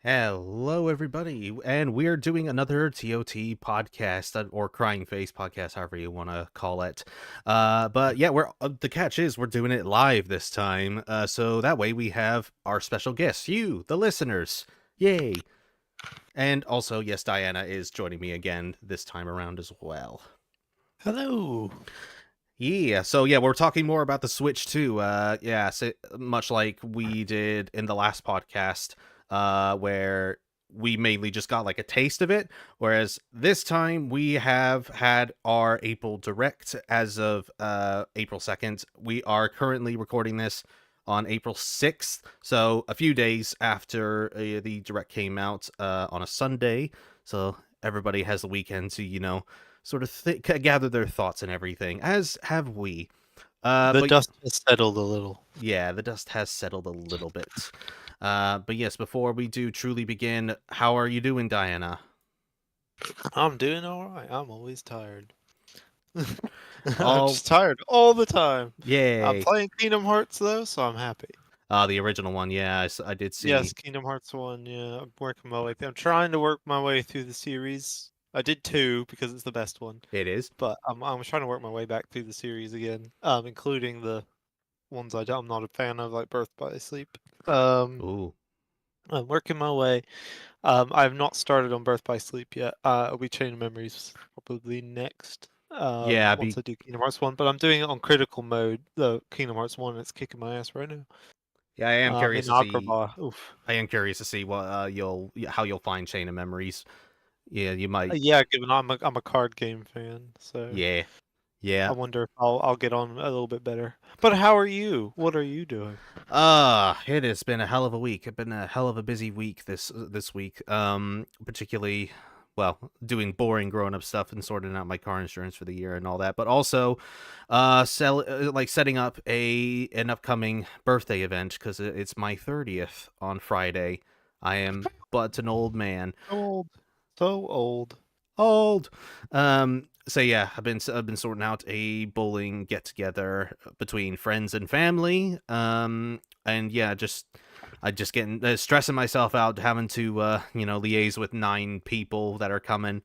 Hello, everybody, and we're doing another ToT podcast or Crying Face podcast, however you want to call it. But yeah, we're the catch is we're doing it live this time, so that way we have our special guests, you, the listeners, yay! And also, yes, Diana is joining me again this time around as well. Hello. Yeah, so yeah, we're talking more about the Switch too. Yeah, so much like we did in the last podcast, where we mainly just got like a taste of it. Whereas this time we have had our April Direct as of April 2nd. We are currently recording this on April 6th, so a few days after the Direct came out on a Sunday. So everybody has the weekend to, sort of gather their thoughts and everything, as have we. The But dust has settled a little. yeah, the dust has settled a little bit. But yes, before we do truly begin, how are you doing, Diana? I'm doing alright. I'm always tired. I'm Oh, just tired all the time. I'm yay! playing Kingdom Hearts though, so I'm happy. The original one, yeah, I did Yes, see. Kingdom Hearts 1, yeah. I'm working my way through. I'm trying to work my way through the series. I did 2 because it's the best one, It is. but I'm trying to work my way back through the series again, including the ones I'm not a fan of, like Birth by Sleep. Ooh. I'm working my way. I've not started on Birth by Sleep yet. It'll be Chain of Memories probably next. Yeah, Once I do Kingdom Hearts 1, but I'm doing it on critical mode. The Kingdom Hearts 1, it's kicking my ass right now. yeah, I am curious In to see. Agrabah. Oof. I am curious to see what how you'll find Chain of Memories. Yeah, you might. Yeah, given I'm a card game fan, so Yeah, I yeah. wonder if I'll get on a little bit better. But how are you? What are you doing? It has been a hell of a week. It's been a hell of a busy week this week. Particularly, well, doing boring grown up stuff and sorting out my car insurance for the year and all that, but also, setting up an upcoming birthday event because it's my 30th on Friday. I am but an old man. So old. So old. Old. So yeah, I've been sorting out a bowling get together between friends and family. And yeah, I just getting stressing myself out having to liaise with 9 people that are coming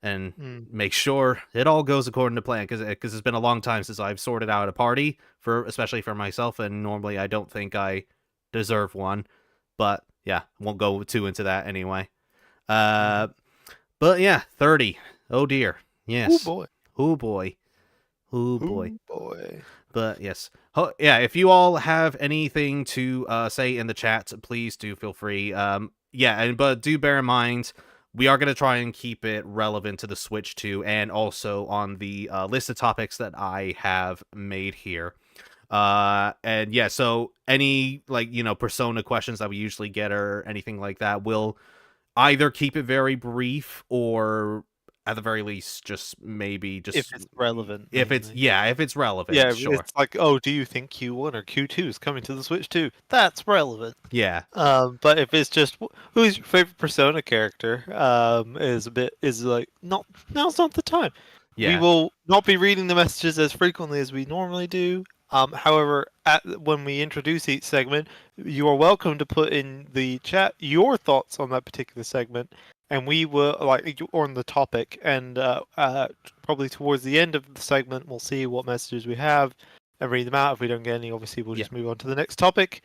and Mm. make sure it all goes according to plan because it's been a long time since I've sorted out a party for especially for myself, and normally I don't think I deserve one, but yeah, won't go too into that anyway. Mm. Uh, but yeah, 30. Oh dear. Oh Yes. boy. Oh boy. Oh boy. Oh boy. But yes. Yeah, if you all have anything to say in the chat, please do feel free. But do bear in mind we are going to try and keep it relevant to the Switch too, and also on the list of topics that I have made here. And yeah, so any persona questions that we usually get or anything like that will either keep it very brief or at the very least just maybe If just it's relevant, if it's mainly. yeah if it's relevant, Yeah, sure. it's like, oh, do you think Q1 or Q2 is coming to the Switch too? That's relevant. Yeah. But if it's just who's your favorite Persona character, is like not now's not the time. We Yeah. will not be reading the messages as frequently as we normally do. However, when we introduce each segment, you are welcome to put in the chat your thoughts on that particular segment, and we will on the topic. And probably towards the end of the segment, we'll see what messages we have and read them out. If we don't get any, obviously we'll Yeah. just move on to the next topic.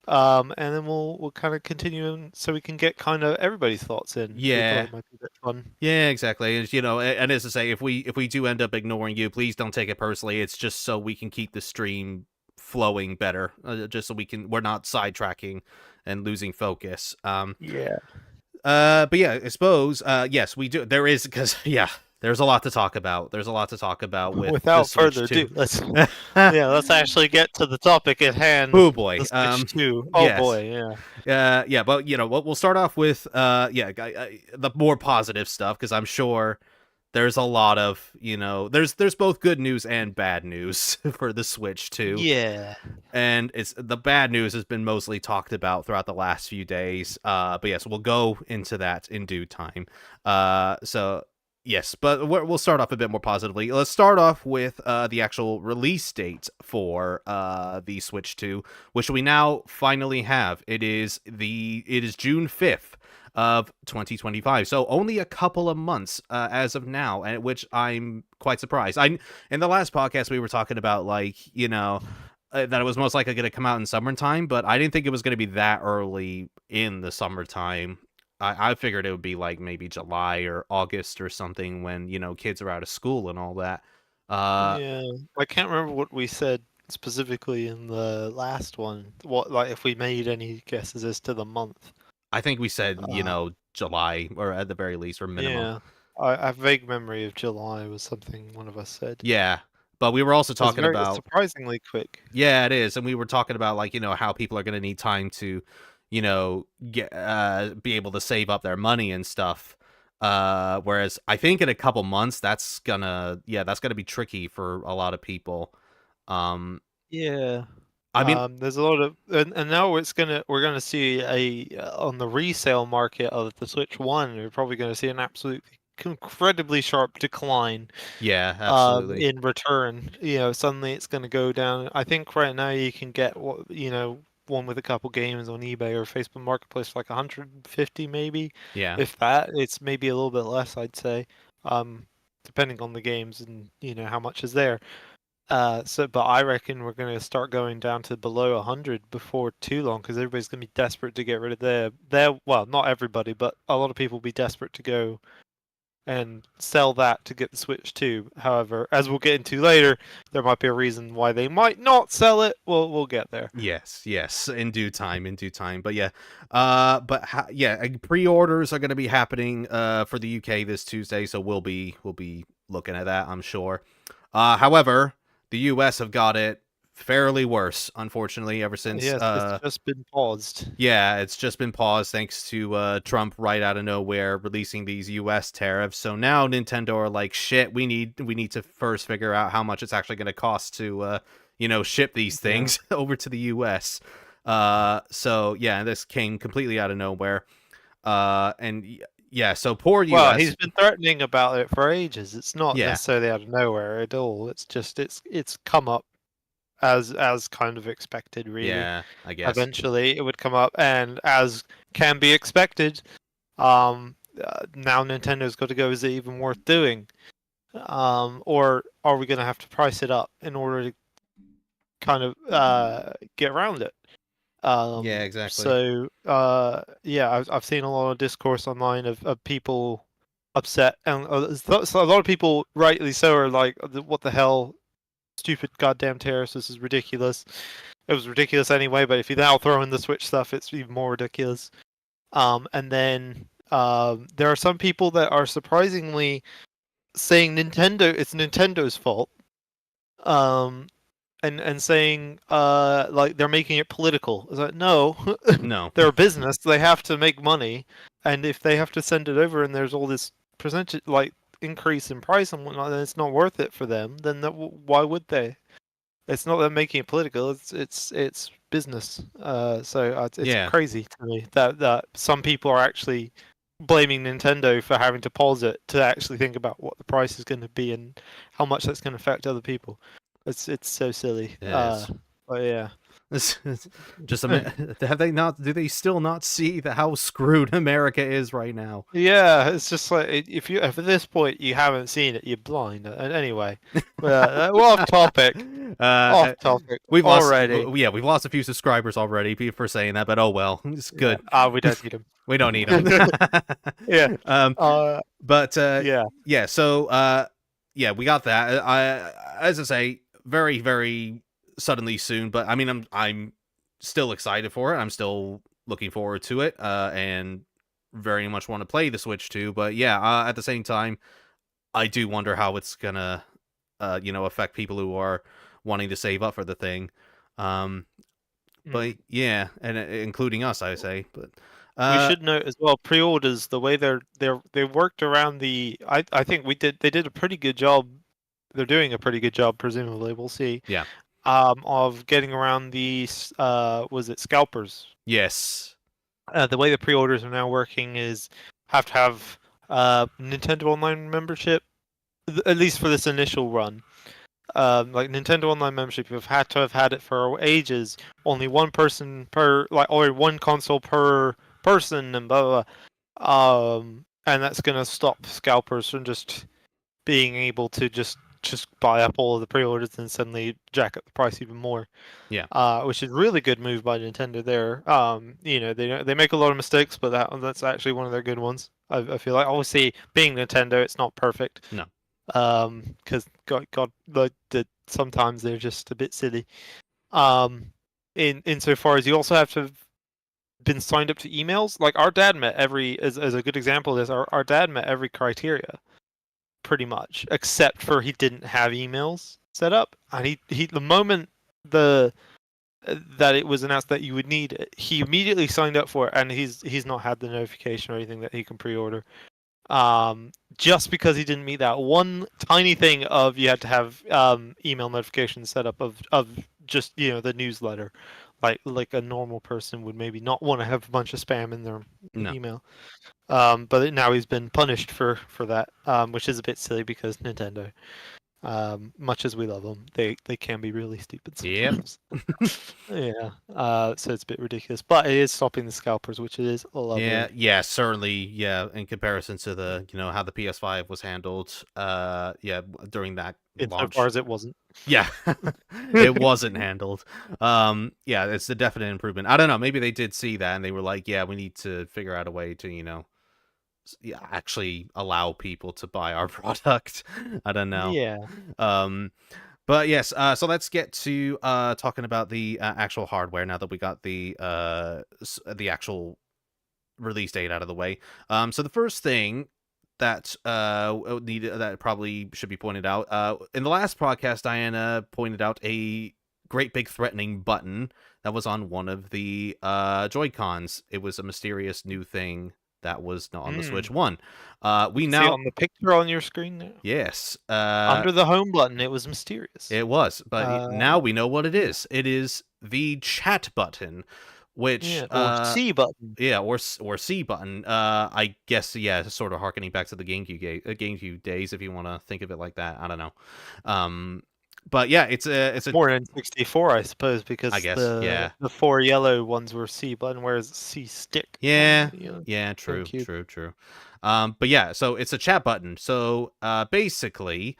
And then we'll kind of continue so we can get kind of everybody's thoughts in. Yeah. We thought it might be a bit fun. Yeah, exactly. And as to say, if we do end up ignoring you, please don't take it personally. It's just so we can keep the stream flowing better, just so we're not sidetracking and losing focus. Yeah. But yeah, I suppose, yes, we do. There is, because, yeah, there's a lot to talk about. Thethe's a lot to talk about with the Without Switch further 2. ado, let's actually get to the topic at hand. Oh boy. The Switch 2. Oh Yes. boy, yeah. Yeah, but we'll start off with the more positive stuff, because I'm sure there's a lot of there's both good news and bad news for the Switch 2. Yeah. And it's the bad news has been mostly talked about throughout the last few days. But yes, we'll go into that in due time. So yes, but we'll start off a bit more positively. Let's start off with the actual release date for the Switch 2, which we now finally have. It is June 5th. of 2025. So only a couple of months as of now, and which I'm quite surprised. I In the last podcast we were talking about like that it was most likely going to come out in summertime, but I didn't think it was going to be that early in the summertime. I figured it would be like maybe July or August or something when kids are out of school and all that. Uh, Yeah, I can't remember what we said specifically in the last one. What, like, if we made any guesses as to the month? I think we said Uh, July or at the very least or minimum. yeah, I have vague memory of July was something one of us said. Yeah, but we were also It was talking very about surprisingly quick. yeah, it is, and we were talking about like how people are going to need time to get be able to save up their money and stuff. Whereas I think in a couple months that's gonna be tricky for a lot of people. Um, Yeah. I mean, There's a lot of, and now we're gonna see on the resale market of the Switch One, we're probably gonna see an absolutely incredibly sharp decline yeah, absolutely, in return. Suddenly it's gonna go down. I think right now you can get one with a couple games on eBay or Facebook Marketplace for like 150 maybe, yeah, if that. It's maybe a little bit less, I'd say, depending on the games and how much is there. But I reckon we're going to start going down to below 100 before too long because everybody's going to be desperate to get rid of well, not everybody, but a lot of people will be desperate to go and sell that to get the Switch 2. However, as we'll get into later, there might be a reason why they might not sell it. We'll get there. yes, in due time, in due time. But yeah, pre-orders are going to be happening for the UK this Tuesday, so we'll be looking at that, I'm sure. However, the US have got it fairly worse, unfortunately, ever since Yes, it's just been paused. yeah, it's just been paused thanks to Trump right out of nowhere releasing these US tariffs. So now Nintendo are like, shit, we need to first figure out how much it's actually going to cost to ship these Yeah. things over to the US. So yeah, this came completely out of nowhere. Yeah, so poor Well, US. he's been threatening about it for ages. It's not Yeah. necessarily out of nowhere at all. It's just it's come up as kind of expected, really. Yeah, I guess. Eventually, it would come up, and as can be expected, now Nintendo's got to go. Is it even worth doing? Or are we going to have to price it up in order to kind of get around it? Yeah, exactly. Yeah, I've seen a lot of discourse online of people upset, and so a lot of people, rightly so, are like, "What the hell? Stupid goddamn tariffs! This is ridiculous." It was ridiculous anyway, but if you now throw in the Switch stuff, it's even more ridiculous. And then there are some people that are surprisingly saying it's Nintendo's fault. Um, and saying like they're making it political. It's like, no, No. they're a business. They have to make money, and if they have to send it over and there's all this percentage like increase in price and whatnot, then it's not worth it for them. Then why would they? It's not them making it political. It's business. It's Yeah. crazy to me that some people are actually blaming Nintendo for having to pause it to actually think about what the price is going to be and how much that's going to affect other people. It's so silly. It is. But yeah. Just a minute. Have they not? Do they still not see how screwed America is right now? Yeah, it's just like if at this point you haven't seen it, you're blind. Anyway, we're off topic. Uh, Off topic we've lost. already. Yeah, we've lost a few subscribers already for saying that, but oh well, it's Yeah. good. We don't need them. We don't need them. Yeah. um, Uh. but Yeah. yeah. So yeah, we got that. As I say, very very suddenly soon, but I mean, I'm still excited for it. I'm still looking forward to it, and very much want to play the Switch too. But yeah, at the same time, I do wonder how it's gonna, affect people who are wanting to save up for the thing. Um, but Mm. yeah, and including us, I say. But We uh, should note as well pre-orders. The way they worked around the. I think they did a pretty good job. They're doing a pretty good job, presumably. We'll see. yeah, Of getting around these was it scalpers? yes, The way the pre-orders are now working is have to have Nintendo Online membership, at least for this initial run. Like Nintendo Online membership, you've had to have had it for ages. Only one person per, like, or one console per person, and blah blah blah. And that's going to stop scalpers from just being able to just buy up all of the pre-orders and suddenly jack up the price even more. Yeah. Which is a really good move by Nintendo there. They make a lot of mistakes, but that's actually one of their good ones. I feel like obviously being Nintendo, it's not perfect. No. Because God, sometimes they're just a bit silly. In insofar as you also have to have been signed up to emails. Like our dad met as a good example of this. Our dad met every criteria pretty much, except for he didn't have emails set up, and he the moment the that it was announced that you would need it, he immediately signed up for it, and he's not had the notification or anything that he can pre-order. Just because he didn't meet that one tiny thing of you had to have email notifications set up of just the newsletter, like a normal person would maybe not want to have a bunch of spam in their No. email. But now he's been punished for that, which is a bit silly because Nintendo, much as we love them, they can be really stupid Yep. sometimes. Yeah. So it's a bit ridiculous, but it is stopping the scalpers, which is lovely. Yeah, certainly. Yeah, in comparison to the how the PS5 was handled, yeah, during that launch. Insofar as it wasn't. Yeah, it wasn't handled. Yeah, it's a definite improvement. I don't know. Maybe they did see that and they were like, yeah, we need to figure out a way to yeah, actually allow people to buy our product. I don't know. Yeah. But yes, so let's get to talking about the actual hardware now that we got the actual release date out of the way. So the first thing that that probably should be pointed out, in the last podcast, Diana pointed out a great big threatening button that was on one of the Joy-Cons. It was a mysterious new thing that was not on the Switch 1. We See now on the picture on your screen now. yes, Under the home button, it was mysterious. it was, but now we know what it is. It is the chat button, which or C button. yeah, or C button. I guess yeah, sort of harkening back to the GameCube days, if you want to think of it like that. I don't know. But yeah, it's a more than 64, I suppose, because I guess the 4 yellow ones were C button, whereas C stick. Yeah, true. But yeah, so it's a chat button. So basically,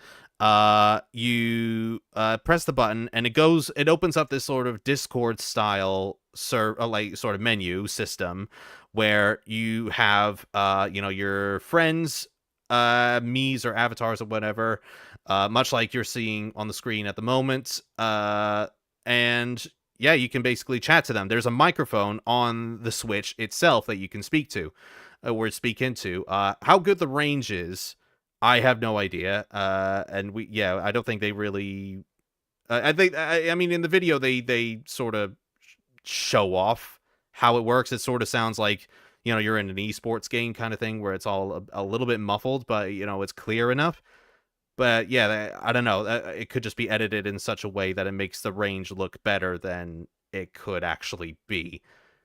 you press the button and it opens up this sort of Discord style like sort of menu system where you have your friends, me's or avatars or whatever, much like you're seeing on the screen at the moment, and yeah, you can basically chat to them. There's a microphone on the Switch itself that you can speak to, or speak into. How good the range is, I have no idea. And I don't think they really. I think, I mean, in the video they sort of show off how it works. It sort of sounds like you're in an esports game kind of thing where it's all a little bit muffled, but it's clear enough. But yeah, I don't know. It could just be edited in such a way that it makes the range look better than it could actually be.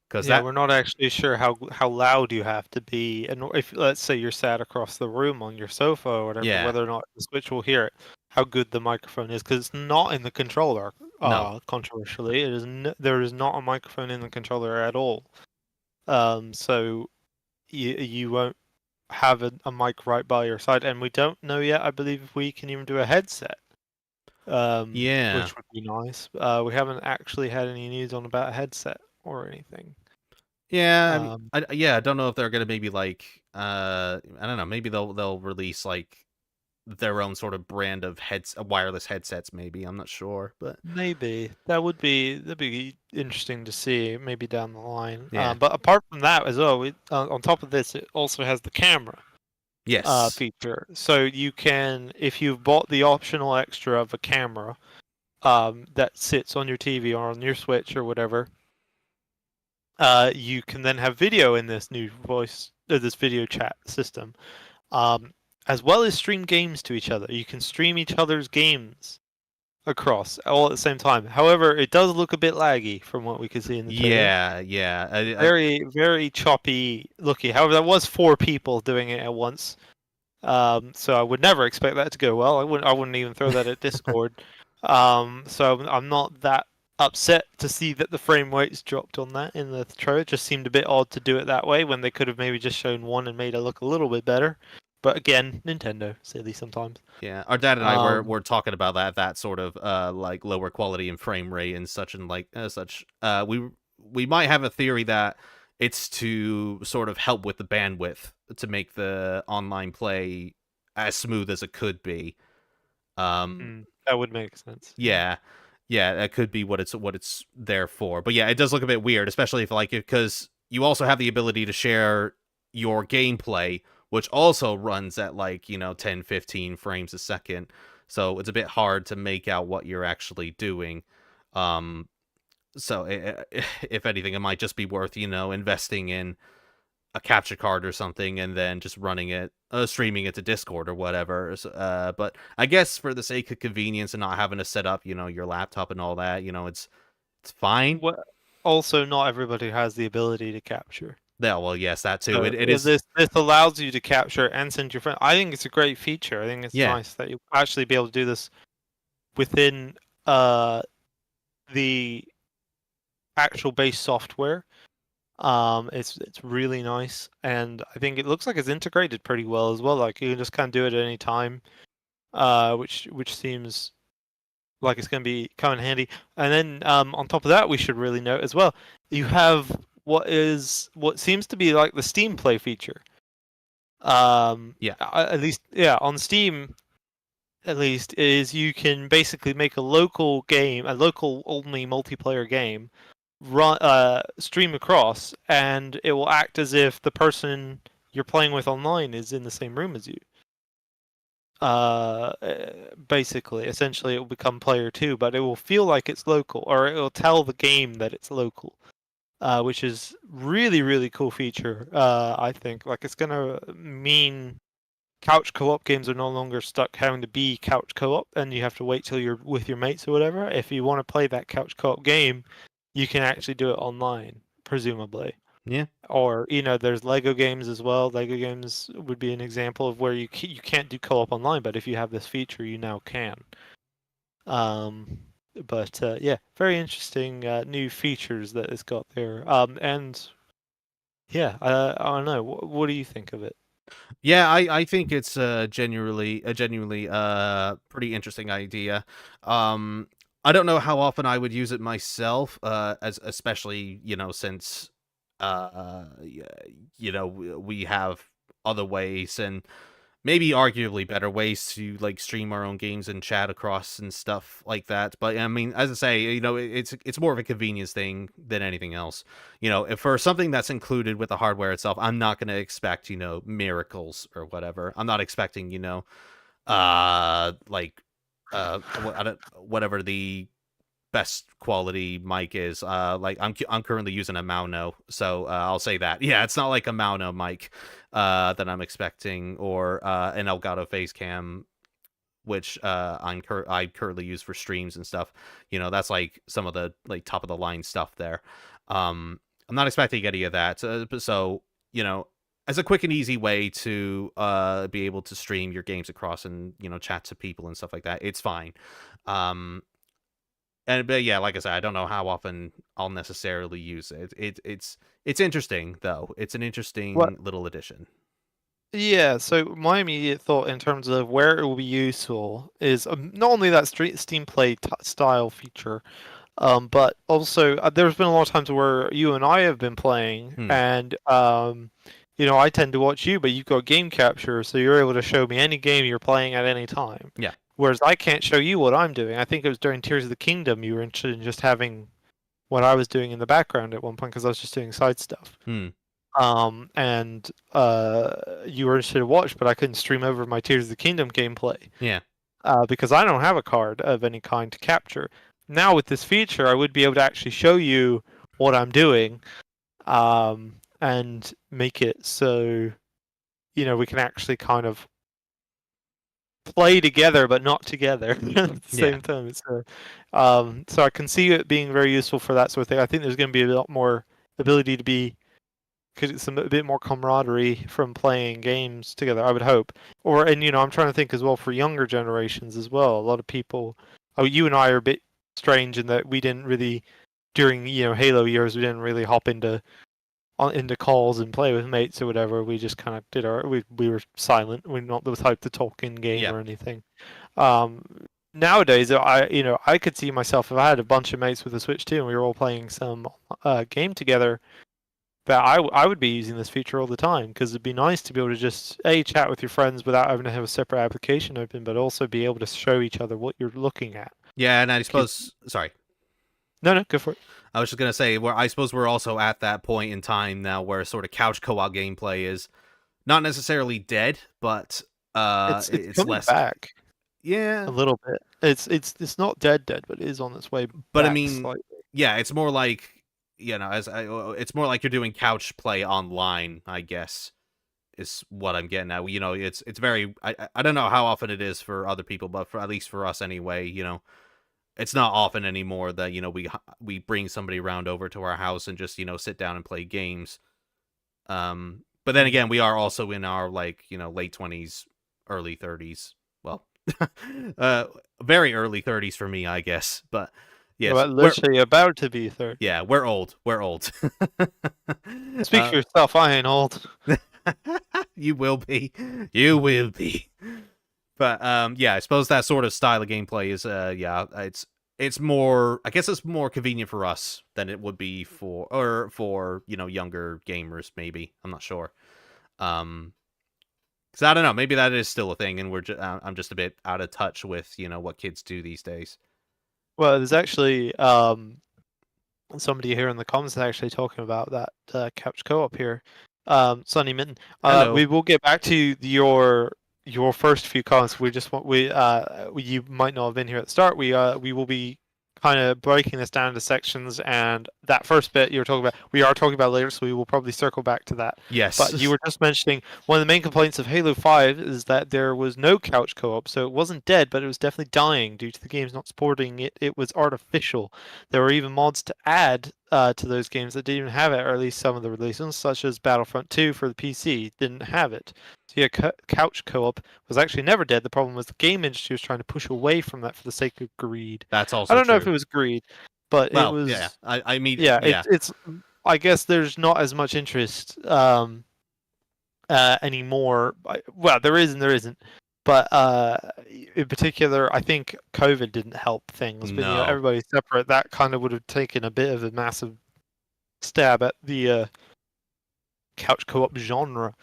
Because we're not actually sure how loud you have to be, and if let's say you're sat across the room on your sofa or whatever, whether or not the Switch will hear it, how good the microphone is, because it's not in the controller. No. Controversially, there is not a microphone in the controller at all. So you won't have a mic right by your side, and we don't know yet, I believe, if we can even do a headset, which would be nice. We haven't actually had any news on about a headset or anything. Yeah, I don't know if they're gonna maybe like I don't know, maybe they'll release like their own sort of brand of wireless headsets. Maybe, I'm not sure, but maybe that'd be interesting to see maybe down the line. Yeah. But apart from that as well, on top of this, it also has the camera feature. So you can, if you've bought the optional extra of a camera that sits on your TV or on your Switch or whatever, you can then have video in this new this video chat system, as well as stream games to each other. You can stream each other's games across all at the same time. However, it does look a bit laggy from what we can see in the trailer. Yeah. Very, very choppy looking. However, there was 4 people doing it at once, so I would never expect that to go well. I wouldn't even throw that at Discord. So I'm not that upset to see that the frame rates dropped on that in the trailer. It just seemed a bit odd to do it that way when they could have maybe just shown one and made it look a little bit better. But again, Nintendo, silly sometimes. Yeah, our dad and I Um, were talking about that sort of like lower quality and frame rate and such, and like such. We might have a theory that it's to sort of help with the bandwidth to make the online play as smooth as it could be. that would make sense. Yeah. Yeah, yeah, that could be what it's there for. But yeah, it does look a bit weird, especially if like because you also have the ability to share your gameplay, which also runs at like 10, 15 frames a second. So it's a bit hard to make out what you're actually doing. Um, so if anything, it might just be worth investing in a capture card or something and then just running it streaming it to Discord or whatever. But I guess for the sake of convenience and not having to set up your laptop and all that, it's fine. What? Also, not everybody has the ability to capture. Yeah, well, yes, that too. So It is. this allows you to capture and send your friend. I think it's a great feature. I think it's Yeah, nice that you actually be able to do this within uh the actual base software. It's really nice, and I think it looks like it's integrated pretty well as well. Like you can just kind of do it at any time, which seems like it's going to be kind of handy. And then on top of that, we should really note as well, you have what seems to be like the Steam Play feature. yeah, At least yeah, on Steam at least is you can basically make a local game, a local only multiplayer game, run stream across, and it will act as if the person you're playing with online is in the same room as you. Basically, essentially, it will become player two, but it will feel like it's local, or it will tell the game that it's local, which is really cool feature. I think like it's gonna mean couch co-op games are no longer stuck having to be couch co-op, and you have to wait till you're with your mates or whatever. If you want to play that couch co-op game, you can actually do it online, presumably. yeah, Or there's Lego games as well. Lego games would be an example of where you can't do co-op online, but if you have this feature, you now can. Um, but yeah, very interesting new features that it's got there. And yeah, I don't know. What do you think of it? yeah. I think it's a genuinely pretty interesting idea. I don't know how often I would use it myself, as especially since we have other ways and maybe arguably better ways to like stream our own games and chat across and stuff like that. But I mean, as I say, it's more of a convenience thing than anything else. If for something that's included with the hardware itself, I'm not going to expect miracles or whatever. I'm not expecting like whatever the best quality mic is. Like I'm currently using a Mauno, so I'll say that. Yeah, it's not like a Mauno mic that I'm expecting, or an Elgato Phase Cam, which I currently use for streams and stuff. That's like some of the like top of the line stuff there. I'm not expecting any of that. So as a quick and easy way to be able to stream your games across and chat to people and stuff like that, it's fine. But yeah, like I said, I don't know how often I'll necessarily use it. It's interesting though. It's an What? interesting little addition. Yeah, so my immediate thought in terms of where it will be useful is not only that Steam Play style feature, but also there's been a lot of times where you and I have been playing, Hmm. and I tend to watch you, but you've got game capture, so you're able to show me any game you're playing at any time. Yeah. Whereas I can't show you what I'm doing. I think it was during Tears of the Kingdom you were interested in just having what I was doing in the background at one point because I was just doing side stuff. Hmm. And you were interested to watch, but I couldn't stream over my Tears of the Kingdom gameplay Yeah. because I don't have a card of any kind to capture. Now with this feature, I would be able to actually show you what I'm doing, and make it so we can actually kind of play together, but not together at the Yeah. same time. So I can see it being very useful for that sort of thing. I think there's going to be a lot more ability to be because a bit more camaraderie from playing games together. I would hope, and I'm trying to think as well for younger generations as well. A lot of people, oh, you and I are a bit strange in that we didn't really, during Halo years, we didn't really hop into calls and play with mates or whatever. We just kind of did we were silent. We're not the type to talk in game Yeah. or anything. Um, Nowadays, I could see myself if I had a bunch of mates with a Switch too, and we were all playing some game together. That I would be using this feature all the time because it'd be nice to be able to just chat with your friends without having to have a separate application open, but also be able to show each other what you're looking at. Yeah, and I 'Cause- suppose sorry. no, go for it. I was just gonna say, where I suppose we're also at that point in time now where sort of couch co-op gameplay is not necessarily dead, but It's it's coming less. back Yeah, a little bit. It's not dead, but it is on its way but I back mean, slightly. yeah, it's more like it's more like you're doing couch play online, I guess, is what I'm getting at. It's very. I don't know how often it is for other people, but for at least for us anyway, it's not often anymore that we bring somebody around over to our house and just sit down and play games. But then again, we are also in our late 20s, early 30s. Well, very early 30s for me, I guess. But yes, Well, literally about to be 30. yeah, we're old. We're old. Speak for yourself. I ain't old. You will be. You will be. But yeah, I suppose that sort of style of gameplay is it's more, I guess it's more convenient for us than it would be for younger gamers, maybe. I'm not sure. Because I don't know, maybe that is still a thing, and I'm just a bit out of touch with what kids do these days. Well, there's actually somebody here in the comments actually talking about that couch co-op here. Sunny Mitten. Hello. We will get back to your first few comments. We just want you might not have been here at the start. We will be kind of breaking this down into sections, and that first bit you were talking about, we are talking about later, so we will probably circle back to that. Yes. But you were just mentioning one of the main complaints of Halo 5 is that there was no couch co-op, so it wasn't dead, but it was definitely dying due to the games not supporting it. It was artificial. There were even mods to add to those games that didn't even have it, or at least some of the releases, such as Battlefront 2 for the PC, didn't have it. So yeah, couch co-op was actually never dead. The problem was the game industry was trying to push away from that for the sake of greed. That's also I don't know if true. it was greed, but it Well, was. yeah. I mean, Yeah, yeah. it's. I guess there's not as much interest anymore. Well, there is and there isn't. But in particular, I think COVID didn't help things. But No. everybody's separate. That kind of would have taken a bit of a massive stab at the couch co-op genre.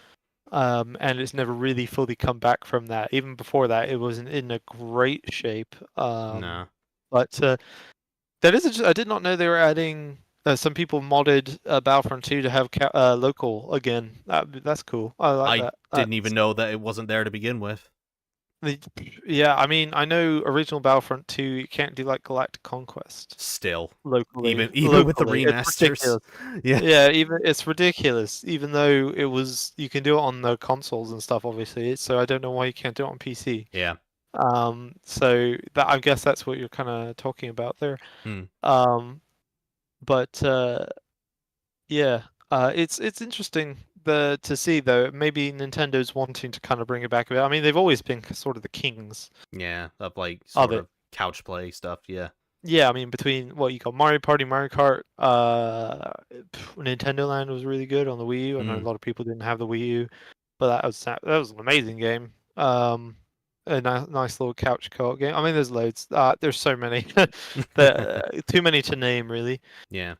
And it's never really fully come back from that. Even before that, it wasn't in a great shape. No. But that is. I did not know they were adding. Some people modded Battlefront 2 to have local again. That's cool. I like I that. didn't even know that it wasn't there to begin with. Yeah, I mean, I know original Battlefront 2 you can't do like Galactic Conquest Still, locally. even with the Locally. It's remasters. ridiculous. Yeah. Yeah, even it's ridiculous. Even though you can do it on the consoles and stuff, obviously. So I don't know why you can't do it on PC. Yeah. So that I guess that's what you're kind of talking about there. But yeah, it's interesting to see though. Maybe Nintendo's wanting to kind of bring it back a bit. I mean, they've always been sort of the kings Yeah, of like of sort it. of couch play stuff. Yeah. Yeah, I mean, between what you got Mario Party, Mario Kart, Nintendo Land was really good on the Wii U. I know a lot of people didn't have the Wii U, but that was an amazing game. A nice little couch co-op game. I mean, there's loads. There's so many, too many to name, really. Yeah.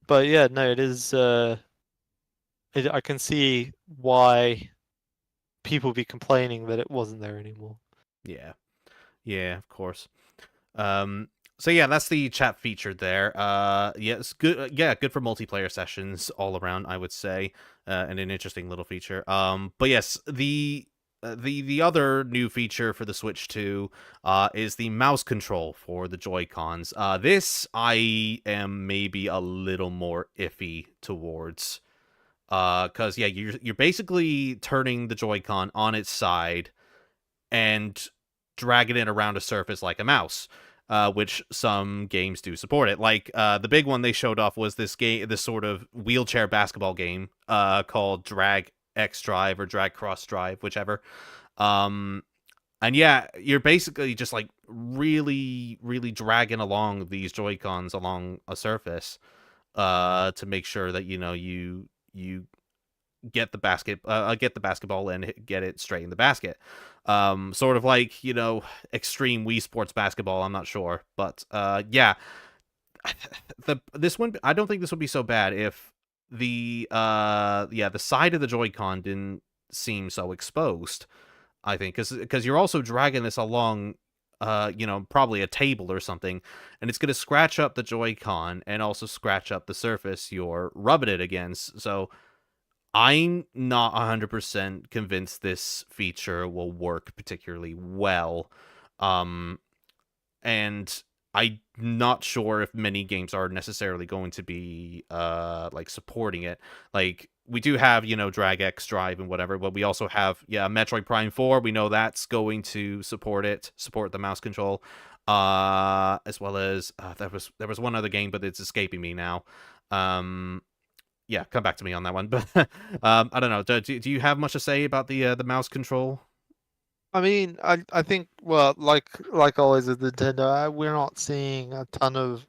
But yeah, no, it is. I can see why people be complaining that it wasn't there anymore. Yeah. Yeah, of course. So yeah, that's the chat feature there. Yeah, it's good. Yeah, good for multiplayer sessions all around, I would say, and an interesting little feature. But yes, the other new feature for the Switch 2 is the mouse control for the Joy-Cons. This I am maybe a little more iffy towards, because yeah, you're basically turning the Joy-Con on its side and dragging it around a surface like a mouse. Which some games do support it. Like the big one they showed off was this sort of wheelchair basketball game called Drag X Drive or Drag Cross Drive, whichever. And yeah, you're basically just like really, really dragging along these Joy Cons along a surface, to make sure that you get the basketball and get it straight in the basket. Sort of like extreme Wii Sports basketball. I'm not sure, but yeah, this one I don't think this would be so bad if the side of the Joy-Con didn't seem so exposed. I think because you're also dragging this along, probably a table or something, and it's going to scratch up the Joy-Con and also scratch up the surface you're rubbing it against. So I'm not 100% convinced this feature will work particularly well. Um, and I'm not sure if many games are necessarily going to be like supporting it. Like we do have, Drag X Drive and whatever, but we also have Metroid Prime 4. We know that's going to support the mouse control. As well as there was one other game, but it's escaping me now. Yeah, come back to me on that one. But I don't know. Do you have much to say about the mouse control? I mean, I think, well, like always with Nintendo, we're not seeing a ton of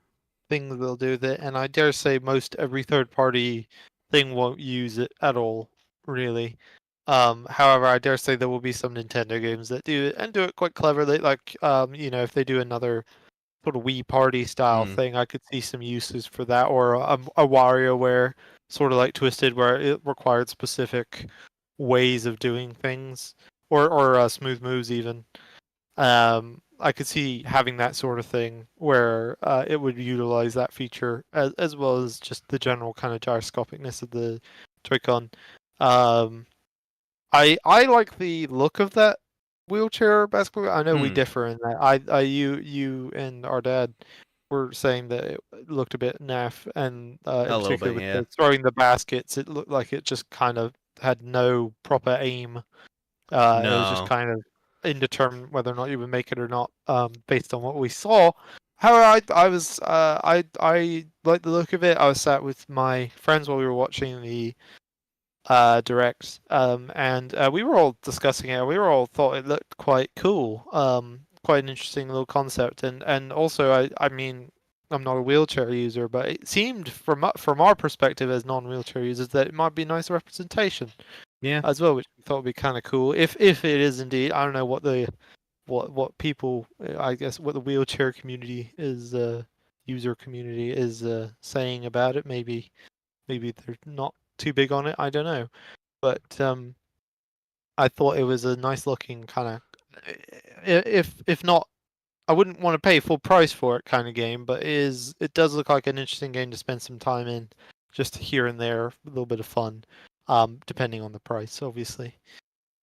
things they'll do with it, and I dare say most every third party thing won't use it at all, really. However, I dare say there will be some Nintendo games that do it and do it quite cleverly. Like, if they do another sort of Wii Party style Hmm. thing, I could see some uses for that, or a WarioWare sort of like Twisted, where it required specific ways of doing things, or smooth moves even. I could see having that sort of thing where it would utilize that feature as well as just the general kind of gyroscopicness of the Joy-Con. Um, I like the look of that wheelchair basketball. I know we Hmm. differ in that. You and our dad were saying that it looked a bit naff, and in A little particular bit, with yeah. the throwing the baskets, it looked like it just kind of had no proper aim. It was just No. kind of indeterminate whether or not you would make it or not, based on what we saw. However, I liked the look of it. I was sat with my friends while we were watching the direct, and we were all discussing it. We were all thought it looked quite cool, quite an interesting little concept, and also I mean I'm not a wheelchair user, but it seemed from our perspective as non-wheelchair users that it might be a nice representation Yeah. as well, which we thought would be kind of cool. If it is indeed, I don't know what people, I guess what the wheelchair community is, user community is saying about it. Maybe they're not too big on it. I don't know, but I thought it was a nice looking kind of, if not, I wouldn't want to pay full price for it kind of game, but it does look like an interesting game to spend some time in, just here and there, a little bit of fun, depending on the price, obviously.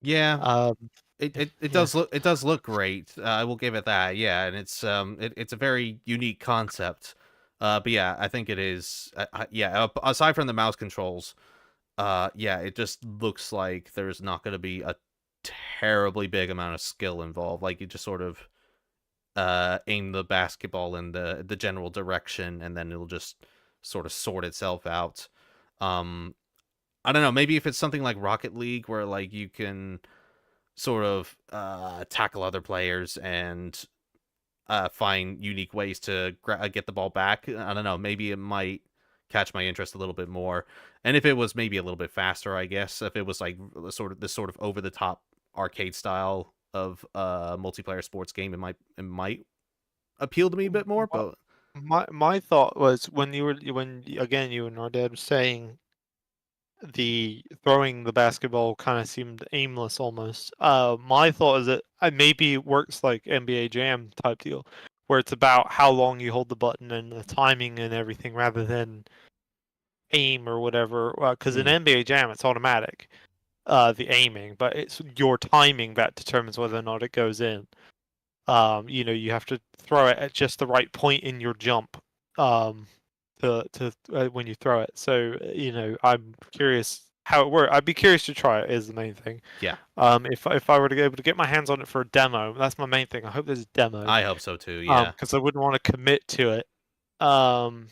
Yeah. Um, It yeah. does look great. I will give it that. Yeah, and it's a very unique concept. But yeah, I think it is. Yeah, aside from the mouse controls, yeah, it just looks like there's not going to be a terribly big amount of skill involved. Like you just sort of aim the basketball in the general direction, and then it'll just sort of sort itself out. Um, I don't know. Maybe if it's something like Rocket League, where like you can sort of tackle other players and find unique ways to get the ball back. I don't know. Maybe it might catch my interest a little bit more. And if it was maybe a little bit faster, I guess if it was like sort of over the top arcade style of multiplayer sports game, it might appeal to me a bit more. My But my thought was when again you and our dad were saying the throwing the basketball kind of seemed aimless almost. My thought is that maybe it works like NBA Jam type deal, where it's about how long you hold the button and the timing and everything rather than aim or whatever. Because in mm, NBA Jam it's automatic, the aiming, but it's your timing that determines whether or not it goes in. You have to throw it at just the right point in your jump, um, to when you throw it. So I'm curious how it works. I'd be curious to try it. Is the main thing. yeah, If I were to be able to get my hands on it for a demo, that's my main thing. I hope there's a demo. I hope so too. Yeah, Because I wouldn't want to commit to it. Um,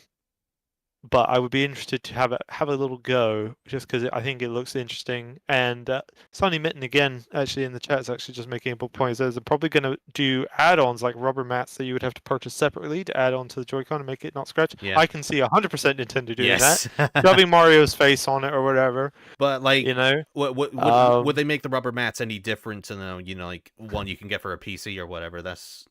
but I would be interested to have a little go, just because I think it looks interesting. And Sonny Mitten again, actually in the chat, is actually just making a point. He says they're probably going to do add-ons like rubber mats that you would have to purchase separately to add on to the Joy-Con and make it not scratch. Yeah. I can see 100% Nintendo doing that, Yes. shoving Mario's face on it or whatever. But like, You know, would they make the rubber mats any different to like one you can get for a PC or whatever?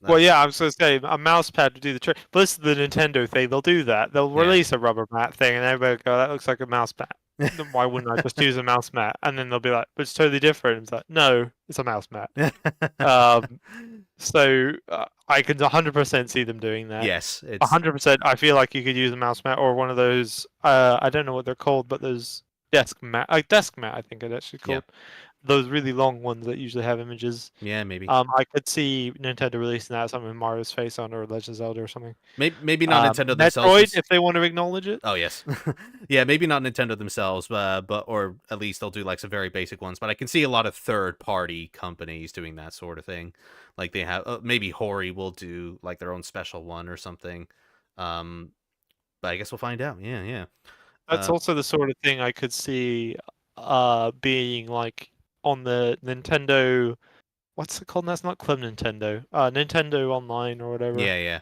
Well, yeah, I was going to say a mouse pad to do the trick. But this is the Nintendo thing. They'll do that. They'll Yeah. release a rubber mat thing, and everybody will go, "That looks like a mouse mat. Then why wouldn't I just use a mouse mat?" And then they'll be like, "But it's totally different." It's like, no, it's a mouse mat. So I can 100% see them doing that. Yes, it's 100%. I feel like you could use a mouse mat or one of those. I don't know what they're called, but those desk mat, I think it's actually called. Yeah. Those really long ones that usually have images. Yeah, maybe. I could see Nintendo releasing that, something with Mario's face on, or Legend of Zelda or something. Maybe not Nintendo Metroid, themselves. if they want to acknowledge it. Oh yes, yeah, maybe not Nintendo themselves, but or at least they'll do like some very basic ones. But I can see a lot of third-party companies doing that sort of thing. Like they have maybe Hori will do like their own special one or something. But I guess we'll find out. Yeah. That's also the sort of thing I could see being like on the Nintendo. What's it called? That's not Club Nintendo. Nintendo Online or whatever. Yeah.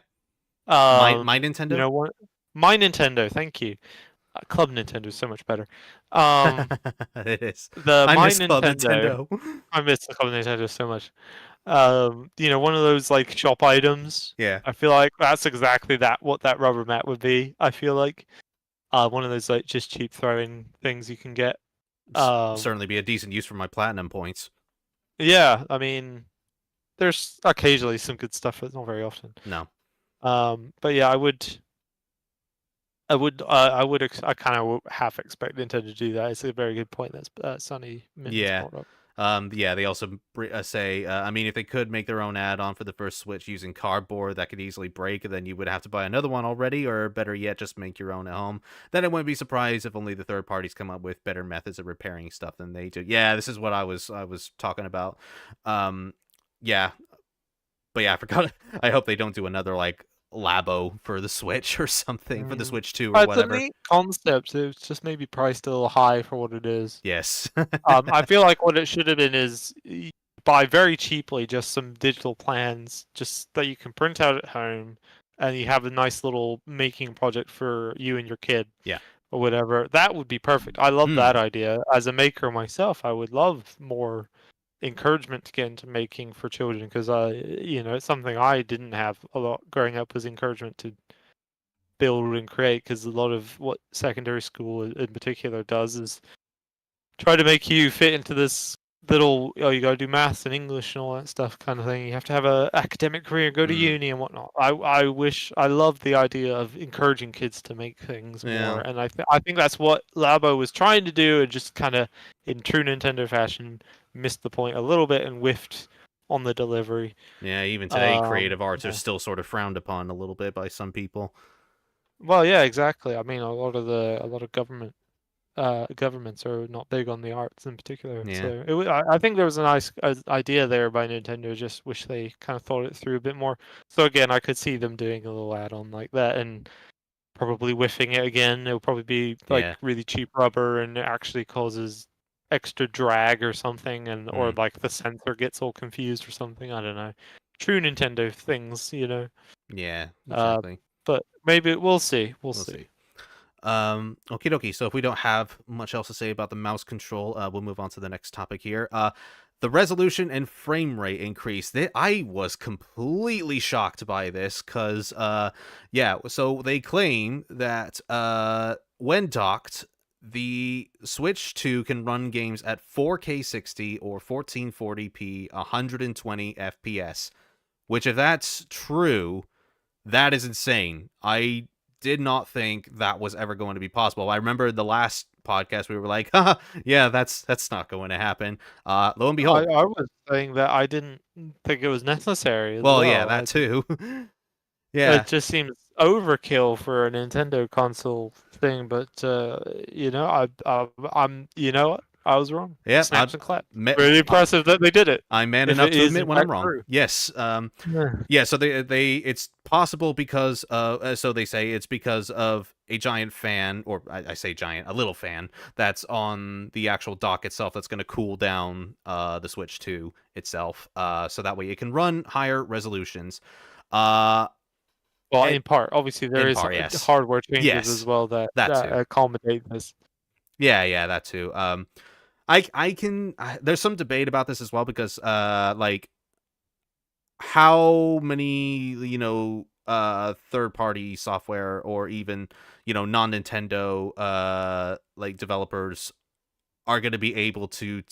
My Nintendo. You know what? My Nintendo. Thank you. Club Nintendo is so much better. It is. I miss Club Nintendo. I miss the Club Nintendo so much. One of those like shop items. Yeah. I feel like that's exactly what that rubber mat would be. I feel like one of those like just cheap throwing things you can get. Certainly be a decent use for my platinum points. Yeah, I mean, there's occasionally some good stuff, but not very often. No. But yeah, I kind of half expect Nintendo to do that. It's a very good point that Sonny brought up. Yeah, they also say, I mean, if they could make their own add-on for the first Switch using cardboard that could easily break, then you would have to buy another one already, or better yet, just make your own at home. Then I wouldn't be surprised if only the third parties come up with better methods of repairing stuff than they do. Yeah, this is what I was talking about. Yeah. But yeah, I forgot. I hope they don't do another, like, Labo for the Switch or something, for the Switch 2 or whatever. It's a neat concept. It's just maybe priced a little high for what it is. Yes. I feel like what it should have been is buy very cheaply just some digital plans just that you can print out at home, and you have a nice little making project for you and your kid. Yeah. Or whatever. That would be perfect. I love that idea. As a maker myself, I would love more encouragement to get into making for children, because it's something I didn't have a lot growing up, was encouragement to build and create, because a lot of what secondary school in particular does is try to make you fit into this little, you gotta do maths and English and all that stuff kind of thing. You have to have a academic career, go to uni and whatnot. I love the idea of encouraging kids to make things more, and I think that's what Labo was trying to do, and just kind of in true Nintendo fashion missed the point a little bit and whiffed on the delivery. Yeah, even today creative arts are still sort of frowned upon a little bit by some people. Well, yeah, exactly. I mean, a lot of governments are not big on the arts in particular. Yeah. So I think there was a nice idea there by Nintendo. Just wish they kind of thought it through a bit more. So again, I could see them doing a little add-on like that, and probably whiffing it again. It'll probably be like really cheap rubber, and it actually causes extra drag or something, and or like the sensor gets all confused or something. I don't know. True Nintendo things, Yeah, exactly. But maybe we'll see. We'll see. Okie dokie. So if we don't have much else to say about the mouse control, we'll move on to the next topic here. The resolution and frame rate increase. I was completely shocked by this, because so they claim that when docked, the Switch 2 can run games at 4K 60 or 1440p 120 FPS, which, if that's true, that is insane. I did not think that was ever going to be possible. I remember the last podcast we were like, yeah, that's not going to happen. Lo and behold, I was saying that I didn't think it was necessary. Well, yeah, that too. Yeah, it just seems overkill for a Nintendo console thing. But I'm I was wrong. Yeah, snaps and claps. Really impressive that they did it. I'm man enough to admit when I'm wrong. True. Yes. Yeah. So they it's possible because so they say it's because of a giant fan, or I say giant, a little fan that's on the actual dock itself that's going to cool down the Switch 2 itself, so that way it can run higher resolutions. Uh, Well, and in part, obviously there in is part, yes, hardware changes as yes, well that that too. accommodate this. Yeah, that too. I can. There's some debate about this as well because like how many third party software or even non Nintendo like developers are going to be able to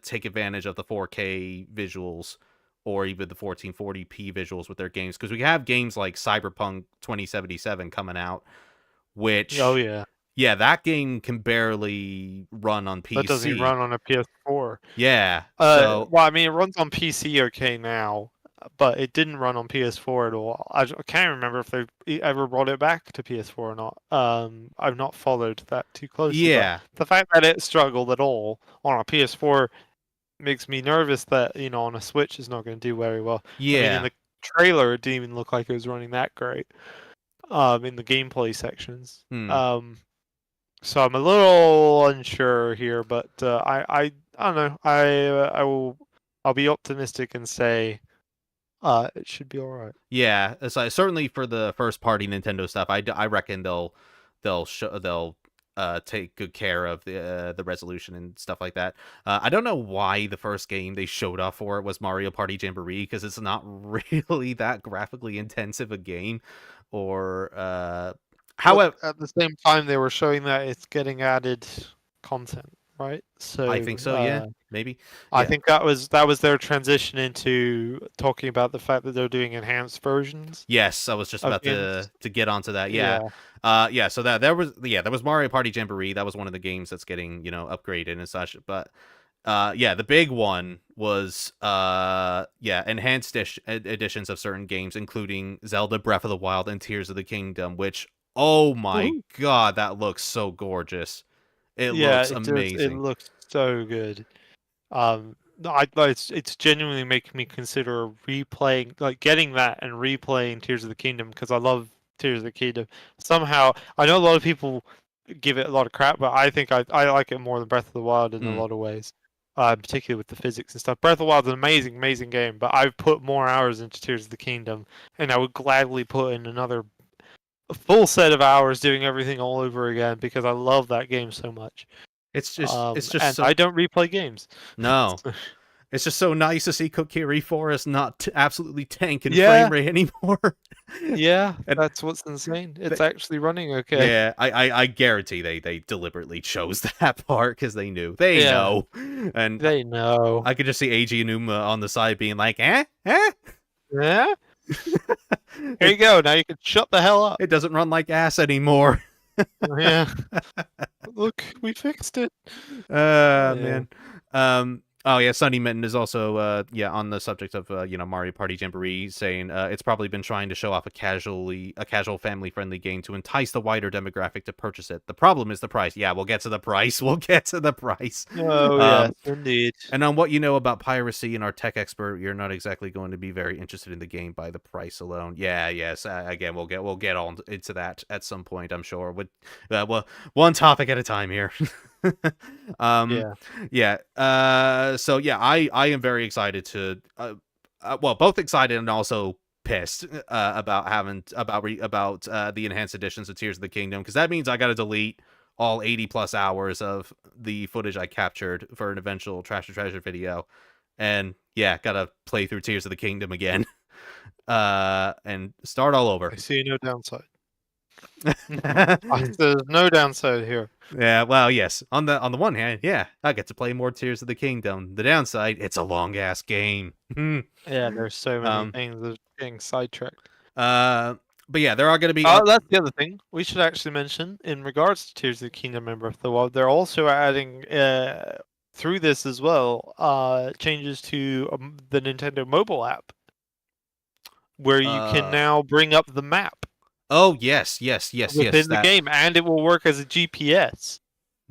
take advantage of the 4K visuals or even the 1440p visuals with their games, because we have games like Cyberpunk 2077 coming out, Oh which yeah, yeah, that game can barely run on that doesn't even PC. run on a PS4. Yeah, so Well, I mean, it runs on PC okay now, but it didn't run on PS4 at all. I can't remember if they've ever brought it back to PS4 or not. I've not followed that too closely, but yeah, the fact that it struggled at all on a PS4 makes me nervous that, on a Switch is not going to do very well. I mean, in yeah. the trailer, it didn't even look like it was running that great. In the gameplay sections. Hmm. So I'm a little unsure here, but I don't know. I'll be optimistic and say it should be all right. Yeah, so certainly for the first party Nintendo stuff, I reckon they'll take good care of the resolution and stuff like that. I don't know why the first game they showed off for it was Mario Party Jamboree, because it's not really that graphically intensive a game. Or But however, at the same time, they were showing that it's getting added content, right? I So think so. Yeah, maybe. I Yeah. think that was their transition into talking about the fact that they're doing enhanced versions Yes, I was just of about games. to get onto that. Yeah. Yeah. Yeah, so that there was Mario Party Jamboree. That was one of the games that's getting, upgraded and such. But yeah, the big one was enhanced editions of certain games, including Zelda Breath of the Wild and Tears of the Kingdom, which, oh my Woohoo. god, that looks so gorgeous. It Yeah, looks it does. It amazing. looks so good. No, it's genuinely making me consider replaying, like getting that and replaying Tears of the Kingdom, because I love Tears of the Kingdom. Somehow, I know a lot of people give it a lot of crap, but I think I like it more than Breath of the Wild in a Mm. lot of ways. Particularly with the physics and stuff. Breath of the Wild is an amazing, amazing game, but I've put more hours into Tears of the Kingdom, and I would gladly put in another full set of hours doing everything all over again because I love that game so much. It's just And so I don't replay games. no. It's just so nice to see Kokiri Forest not absolutely tanking frame Yeah, rate anymore. yeah, And that's what's insane. th- It's actually running okay. yeah, I guarantee they deliberately chose that part because they Yeah, know, and they know. I could just see Eiji Inuma on the side being like, eh. Yeah, here you it go. Now you can shut the hell up. it doesn't run like ass anymore. Yeah, look, we fixed it. Yeah. Man. Oh yeah, Sunny Mitten is also on the subject of Mario Party Jamboree, saying it's probably been trying to show off a casual family friendly game to entice the wider demographic to purchase it. The problem is the price. Yeah, we'll get to the price. We'll get to the price. Oh yes, indeed. And on what you know about piracy and our tech expert, you're not exactly going to be very interested in the game by the price alone. Yeah, yes. Again, we'll get on into that at some point, I'm sure. With well, one topic at a time here. um, Yeah, yeah. So yeah, I am very excited to. Well, both excited and also pissed about the enhanced editions of Tears of the Kingdom, because that means I got to delete all 80 plus hours of the footage I captured for an eventual Trash or Treasure video. And yeah, gotta play through Tears of the Kingdom again. And start all over. I see no downside. There's no downside here. Yeah, well, yes. On the one hand, yeah, I get to play more Tears of the Kingdom. The downside, it's a long ass game. Yeah, there's so many um things of getting sidetracked. uh but yeah, there are gonna be Oh, that's the other thing we should actually mention in regards to Tears of the Kingdom and Breath of the Wild. They're also adding through this as well changes to the Nintendo mobile app, where you can uh now bring up the map oh yes, yes, yes, yes. within the That game, and it will work as a GPS.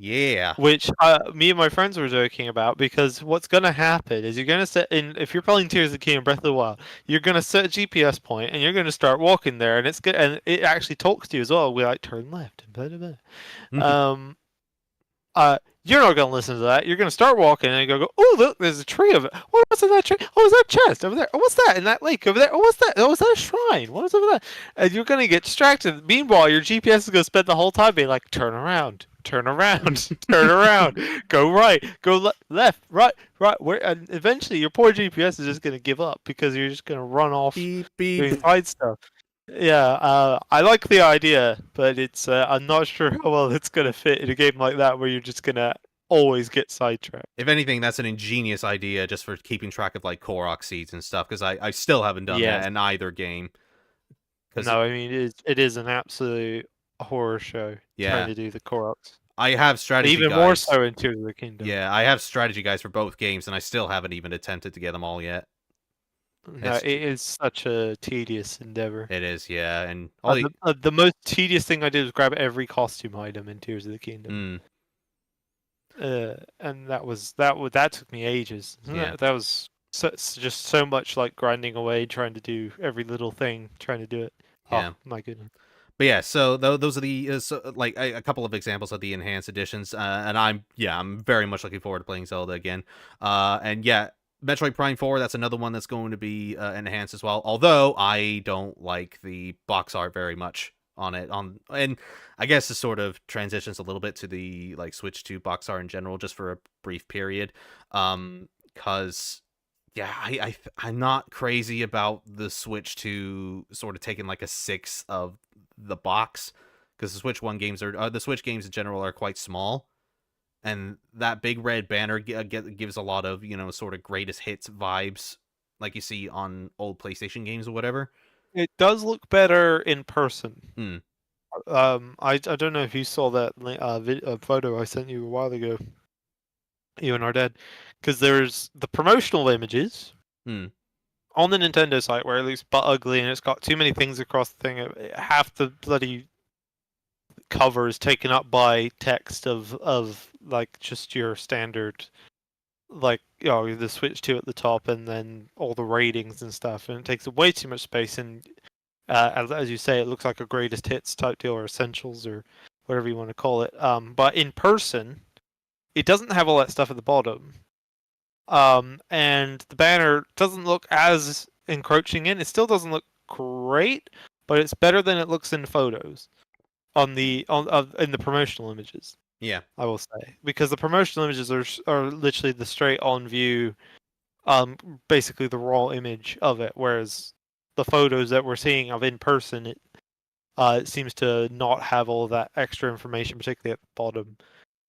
Yeah. which me and my friends were joking about, because what's going to happen is you're going to set in, if you're playing Tears of the Kingdom Breath of the Wild, you're going to set a GPS point and you're going to start walking there, and it's good, and it actually talks to you as well. We like turn left and blah blah blah. You're not gonna listen to that. You're gonna start walking and go, oh look, there's a tree of it. Oh, what's in that tree? Oh, is that chest over there? Oh, what's that in that lake over there? Oh, what's that? Oh, is that a shrine? What is over there? And you're gonna get distracted. Meanwhile, your GPS is gonna spend the whole time being like, turn around, turn around, turn around, go right, go left, right, right. Where? And eventually, your poor GPS is just gonna give up because you're just gonna run off Beep beep. doing side stuff. Yeah, I like the idea, but it's I'm not sure how well it's gonna fit in a game like that where you're just gonna always get sidetracked. If anything, that's an ingenious idea just for keeping track of like Korok seeds and stuff, because I still haven't done Yes. that in either game. Because No, I mean it is an absolute horror show Yeah. trying to do the Koroks. I have strategy Even guides. more so in Tears of the Kingdom. Yeah, I have strategy guides for both games, and I still haven't even attempted to get them all yet. No, It's it is such a tedious endeavor. It is, yeah, and all The most tedious thing I did was grab every costume item in Tears of the Kingdom. And that took me ages. Yeah. That was just so much like grinding away, trying to do every little thing, trying to do it. Yeah. Oh my goodness. But yeah, so those are the like a couple of examples of the enhanced editions, and I'm very much looking forward to playing Zelda again. And yeah, Metroid Prime 4, that's another one that's going to be enhanced as well. Although I don't like the box art very much on it. And I guess this sort of transitions a little bit to the like Switch 2 box art in general, just for a brief period. Because yeah, I'm not crazy about the Switch 2 sort of taking like a sixth of the box, because the Switch 1 games are the Switch games in general are quite small, and that big red banner gives a lot of, sort of greatest hits vibes like you see on old PlayStation games or whatever. It does look better in person. Hmm. I don't know if you saw that photo I sent you a while ago, you and our dad, because there's the promotional images on the Nintendo site where it looks but ugly and it's got too many things across the thing. Half the bloody cover is taken up by text of like just your standard, like the Switch 2 at the top and then all the ratings and stuff, and it takes way too much space. And as you say, it looks like a greatest hits type deal or essentials or whatever you want to call it. But in person, it doesn't have all that stuff at the bottom. And the banner doesn't look as encroaching in. It still doesn't look great, but it's better than it looks in photos in the promotional images. Yeah, I will say, because the promotional images are literally the straight on view, basically the raw image of it, whereas the photos that we're seeing of in person, it seems to not have all of that extra information, particularly at the bottom.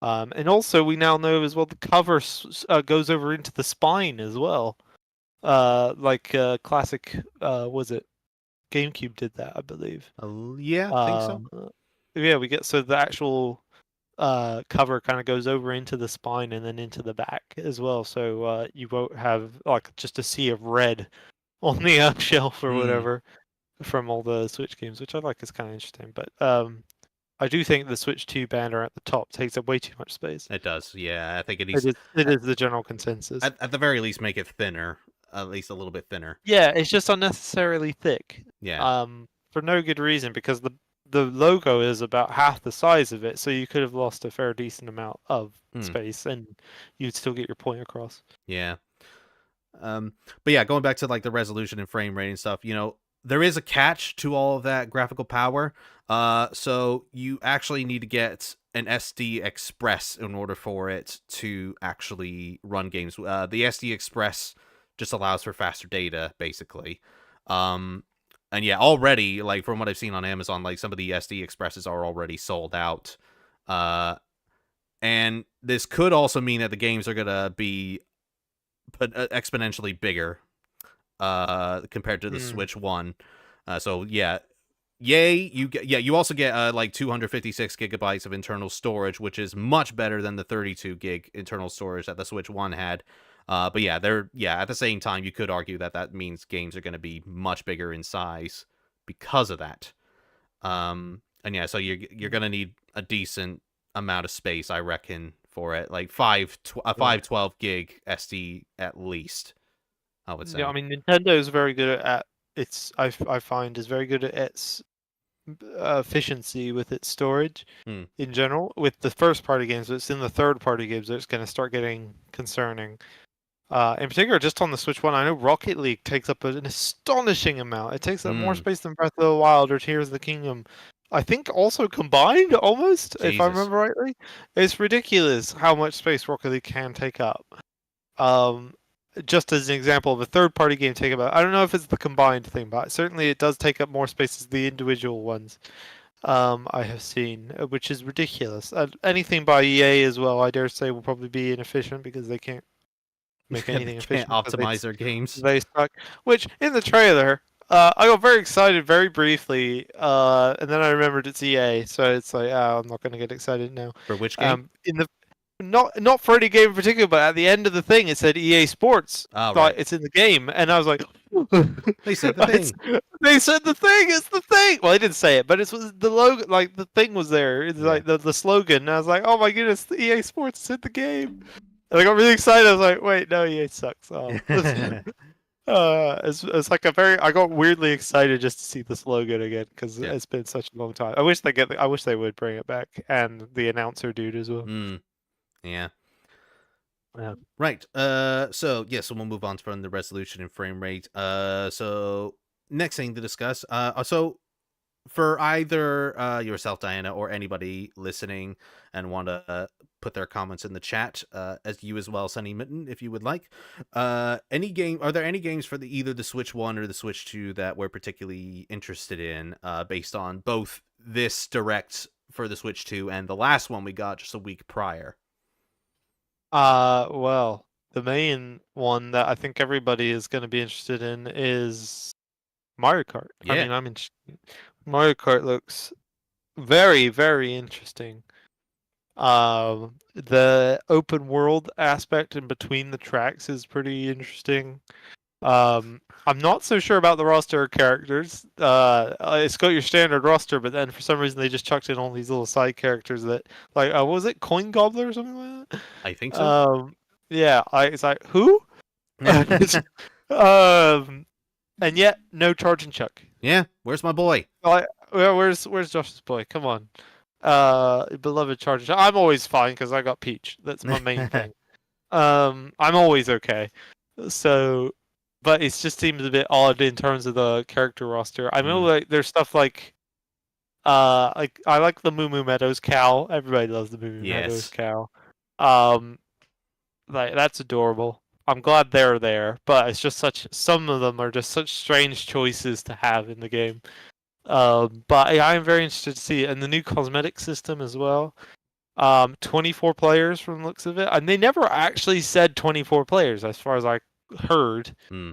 And also, we now know as well the cover goes over into the spine as well. Like classic, was it GameCube did that, I believe. Yeah, I think so. Yeah, we get so the actual cover kind of goes over into the spine and then into the back as well. So you won't have like just a sea of red on the shelf or whatever from all the Switch games, which I like is kind of interesting. But I do think the Switch 2 banner at the top takes up way too much space. It does, yeah. I think it needs. It is the general consensus. At the very least, make it thinner, at least a little bit thinner. Yeah, it's just unnecessarily thick. Yeah. For no good reason, because the logo is about half the size of it, so you could have lost a fair decent amount of space, and you'd still get your point across. Yeah. But yeah, going back to like the resolution and frame rate and stuff, there is a catch to all of that graphical power. So you actually need to get an SD Express in order for it to actually run games. The SD Express just allows for faster data, basically. And yeah, already, like from what I've seen on Amazon, like some of the SD Expresses are already sold out. And this could also mean that the games are gonna be exponentially bigger compared to the Switch 1. So yeah, yay, you also get like 256 gigabytes of internal storage, which is much better than the 32 gig internal storage that the Switch 1 had. But yeah, at the same time, you could argue that means games are going to be much bigger in size because of that. And yeah, so you're going to need a decent amount of space, I reckon, for it. Like Yeah. 512 gig SD at least, I would Yeah, I say. mean Nintendo is very good at its. I find is very good at its efficiency with its storage Hmm. in general. With the first party games, but it's in the third party games that it's going to start getting concerning. In particular, just on the Switch One, I know Rocket League takes up an astonishing amount. It takes up more Hmm. space than Breath of the Wild or Tears of the Kingdom. I think also combined, almost, if I Jesus. remember rightly. It's ridiculous how much space Rocket League can take up. Um, just as an example of a third-party game take about, I don't know if it's the combined thing, but certainly it does take up more space as the individual ones. I have seen, which is ridiculous. Anything by EA as well, I dare say, will probably be inefficient because they can't make They anything can't efficient because optimize their games. they suck. Which in the trailer, I got very excited very briefly, and then I remembered it's EA, so it's like, oh, I'm not going to get excited now. For which game? In the not for any game in particular, but at the end of the thing, it said EA Sports. Oh, Like right. it's in the game, and I was like, They said the it's, thing. they said the thing. It's the thing. Well, they didn't say it, but it was the logo. Like the thing was there. It's Yeah. like the slogan. And I was like, oh my goodness, the EA Sports is in the game. And I got really excited. I was like, wait, no, EA sucks. Oh. It's like a very. I got weirdly excited just to see the slogan again because Yeah. it's been such a long time. I wish they would bring it back and the announcer dude as well. Hmm. Yeah. Yeah. Right. So yeah. So we'll move on from the resolution and frame rate. So next thing to discuss. So for either yourself, Diana, or anybody listening and want to put their comments in the chat, as you as well, Sunny Mitten, if you would like. Any game? Are there any games for either the Switch One or the Switch Two that we're particularly interested in, based on both this direct for the Switch Two and the last one we got just a week prior? Well, the main one that I think everybody is going to be interested in is Mario Kart. I Yeah. mean, I'm interested. Mario Kart looks very, very interesting. The open world aspect in between the tracks is pretty interesting. I'm not so sure about the roster of characters. It's got your standard roster, but then for some reason they just chucked in all these little side characters that, like, what was it, Coin Gobbler or something like that? I think so. Yeah, it's like who? um, and yet no Charge and Chuck. Yeah. Where's my boy? Like, where's Josh's boy? Come on, beloved Charge and Chuck. I'm always fine because I got Peach. That's my main thing. I'm always okay. So, but it just seems a bit odd in terms of the character roster. I know like there's stuff like I like the Moo Moo Meadows cow. Everybody loves the Moo Moo Meadows Yes. cow. Um, like that's adorable. I'm glad they're there, but it's just some of them are just such strange choices to have in the game. But yeah, I'm very interested to see it and the new cosmetic system as well. 24 players from the looks of it, and they never actually said 24 players as far as I heard Hmm.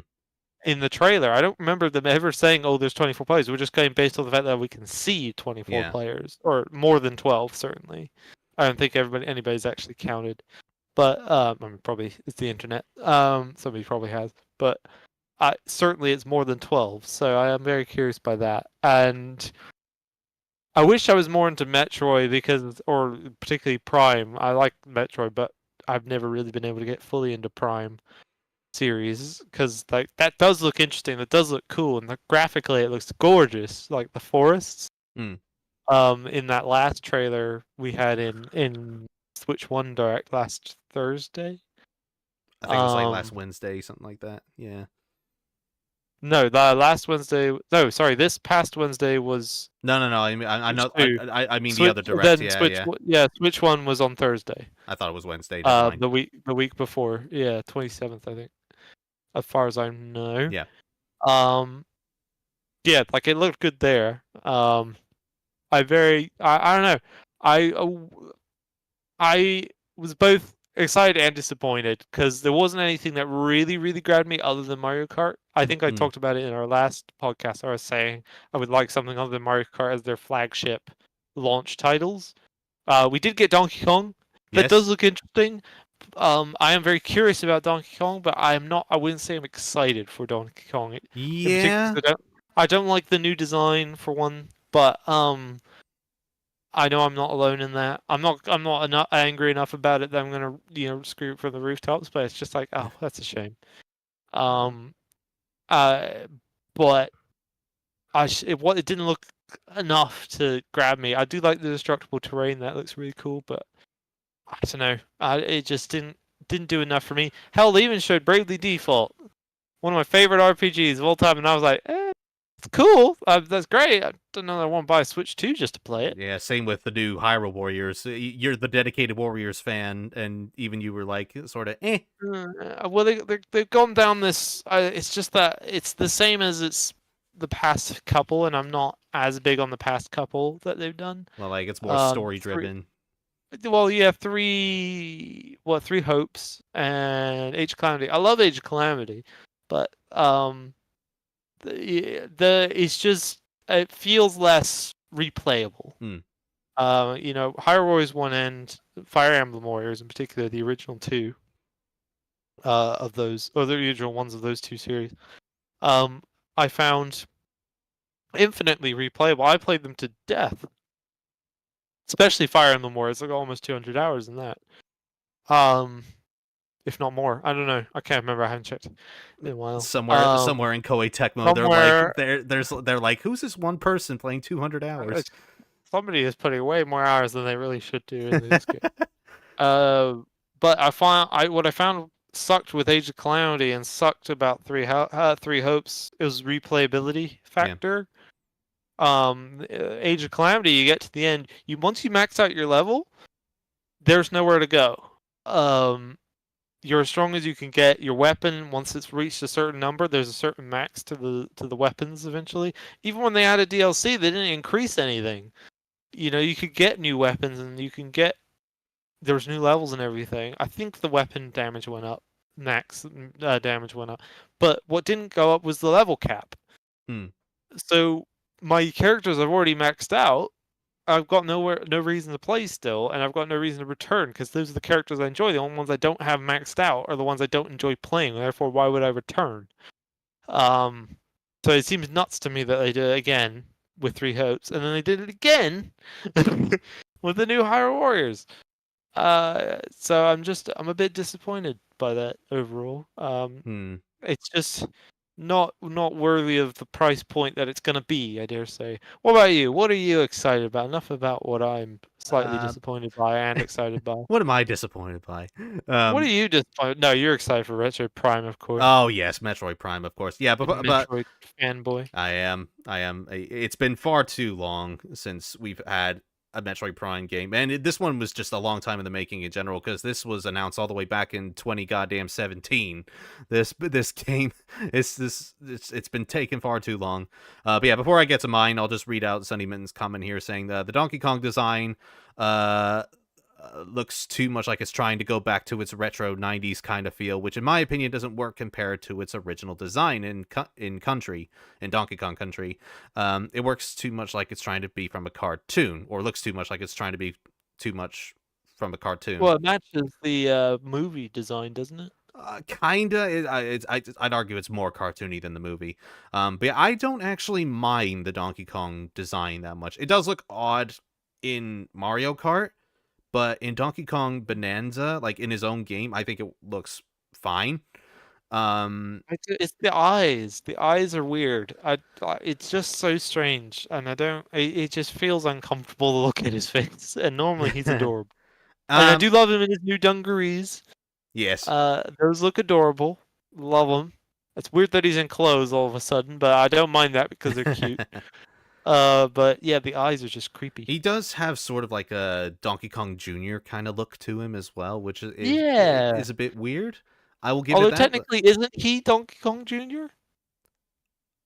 in the trailer. I don't remember them ever saying, "Oh, there's 24 players." We're just going based on the fact that we can see 24 Yeah. players, or more than 12 certainly. I don't think anybody's actually counted. But I mean, probably it's the internet. Somebody probably has, but certainly it's more than 12. So I am very curious by that. And I wish I was more into Metroid or particularly Prime. I like Metroid, but I've never really been able to get fully into Prime series because like that does look interesting. That does look cool, and graphically it looks gorgeous. Like the forests. Hmm. In that last trailer we had in Switch One Direct last Thursday. I think it was like last Um, Wednesday, something like that. Yeah. no, the last Wednesday. No, sorry, this past Wednesday was No. I mean, I Switch know. Two. I mean the Switch other direct. then Yeah. Switch. Yeah. Yeah, Switch One was on Thursday. I thought it was Wednesday. Never mind. The week before. Yeah, 27th, I think. As far as I know. Yeah. Um, yeah, like it looked good there. I don't know. I was both excited and disappointed because there wasn't anything that really grabbed me other than Mario Kart. I think I Hmm. talked about it in our last podcast. I was saying I would like something other than Mario Kart as their flagship launch titles. We did get Donkey Kong. That Yes. does look interesting. I am very curious about Donkey Kong, but I am not. I wouldn't say I'm excited for Donkey Kong in particular. Yeah. 'Cause I don't like the new design for one, but I know I'm not alone in that. I'm not angry enough about it that I'm gonna scream it from the rooftops. But it's just like, oh, that's a shame. Um, Um, uh, but it didn't look enough to grab me. I do like the destructible terrain. That looks really cool, but I don't know. It just didn't do enough for me. Hell, they even showed Bravely Default, one of my favorite RPGs of all time, and I was like, it's cool. That's great. I don't know that I want to buy a Switch 2 just to play it. yeah, same with the new Hyrule Warriors. You're the dedicated Warriors fan, and even you were like, sort of, eh. Well, they've gone down this. It's just that it's the same as it's the past couple, and I'm not as big on the past couple that they've done. Well, like it's more story Three. driven. Well, yeah, three hopes and Age of Calamity. I love Age of Calamity, but the it's just it feels less replayable. Hmm. Hyrule Warriors one and Fire Emblem Warriors in particular, the original two of those, or the original ones of those two series. I found infinitely replayable. I played them to death, especially Fire Emblem Warriors. I got almost 200 hours in that. If not more. I don't know. I can't remember. I haven't checked in a while. Somewhere in Koei Tecmo, they're like, Somewhere they're like, who's this one person playing 200 hours? somebody is putting way more hours than they really should do in this game. But what I found sucked with Age of Calamity and sucked about Three Hopes. It was replayability factor. Age of Calamity, you get to the end. Once you max out your level, there's nowhere to go. You're as strong as you can get. Your weapon, once it's reached a certain number, there's a certain max to the weapons eventually. Even when they added DLC, they didn't increase anything. You could get new weapons and there's new levels and everything. I think the weapon damage went up, max damage went up, but what didn't go up was the level cap. Hmm. So my characters I've already maxed out. I've got no reason to play still, and I've got no reason to return because those are the characters I enjoy. The only ones I don't have maxed out are the ones I don't enjoy playing. Therefore, why would I return? Um, so it seems nuts to me that they did it again with Three Hopes, and then they did it again with the new Hyrule Warriors. So I'm a bit disappointed by that overall. Hmm. It's just not worthy of the price point that it's going to be, I dare say. What about you? What are you excited about? Enough about what I'm slightly Uh, disappointed by and excited by. what am I disappointed by? What are you disappointed? No, you're excited for Retro Prime, of course. Oh yes, Metroid Prime, of course. Yeah, You're a but Metroid fanboy. I am. It's been far too long since we've had a Metroid Prime game, and this one was just a long time in the making in general because this was announced all the way back in 2017. This game, it's been taken far too long. But yeah, before I get to mine, I'll just read out Sunny Minton's comment here saying the Donkey Kong design. Looks too much like it's trying to go back to its retro 90s kind of feel, which in my opinion doesn't work compared to its original design in Donkey Kong Country. It works too much like it's trying to be from a cartoon, or looks too much like it's trying to be too much from a cartoon. Well, it matches the movie design, doesn't it? Kinda. I'd argue it's more cartoony than the movie. But yeah, I don't actually mind the Donkey Kong design that much. It does look odd in Mario Kart, but in Donkey Kong Bonanza, like in his own game, I think it looks fine. It's the eyes. The eyes are weird. It's just so strange, and I don't. It just feels uncomfortable to look at his face. And normally he's adorable, and I um, do love him in his new dungarees. yes. Those look adorable. Love them. It's weird that he's in clothes all of a sudden, but I don't mind that because they're cute. But yeah, the eyes are just creepy. He does have sort of like a Donkey Kong Jr. kind of look to him as well, which Yeah. is a bit weird. I will give it Although that, but technically, isn't he Donkey Kong Jr.?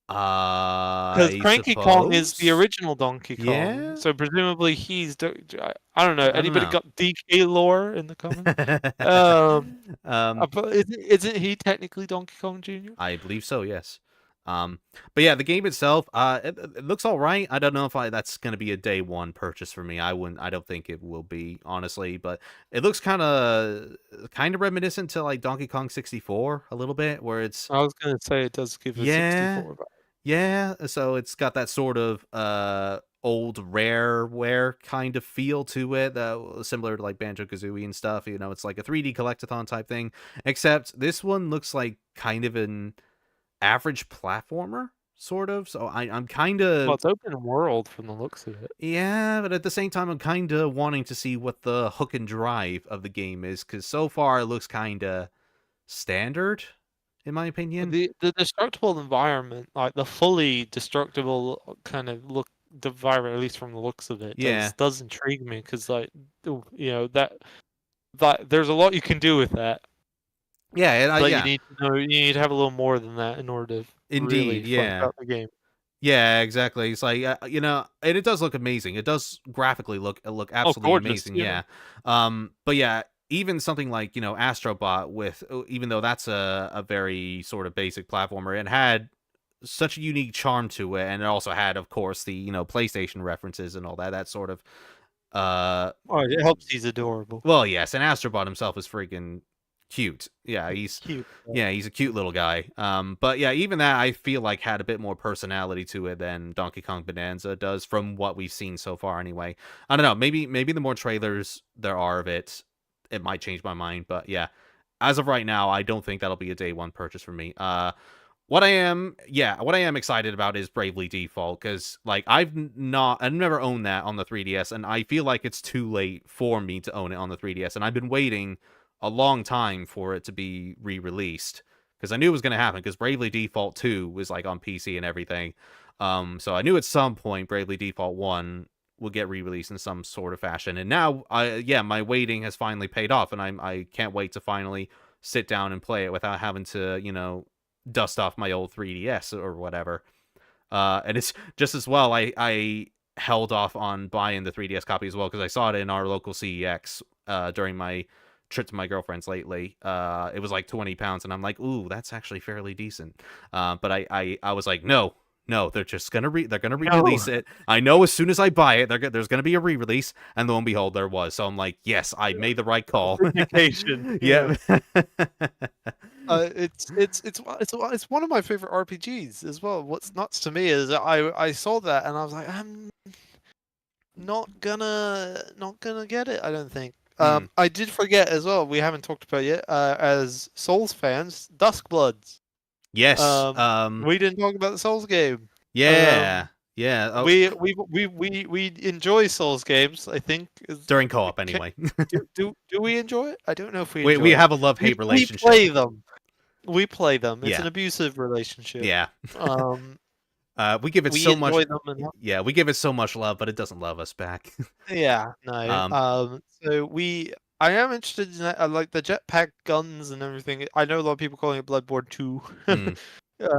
Because I Cranky Kong is the suppose. original Donkey Kong, Yeah. so presumably I don't know. I don't Anybody know. got DK lore in the comments? Um, um, but isn't he technically Donkey Kong Jr.? I believe so. Yes. But yeah, the game itself, it looks all right. I don't know if that's gonna be a day one purchase for me. I wouldn't. I don't think it will be, honestly. But it looks kind of reminiscent to like Donkey Kong 64 a little bit, where it's I was gonna say it does give a yeah, 64 vibe. Yeah, so it's got that sort of old rareware kind of feel to it, similar to like Banjo Kazooie and stuff. You know, it's like a 3D collectathon type thing, except this one looks like kind of an average platformer, sort of. So I'm kind Well, of, it's open world from the looks of it. yeah, but at the same time, I'm kind of wanting to see what the hook and drive of the game is, because so far it looks kind of standard, in my opinion. The destructible environment, like the fully destructible kind of look, the environment, at least from the looks of it, Yeah, does intrigue me because like that there's a lot you can do with that, yeah, but yeah, you need to have a little more than that in order to indeed, really flesh yeah. out the game. Yeah, exactly. It's like you know, and it does look amazing. It does graphically look Oh, absolutely gorgeous! amazing. Yeah. Yeah. But yeah, even something like Astrobot, with even though that's a very sort of basic platformer, it had such a unique charm to it, and it also had, of course, the PlayStation references and all that. That sort of uh Oh, it helps. He's adorable. well, yes, and Astrobot himself is freaking cute. Yeah, He's cute. he's a cute little guy. But yeah, even that I feel like had a bit more personality to it than Donkey Kong Bonanza does from what we've seen so far. Anyway, I don't know. Maybe the more trailers there are of it, it might change my mind. But yeah, as of right now, I don't think that'll be a day one purchase for me. What I am excited about is Bravely Default, because like I've never owned that on the 3DS, and I feel like it's too late for me to own it on the 3DS, and I've been waiting a long time for it to be re-released, because I knew it was going to happen, because Bravely Default 2 was like on PC and everything. So I knew at some point Bravely Default 1 would get re-released in some sort of fashion, and now my waiting has finally paid off, and I can't wait to finally sit down and play it without having to dust off my old 3DS or whatever. And it's just as well I held off on buying the 3DS copy as well, because I saw it in our local CEX during my trip to my girlfriend's lately. It was like £20, and I'm like, ooh, that's actually fairly decent. But I was like, no. No, they're gonna No. re-release it. I know as soon as I buy it, there's gonna be a re-release, and lo and behold, there was. So I'm like, yes, I made the right call. Vindication. Yeah. Yeah. It's one of my favorite RPGs as well. What's nuts to me is I saw that and I was like, I'm not gonna get it. I don't think. Hmm. I did forget as well. We haven't talked about it yet. As Souls fans, Duskbloods. Yes. We didn't talk about the Souls game. Yeah. Yeah. Oh, We enjoy Souls games. I think during co-op anyway. do we enjoy it? I don't know if we we enjoy it. have a love-hate We relationship. play them. We play them. It's Yeah. an abusive relationship. Yeah. Um, We give it we so much. enjoy them enough. Yeah, we give it so much love, but it doesn't love us back. Yeah, no. um. I am interested in that, like the jetpack guns and everything. I know a lot of people calling it Bloodborne 2, Hmm.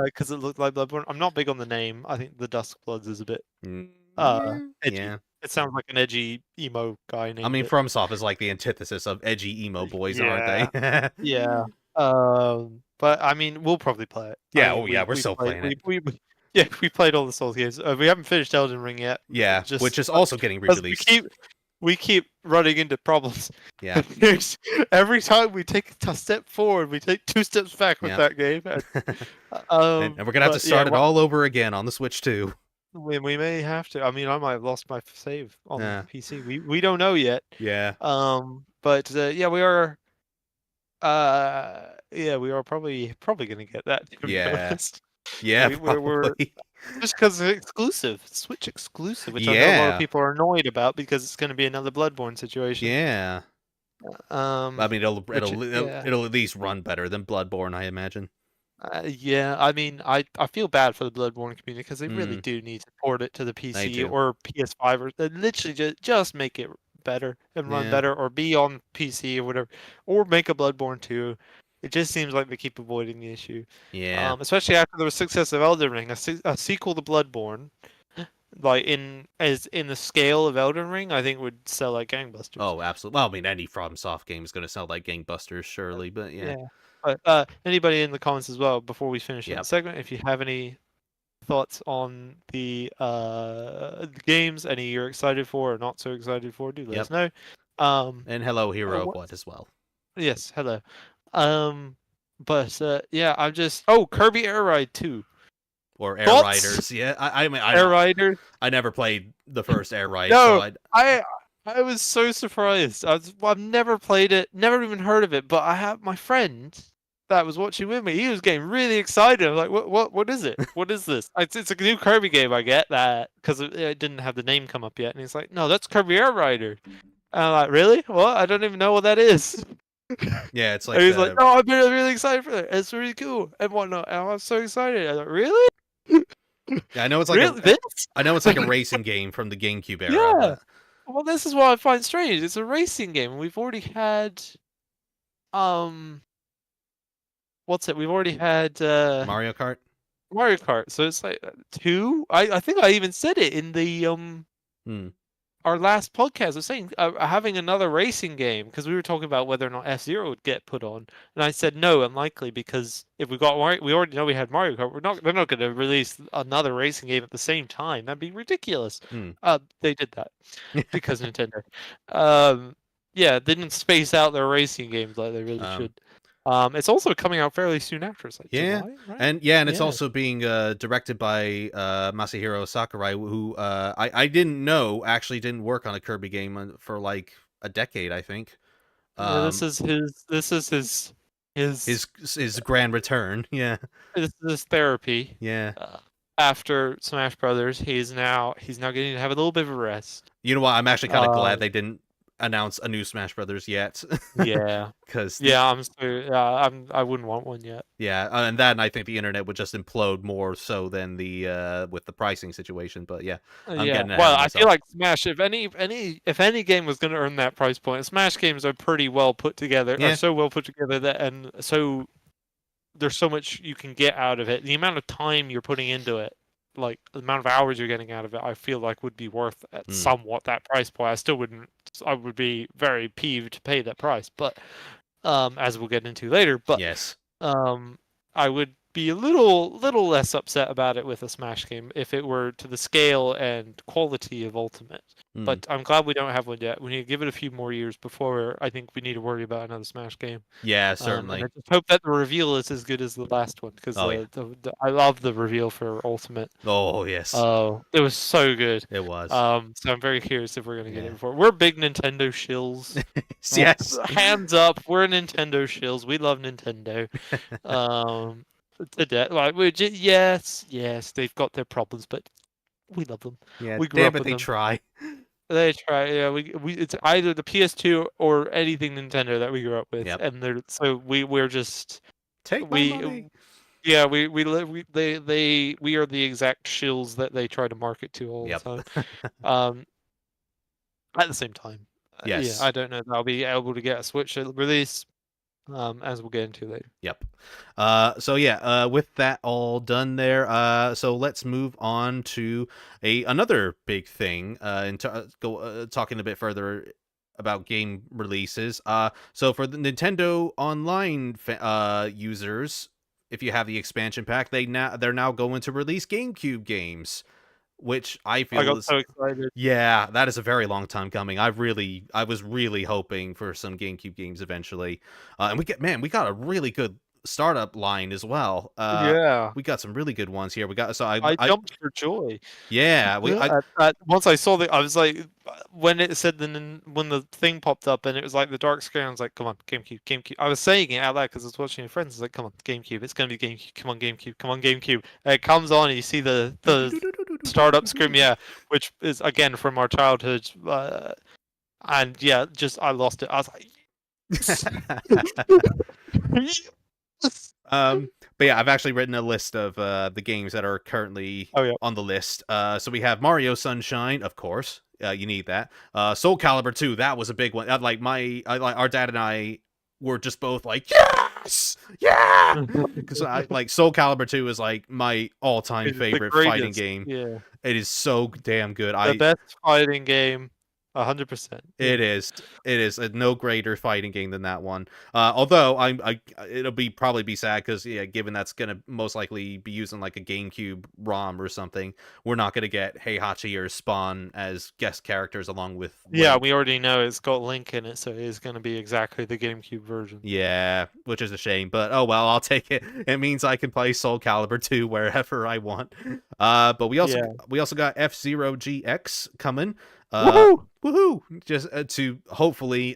because it looked like Bloodborne. I'm not big on the name. I think the Duskbloods is a bit Yeah. edgy. Yeah. It sounds like an edgy emo guy I named mean, it. FromSoft is like the antithesis of edgy emo boys, aren't Yeah, they? yeah. But I mean, we'll probably play it. I Yeah. mean, Oh, yeah. We're we still played playing it. yeah, we played all the Souls games. We haven't finished Elden Ring yet. Yeah, which Just is also getting because re-released. we keep running into problems. Yeah. Every time we take a step forward, we take 2 steps back with Yeah. that game. And we're gonna have to But yeah, start it all over again on the Switch too. we may have to. I mean, I might have lost my save on Yeah. PC. We don't know yet. Yeah. But yeah, we are probably gonna get that, to be Yeah. honest. Yeah. We're Probably. just because it's exclusive, Switch exclusive, which I know a lot of Yeah. people are annoyed about because it's gonna be another Bloodborne situation. Yeah. I mean, Yeah. it'll at least run better than Bloodborne, I imagine. Yeah, I mean, I feel bad for the Bloodborne community because they really Mm, do need to port it to the I PC do. or PS5, or literally just make it better and run Yeah. better, or be on PC or whatever, or make a Bloodborne 2. It just seems like they keep avoiding the issue, Yeah. especially after the success of Elden Ring, a sequel to Bloodborne, like in the scale of Elden Ring, I think would sell like gangbusters. Oh, absolutely. Well, I mean, any FromSoft game is going to sound like gangbusters, surely. But yeah. Yeah. But anybody in the comments as well, before we finish up the Yep. segment, if you have any thoughts on the games, any you're excited for or not so excited for, do let Yep. us know. And hello, Hero of What? What as well. Yes, hello. But yeah, I'm just Kirby Air Ride 2. or Air Bots, Riders. Yeah, I mean, Air Rider. I never played the first Air Ride, so No, I. I was so surprised. I've never played it, never even heard of it. But I have my friend that was watching with me. He was getting really excited. I'm like, what is it? What is this? It's a new Kirby game. I get that because it didn't have the name come up yet. And he's like, no, that's Kirby Air Rider. And I'm like, really? What? I don't even know what that is. Yeah, it's And like he's like, the. no, I've been really excited for that. It's really cool and whatnot. And I was so excited. I was like, really? Yeah, I know it's like a. Really? This? I know it's like a racing game from the GameCube era, Yeah. but Well, this is what I find strange. It's a racing game, and we've already had um, what's it? We've already had Mario Kart. Mario Kart, so it's like two. I think I even said it in the Hmm. our last podcast. I was saying having another racing game because we were talking about whether or not F-Zero would get put on, and I said no, unlikely because if we got Mario, we already know we had Mario Kart. They're not going to release another racing game at the same time. That'd be ridiculous. Hmm. They did that because Nintendo. Um, yeah, didn't space out their racing games like they really should. It's also coming out fairly soon after. It's like Yeah, July, right? and it's Yeah. also being directed by Masahiro Sakurai, who I didn't know actually didn't work on a Kirby game for like a decade, I think. Yeah, this is his. This is his. His grand return. Yeah, This is his therapy. yeah. After Smash Brothers, he's now getting to have a little bit of a rest. You know what? I'm actually kind of glad Um, they didn't announce a new Smash Brothers yet, yeah, because yeah. I wouldn't want one yet. yeah, and that and I think the internet would just implode more so than the with the pricing situation. But yeah, I'm Yeah. getting ahead Well, of I feel myself. like Smash. If any game was going to earn that price point, Smash games are pretty well put together. Are Yeah, so well put together that and so there's so much you can get out of it. The amount of time you're putting into it, like the amount of hours you're getting out of it, I feel like would be worth at somewhat that price point. I still wouldn't. I would be very peeved to pay that price, but as we'll get into later. But yes, I would be a little less upset about it with a Smash game if it were to the scale and quality of Ultimate. But I'm glad we don't have one yet. We need to give it a few more years before I think we need to worry about another Smash game. yeah, And certainly. I just hope that the reveal is as good as the last one because Oh yeah. I love the reveal for Ultimate. Oh yes, Oh, it was so good. it was. So I'm very curious if we're gonna get Yeah. it before. We're big Nintendo shills. Yes. Hands up, we're Nintendo shills. We love Nintendo. To death. Like yes, they've got their problems, but we love them. Yeah. We grew Damn up it, with they them. try. They try. Yeah, we it's either the PS2 or anything Nintendo that we grew up with, Yep. and we're just Take my money. yeah we live we are the exact shills that they try to market to all Yep. the time. Um, at the same time, Yes. yeah, I don't know if I'll be able to get a Switch release. As we'll get into later. Yep. So yeah, with that all done there, so let's move on to another big thing, and go talking a bit further about game releases. So for the Nintendo Online users, if you have the expansion pack, they're now going to release GameCube games, which I I feel got is so excited. yeah, that is a very long time coming. I was really hoping for some GameCube games eventually, and we got a really good startup line as well. Yeah. We got some really good ones here. We got I jumped for joy. yeah, Once I saw I was like, when it said when the thing popped up and it was like the dark screen, I was like, come on, GameCube, GameCube. I was saying it out loud because I was watching with friends. I was like, come on, GameCube, it's gonna be GameCube. Come on, GameCube, come on, GameCube. And it comes on and you see the startup screen, yeah, which is again from our childhood, and yeah, just I lost it. I was like, yes! But yeah, I've actually written a list of the games that are currently Oh yeah. on the list. So we have Mario Sunshine, of course. You need that. Soul Calibur 2, that was a big one. Our dad and I were just both like, yes, yeah, because like Soul Calibur 2 is like my all-time It's the favorite fighting greatest. game. Yeah. It is so damn good. The best fighting game 100%. Yeah. It is. It is a no greater fighting game than that one. Although it'll be probably be sad because yeah, given that's gonna most likely be using like a GameCube ROM or something, we're not gonna get Heihachi or Spawn as guest characters along with Yeah, Link. we already know it's got Link in it, so it is going to be exactly the GameCube version. Yeah, which is a shame, but oh well, I'll take it. It means I can play Soul Calibur 2 wherever I want. But Yeah. we also got F-Zero GX coming. Woohoo! Woohoo! Just to hopefully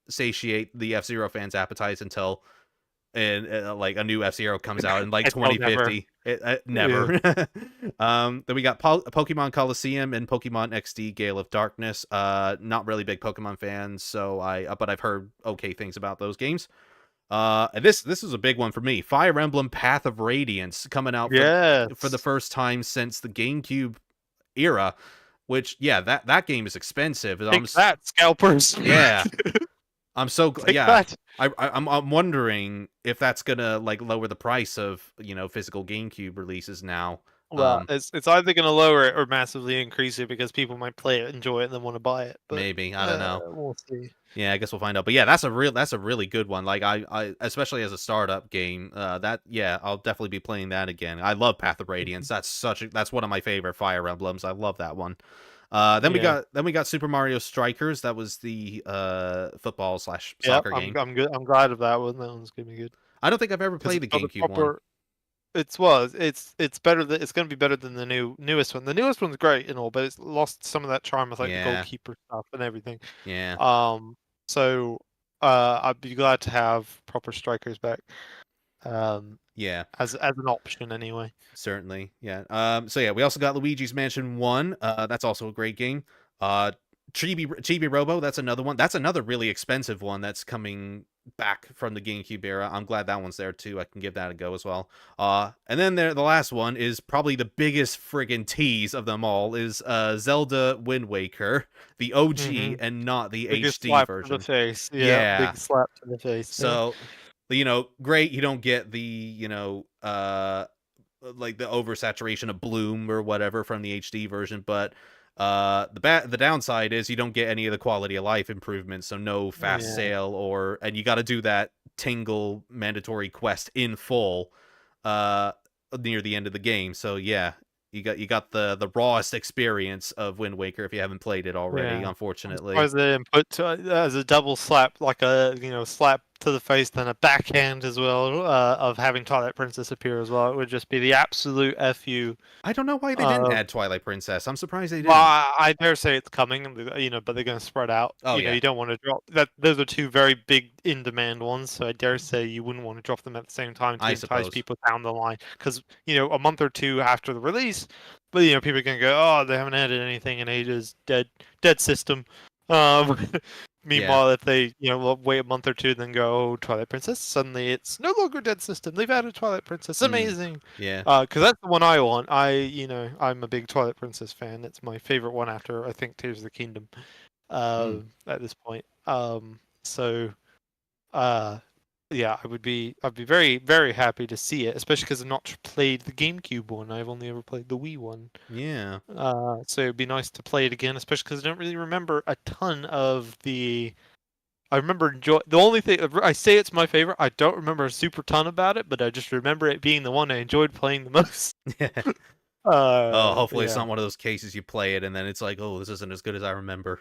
satiate the F-Zero fans' appetites until like a new F-Zero comes out in like I'll never. 2050. Yeah. Never. Then we got Pokemon Coliseum and Pokemon XD Gale of Darkness. Not really big Pokemon fans, so but I've heard okay things about those games. And this is a big one for me. Fire Emblem Path of Radiance coming out for the Yes. first time since the GameCube era, which yeah, that game is expensive. Take that, scalpers. Yeah, I'm so Take yeah. that. I'm wondering if that's gonna like lower the price of physical GameCube releases now. Well, it's either going to lower it or massively increase it because people might play it, enjoy it, and then want to buy it. But Maybe I don't know. we'll see. Yeah, I guess we'll find out. But yeah, that's a really good one. Like I especially as a startup game. That yeah, I'll definitely be playing that again. I love Path of Radiance. Mhm. That's one of my favorite Fire Emblems. I love that one. Yeah. Then we got Super Mario Strikers. That was the football slash Yep. soccer game. I'm good. I'm glad of that one. That one's gonna be good I don't think I've ever because played it's the got the GameCube one. proper. It's better than it's going to be better than the newest one. The newest one's great and all, but it's lost some of that charm with like the Yeah, goalkeeper stuff and everything. yeah, So I'd be glad to have proper strikers back. Um, yeah. as an option anyway. Certainly, yeah. So yeah, we also got Luigi's Mansion 1. That's also a great game. Uh, Chibi Robo, that's another one. That's another really expensive one that's coming back from the GameCube era. I'm glad that one's there too. I can give that a go as well. And then the last one is probably the biggest friggin' tease of them all is Zelda Wind Waker, the OG Hmm. and not the Biggest HD slap to the version. face. Yeah, Yeah. big slap to the face. Yeah. So, great you don't get the, like the oversaturation of bloom or whatever from the HD version, but the downside is you don't get any of the quality of life improvements, so no fast Yeah. sail and you got to do that tingle mandatory quest in full uh near the end of the game. So yeah, you got the rawest experience of Wind Waker if you haven't played it already, Yeah. I'm unfortunately. surprised they didn't put as a double slap, like a slap to the face, then a backhand as well, of having Twilight Princess appear as well. It would just be the absolute fu. I don't know why they didn't add Twilight Princess. I'm surprised they Well, didn't. I dare say it's coming, but they're going to spread out. Oh yeah, You don't want to drop that. Those are two very big in-demand ones, so I dare say you wouldn't want to drop them at the same time to I entice suppose. people down the line. Because a month or two after the release, but people are going to go, oh, they haven't added anything in ages, dead system. Um, Yeah. Meanwhile, if they wait a month or two, then go Twilight Princess, suddenly it's no longer dead system. They've added Twilight Princess, Mm, amazing. yeah. Because that's the one I want. I'm a big Twilight Princess fan. It's my favorite one after I think Tears of the Kingdom. Mm, At this point. So, uh, yeah, I'd be very very happy to see it, especially because I've not played the GameCube one. I've only ever played the Wii one. yeah. So it'd be nice to play it again, especially because I don't really remember a ton of the. I remember the only thing I say it's my favorite. I don't remember a super ton about it, but I just remember it being the one I enjoyed playing the most. Oh, hopefully it's Yeah. not one of those cases you play it and then it's like, oh, this isn't as good as I remember.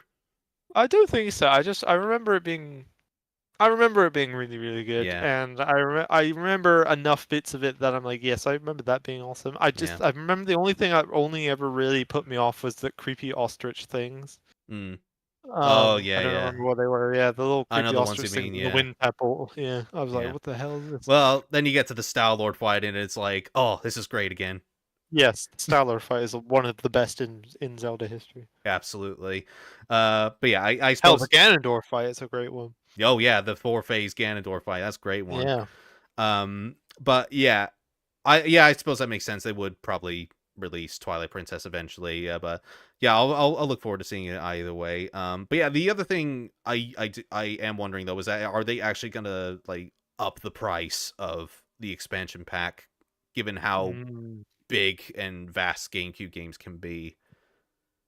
I don't think so. I remember it being. I remember it being really, really good, Yeah, and I remember enough bits of it that I'm like, yes, I remember that being awesome. yeah. I remember the only thing that only ever really put me off was the creepy ostrich things. Mm. Oh, I yeah, don't yeah. remember what they were. Yeah, the little I know creepy the ones you ostrich things mean. in the Yeah, wind temple. Yeah, I was like, yeah. what the hell is this? Well, then you get to the Style Lord fight and it's like, oh, this is great again. Yes, Stellar fight is one of the best in Zelda history. Absolutely. But yeah, I Hell, the suppose. Ganondorf fight is a great one. Oh yeah, the 4 phase Ganondorf fight. That's a great one. Yeah. But yeah, I suppose that makes sense. They would probably release Twilight Princess eventually. But yeah, I'll look forward to seeing it either way. But yeah, the other thing I am wondering though is that are they actually gonna like up the price of the expansion pack, given how Mm, big and vast GameCube games can be?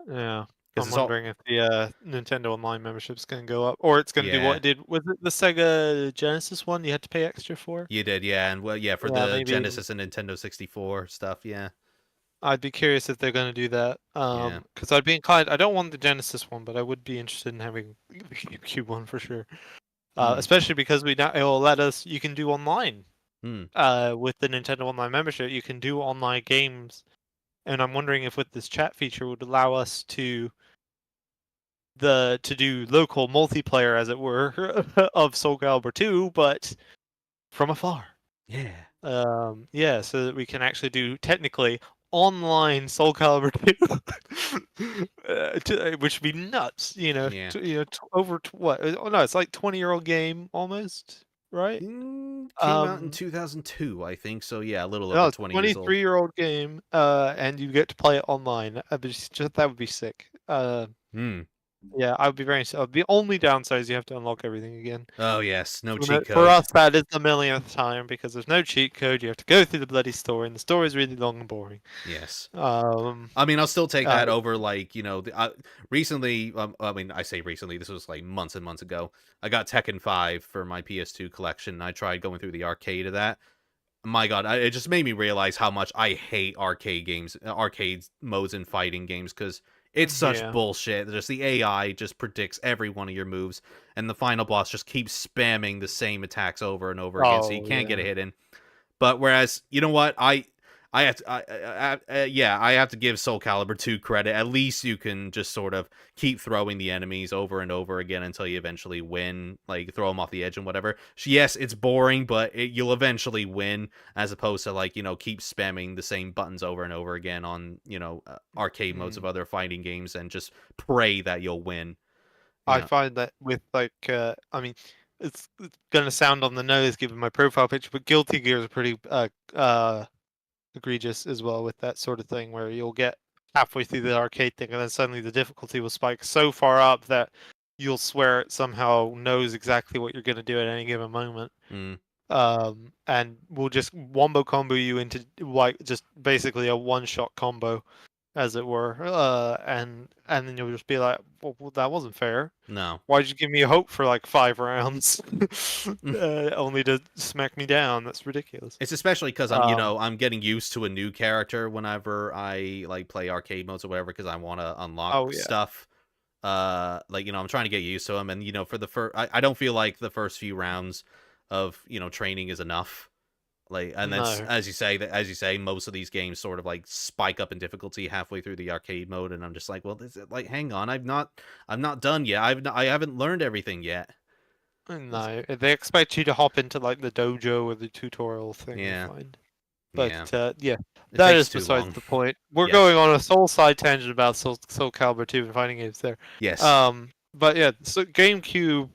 yeah. because I'm it's all wondering if the Nintendo Online membership's going to go up, or it's going to do what yeah. it did. Was it the Sega Genesis one you had to pay extra for? You did, yeah, and well, yeah, for Yeah, the maybe. Genesis and Nintendo 64 stuff, yeah, I'd be curious if they're going to do that. yeah, Because I'd be inclined. I don't want the Genesis one, but I would be interested in having the GameCube one for sure. hmm, Especially because we now it'll let us. You can do online. hmm, With the Nintendo Online membership, you can do online games, and I'm wondering if with this chat feature would allow us to do local multiplayer, as it were, of Soul Calibur 2, but from afar. yeah, Yeah, so that we can actually do technically online Soul Calibur 2, which would be nuts. yeah. What? Oh no, it's like 20-year-old game almost, right? Came out in 2002, I think, so yeah, a little over No, 20 years old. 23-year-old game, and you get to play it online. That would be sick. Hmm. Yeah, I would be very. The only downside is you have to unlock everything again. Oh yes, no For cheat for code. us, that is the millionth time because there's no cheat code. You have to go through the bloody story, and the story is really long and boring. Yes. Um, I mean, I'll still take uh, that over, like, recently. I mean, I say recently. This was like months and months ago. I got Tekken 5 for my PS2 collection. I tried going through the arcade of that. My God, it just made me realize how much I hate arcade games, arcade modes in fighting games, because it's such yeah. bullshit. Just the AI just predicts every one of your moves, and the final boss just keeps spamming the same attacks over and over again, so you Oh can't get a yeah. hit in. But whereas, you know what, I have to, yeah, I have to give Soul Calibur 2 credit. At least you can just sort of keep throwing the enemies over and over again until you eventually win, like throw them off the edge and whatever. Yes, it's boring, but you'll eventually win, as opposed to like, keep spamming the same buttons over and over again on, arcade modes of Mm. other fighting games and just pray that you'll win. You I know, find that with I mean, it's gonna sound on the nose given my profile picture, but Guilty Gear is pretty egregious as well with that sort of thing, where you'll get halfway through the arcade thing, and then suddenly the difficulty will spike so far up that you'll swear it somehow knows exactly what you're gonna do at any given moment. mm, And will just wombo combo you into like just basically a one-shot combo, as it were. And then you'll just be like, well, that wasn't fair. no. Why'd you give me a hope for like 5 rounds, only to smack me down? That's ridiculous. It's especially because Um, I'm getting used to a new character whenever I like play arcade modes or whatever because I want to oh unlock yeah, stuff. Like I'm trying to get used to him, and for the first, I don't feel like the first few rounds of training is enough. Like, and then no, as you say, most of these games sort of like spike up in difficulty halfway through the arcade mode, and I'm just like, well, like, hang on, I'm not done yet. I haven't learned everything yet. no. They expect you to hop into like the dojo or the tutorial thing, I Yeah, find. But yeah, yeah, it that takes is too besides long. the point. We're Yes, going on a soul side tangent about Soul Calibur 2 and fighting games there. yes, But yeah, so GameCube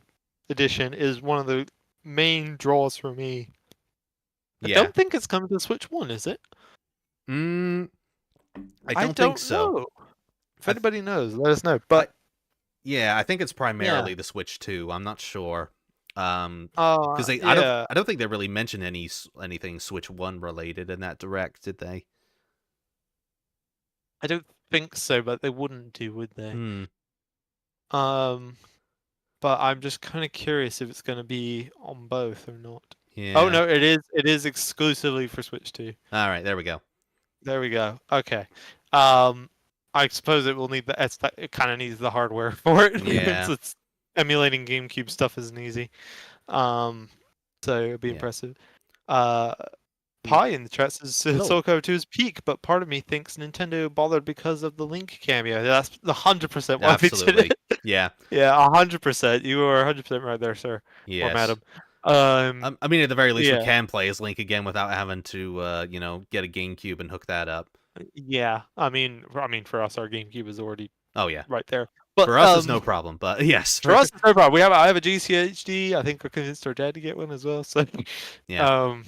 edition is one of the main draws for me. I yeah. don't think it's coming to the Switch 1, is it? Mm, I I don't think don't so. know. If I, th- anybody knows, let us know. I, But yeah, I think it's yeah, primarily the Switch 2. I'm not sure. Because yeah, I don't think they really mentioned anything Switch 1 related in that direct, did they? I don't think so, but they wouldn't do, would they? Hmm. Um, but I'm just kind of curious if it's going to be on both or not. Oh Yeah. no, it is. It is exclusively for Switch 2. All right, there we go. There we go. Okay. Um, I suppose it will need the. It kind of needs the hardware for it. Yeah. It's emulating GameCube stuff isn't easy. Um, so it'll be Yeah. impressive. Uh, Mm, Pi in the chat says hello. Soul Calibur 2 is peak, but part of me thinks Nintendo bothered because of the Link cameo. That's 100% why they did Absolutely. it. Yeah. Yeah, 100%. You are 100% right there, sir or Yes. madam. Um, I mean, at the very least, we yeah, can play as Link again without having to, get a GameCube and hook that up. yeah. I mean, for us, our GameCube is already Oh yeah. right there. But For us, it's no problem. But yes, for us, it's no problem. I have a GCHD. I think we're convinced our dad to get one as well. So, yeah, um,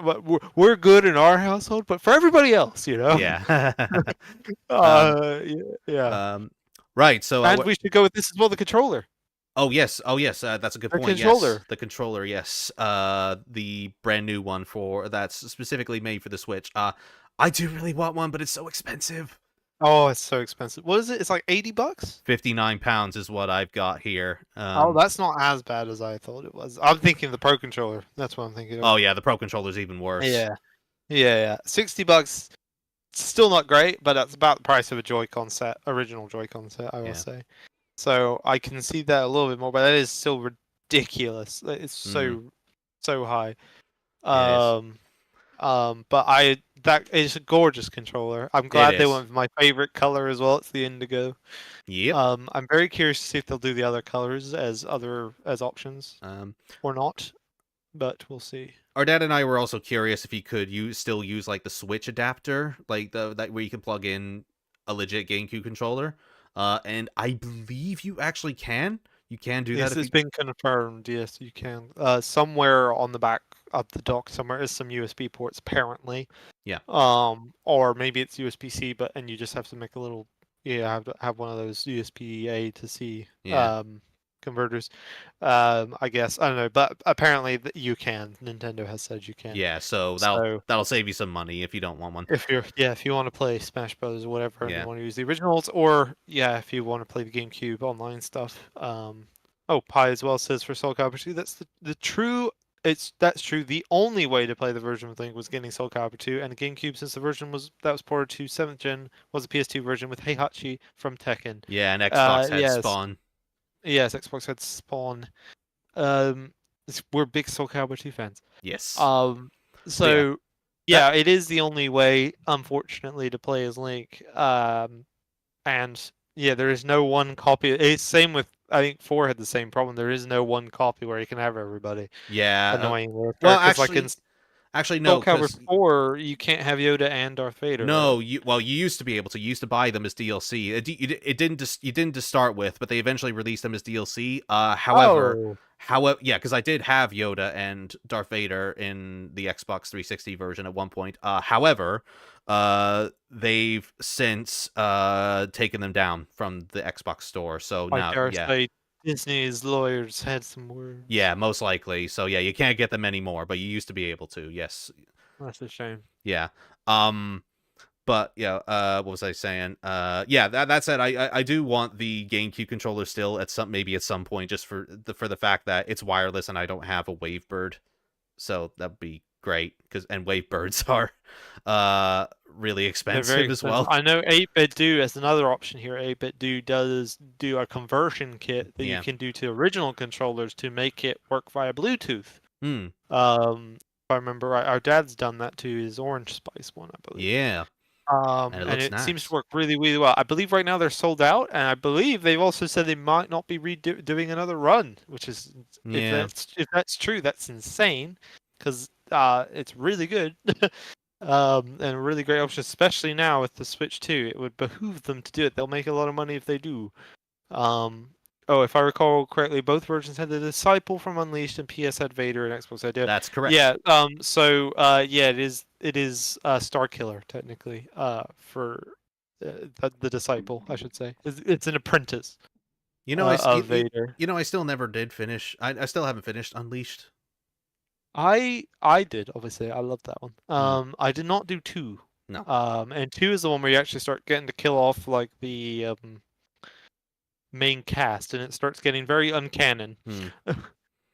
but we're good in our household. But for everybody else, yeah. um, yeah, yeah. um, right. So, And we should go with this as well. The controller. oh yes, that's a good The point. Yes, controller. the controller. Yes, the brand new one that's specifically made for the Switch. I do really want one, but it's so expensive. Oh, it's so expensive. What is it? It's like $80. 59 pounds is what I've got here. Oh, that's not as bad as I thought it was. I'm thinking the Pro Controller. That's what I'm thinking of. Oh yeah, the Pro Controller's even worse. Yeah, yeah. $60. Still not great, but that's about the price of a Joy-Con set, original Joy-Con set, I will Yeah. say. So I can see that a little bit more, but that is still ridiculous. It's so high. It is. Um, but that is a gorgeous controller. I'm It glad they is. went with my favorite color as well. It's the indigo. Yep. I'm very curious to see if they'll do the other colors as options Um, or not, but we'll see. our dad and I were also curious if you could still use like the Switch adapter, like that where you can plug in a legit GameCube controller. And I believe you actually can. You can do that Yes, if it's you. been confirmed. Yes, you can. Somewhere on the back of the dock, somewhere is some USB ports apparently. Yeah. Or maybe it's USB-C, but and you just have to make a little, have to have one of those USB-A to C Yeah. converters. I guess I don't know, but apparently you can. Nintendo has said you can. Yeah. So So that'll save you some money if you don't want one. if you want to play Smash Brothers or whatever, and you Yeah. want to use the originals, or if you want to play the GameCube online stuff. Oh, Pi as well says for Soul Calibur 2. That's the true. That's true. The only way to play the version of Link was getting Soul Calibur 2, and the GameCube, since the version was ported to 7th gen, was a PS2 version with Heihachi from Tekken. Yeah, and Xbox had Yes, Spawn. yes, Xbox had Spawn. Um, we're big Soul Calibur 2 fans. Yes. Um, But yeah, so that yeah, it is the only way, unfortunately, to play as Link. And yeah, there is no one copy. It's same with I think 4 had the same problem. There is no one copy where you can have everybody. yeah. Annoyingly, Well, because like in actually Soul no, Calibur because 4, you can't have Yoda and Darth Vader, right? no, you used to be able to. You used to buy them as DLC. It didn't just you didn't to start with, but they eventually released them as DLC. Oh, However, yeah, because I did have Yoda and Darth Vader in the Xbox 360 version at one point. However, they've since taken them down from the Xbox store. So I now, dare yeah, say Disney's lawyers had some words. yeah, most likely. So yeah, you can't get them anymore, but you used to be able to. Yes, That's a shame. yeah. Um, But yeah, what was I saying? Yeah, that said, I do want the GameCube controller still at some point, just for the fact that it's wireless and I don't have a Wavebird, so that'd be great. And Wavebirds are really They're very expensive as expensive. well. I know 8-Bit Do as another option here. 8-Bit Do does do a conversion kit that you Yeah. can do to original controllers to make it work via Bluetooth. Hmm. If I remember right, our dad's done that to his Orange Spice one, I believe. Yeah, and it And looks it seems to nice. work really, really well. I believe right now they're sold out, and I believe they've also said they might not be doing another run, which is Yeah. if that's true, that's insane, because it's really good. And a really great option, especially now with the Switch 2. It would behoove them to do it. They'll make a lot of money if they do. Um, oh, if I recall correctly, both versions had the Disciple from Unleashed, and PS had Vader, and Xbox had Yoda. That's correct. Yeah. Yeah, it is Star Killer technically. For the Disciple, I should say. It's an apprentice of Vader. I still never did finish. I still haven't finished Unleashed. I did, obviously. I love that one. Hmm. I did not do 2. No. And 2 is the one where you actually start getting to kill off like the main cast, and it starts getting very uncanon. Hmm.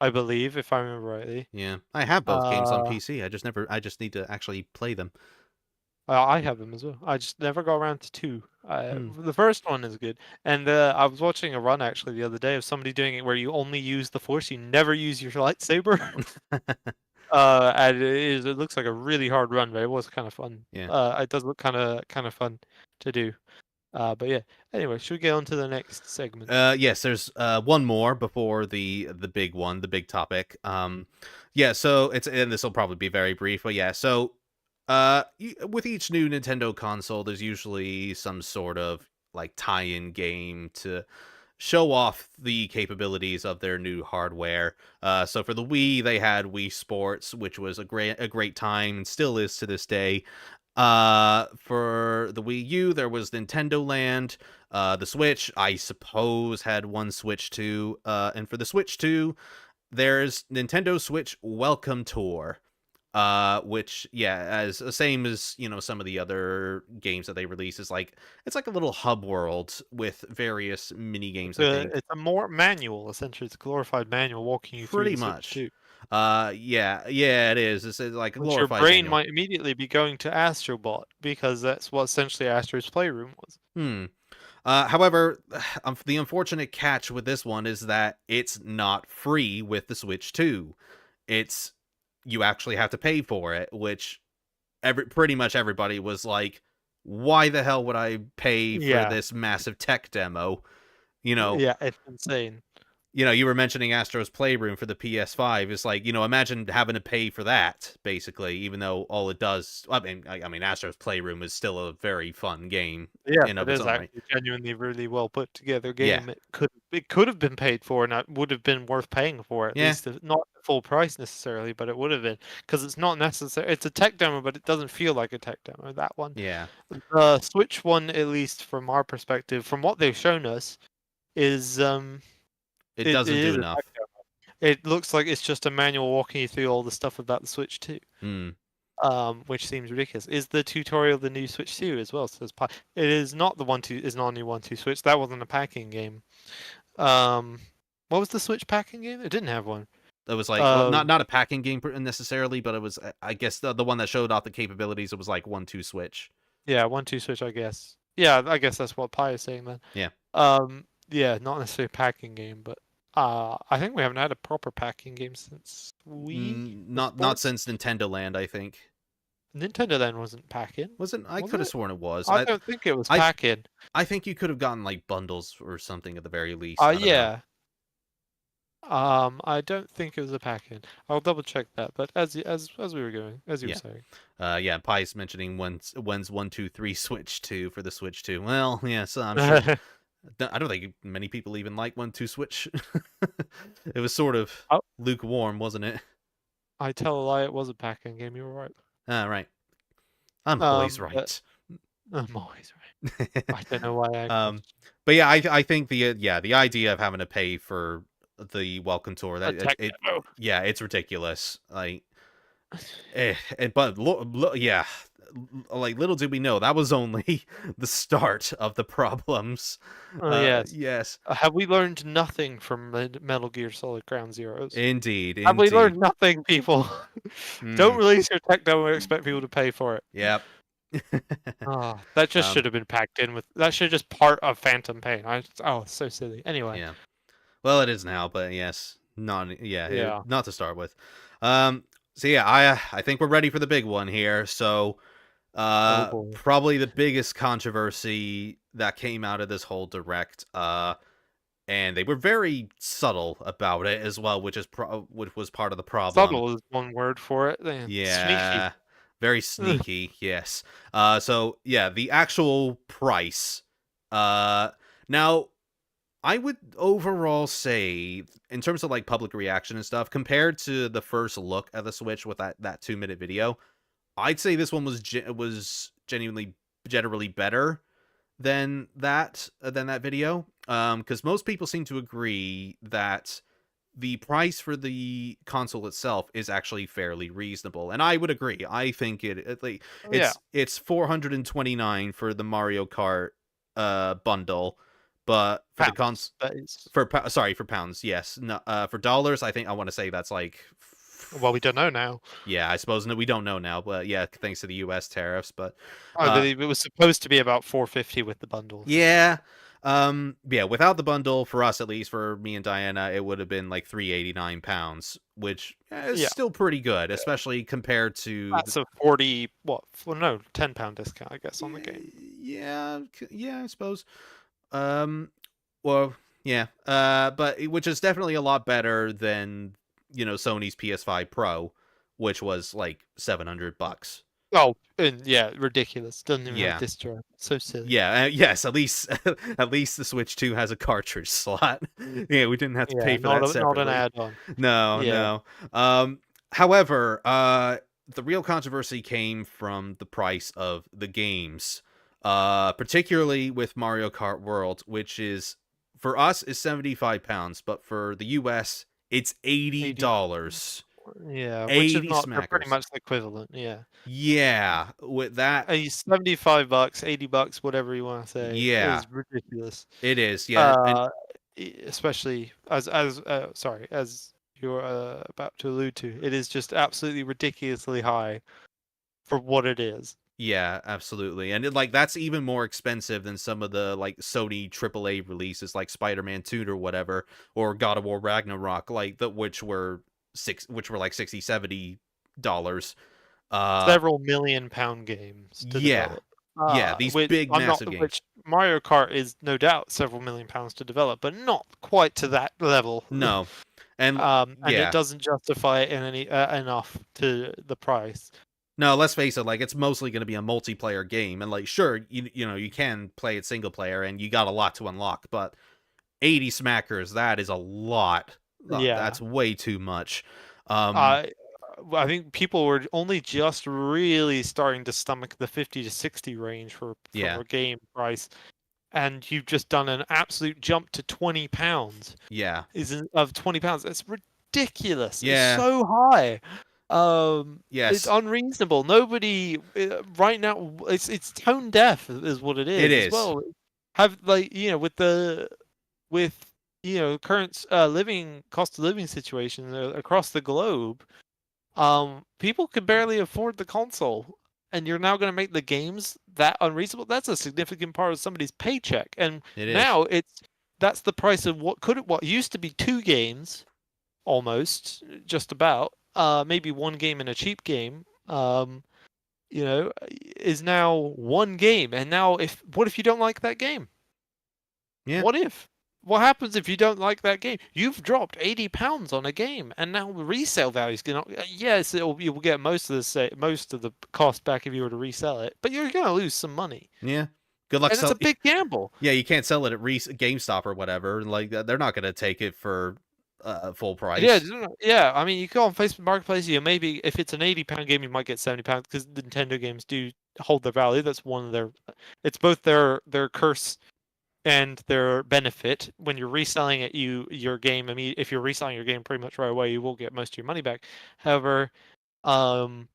I believe, if I remember rightly. Yeah, I have both games on Uh, PC. I just need to actually play them. I have them as well. I just never got around to 2. Hmm. The first one is good, and I was watching a run actually the other day of somebody doing it where you only use the Force, you never use your lightsaber. And it looks like a really hard run, but it was kind of fun. Yeah. It does look kind of fun to do. But yeah. Anyway, should we get on to the next segment? Yes, there's one more before the big one, the big topic. Yeah, so it's and this will probably be very brief, but yeah, so with each new Nintendo console, there's usually some sort of like tie-in game to show off the capabilities of their new hardware. So for the Wii, they had Wii Sports, which was a great time and still is to this day. For the Wii U, there was Nintendo Land. The Switch, I suppose, had one Switch 2. And for the Switch 2, there's Nintendo Switch Welcome Tour. which as the same as some of the other games that they release is like it's like a little hub world with various mini games. I think It's a more manual, essentially. It's a glorified manual walking you through pretty the Switch much. 2. Yeah, it is. It's like a Which your glorified brain manual. might immediately be going to Astrobot, because that's what essentially Astro's Playroom was. Hmm. However, the unfortunate catch with this one is that it's not free with the Switch 2. It's you actually have to pay for it, which pretty much everybody was like, "Why the hell would I pay for Yeah. this massive tech demo?" You know, Yeah, it's insane. you were mentioning Astro's Playroom for the PS5. It's like, imagine having to pay for that, basically, even though all it does. I mean, Astro's Playroom is still a very fun game Yes, in of it its is own right. actually genuinely really well put together Yeah, game. It could have been paid for, and it would have been worth paying for, at yeah, least if not the full price necessarily, but it would have been, because it's not necessary. It's a tech demo, but it doesn't feel like a tech demo. That one, yeah. the Switch one, at least from our perspective, from what they've shown us, is It it doesn't do is a enough. tech demo. It looks like it's just a manual walking you through all the stuff about the Switch 2. Hmm. Which seems ridiculous. Is the tutorial the new Switch 2 as well? Says it is not the 1-2. Is not a new 1-2 Switch. That wasn't a packing game. Um, what was the Switch packing game? It didn't have one. It was like, well, Uh, not a packing game necessarily, but it was, I guess, the one that showed off the capabilities. It was like 1-2 switch. yeah, 1-2 Switch, I guess. Yeah, I guess that's what Pi is saying then. Yeah. Yeah, not necessarily a packing game, but I think we haven't had a proper packing game since the Not sports. since Nintendo Land, I think. Nintendo then wasn't packing, Wasn't I was could have it? sworn it was. I don't think it was I packing. I think you could have gotten like bundles or something at the very least. I don't know. Yeah. I don't think it was a pack-in. I'll double check that. But as we were going, as you were Yeah. saying, Pi's mentioning when's 1-2-3 Switch 2 for the Switch 2. Well, yeah, so I'm sure. I don't think many people even like 1-2 Switch. It was sort of oh, lukewarm, wasn't it? I tell a lie, it was a pack-in game. You were right. Ah, right. I'm always But right. I'm always right. I don't know why I um, question but yeah, I think the idea of having to pay for the welcome tour a that tech it demo. yeah, it's ridiculous. Like, but yeah, like little did we know that was only the start of the problems. Oh yes. Yes, Have we learned nothing from Metal Gear Solid Ground Zeroes? indeed, Have we indeed. learned nothing, people? Don't Hmm. release your tech demo and expect people to pay for it. Yep. Ah, that just should um. have been packed in with. That should just part of Phantom Pain. So silly. Anyway, Yeah. Well, it is now, but yes, yeah. not to start with. So yeah, I think we're ready for the big one here. So, Oh boy. probably the biggest controversy that came out of this whole direct. And they were very subtle about it as well, which was part of the problem. Subtle is one word for it. Sneaky. Yeah, very sneaky. Yes. So yeah, the actual price. Now I would overall say, in terms of like public reaction and stuff, compared to the first look at the Switch with that 2-minute video, I'd say this one was genuinely generally better than that video. Because most people seem to agree that the price for the console itself is actually fairly reasonable, and I would agree. I think like Yeah. it's 429 for the Mario Kart bundle, but for the Pounds. That is. sorry, for pounds, yes. No, for dollars, I want to say that's like, Well, we don't know now. yeah, I suppose we don't know now, but yeah, thanks to the US tariffs. But I uh believe it was supposed to be about 450 with the bundles. yeah, yeah, without the bundle, for us at least, for me and Diana, it would have been like £389, which is Yeah. still pretty good, especially compared to That's a 40. What? Well, no, £10 discount, I guess, on the game. yeah, I suppose. Um, well, yeah, but which is definitely a lot better than Sony's PS5 Pro, which was like $700. Oh, and yeah, ridiculous. Doesn't even have Yeah, disc drive. So silly. yeah, yes. At least at least the Switch 2 has a cartridge slot. Yeah, we didn't have to Yeah, pay for that not an separately. add-on. No, Yeah. no. However, the real controversy came from the price of the games. Particularly with Mario Kart World, which is for us is £75, but for the US it's $80. $80. Yeah, which is 80 not, they're pretty smackers. much the equivalent, yeah. Yeah, with that, 75 bucks, $80, whatever you want to say, yeah, is ridiculous. it is. Yeah, and Uh, Especially sorry, as you're about to allude to, it is just absolutely ridiculously high for what it is. yeah, absolutely. And like that's even more expensive than some of the like Sony AAA releases like Spider-Man 2 or whatever, or God of War Ragnarok, like the which were like 60, $70. Uh Several million-pound games to yeah. develop. Yeah, these Which big I'm not, massive games. which Mario Kart is no doubt several million pounds to develop, but not quite to that level. No. And And it yeah. doesn't justify it in any enough to the price. No, let's face it, like it's mostly going to be a multiplayer game and like sure, you know, you can play it single player and you got a lot to unlock, but 80 smackers, that is a lot. Yeah. That's way too much. Um I I think people were only just really starting to stomach the 50 to 60 range for yeah. a game price, and you've just done an absolute jump to £20. Yeah. Of £20. It's ridiculous. It's Yeah. so high. It's Yes. unreasonable. Nobody right now. It's tone deaf is what it It is as is. well. Have like with current living cost of living situation across the globe. People can barely afford the console, and you're now going to make the games that unreasonable. That's a significant part of somebody's paycheck, and It is. now that's the price of what used to be two games, almost just about. Maybe one game and a cheap game. Is now one game, and now what if you don't like that game? Yeah. What if? What happens if you don't like that game? You've dropped £80 on a game, and now the resale value is going to. Yes, you will get most of the cost back if you were to resell it, but you're going to lose some money, Yeah. Good luck and it's sell a big gamble. Yeah, you can't sell it at GameStop or whatever. Like they're not going to take it for full Yeah, price. yeah. I mean, you go on Facebook Marketplace. You maybe if it's an £80 game, you might get £70 because Nintendo games do hold their value. That's one of their. It's both their curse and their benefit. When you're reselling it, your game. I mean, if you're reselling your game pretty much right away, you will get most of your money back. However, um,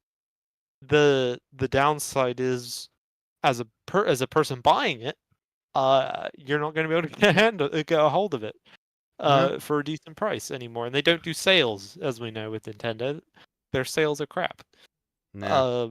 the downside is as a person buying it, you're not going to be able to get a hold of it No. for a decent price anymore. And they don't do sales, as we know with Nintendo. Their sales are crap. Yeah. Uh,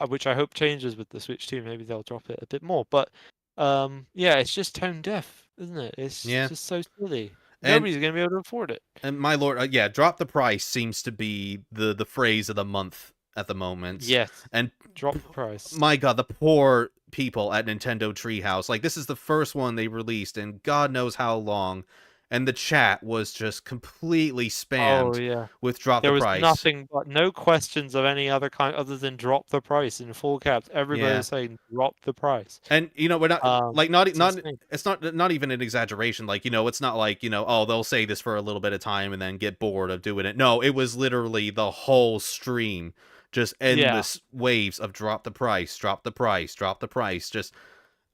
which I hope changes with the Switch too. Maybe they'll drop it a bit more. But yeah, it's just tone deaf, isn't it? It's Yeah. just so silly. And Nobody's gonna be able to afford it. my lord, yeah, drop the price seems to be the phrase of the month at the moment. Yes, And drop the price. my god, the poor people at Nintendo Treehouse. Like this is the first one they released in God knows how long, and the chat was just completely Oh spammed yeah. with drop the There was price. nothing but no questions of any other kind other than drop the price in full caps. Everybody Yeah. was saying drop the price. And we're not like not It's not insane. it's not even an exaggeration. Like it's not like oh they'll say this for a little bit of time and then get bored of doing it. No, it was literally the whole stream, just Yeah. endless waves of drop the price, drop the price, drop the price. Just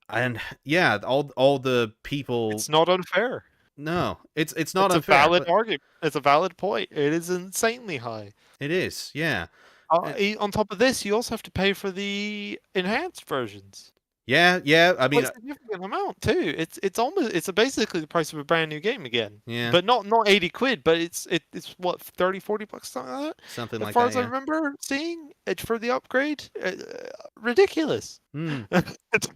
and yeah, all the people. It's not unfair. No, it's not It's a unfair, valid but argument. It's a valid point. It is insanely high. it is. Yeah, And- On top of this, you also have to pay for the enhanced versions. yeah, yeah. I mean, Quite a significant amount too. It's basically the price of a brand new game again. yeah, But not 80 quid, but it's what 30 40 bucks something like that. something As like far that. as I Yeah. remember seeing it for the upgrade, ridiculous. Mm, it's,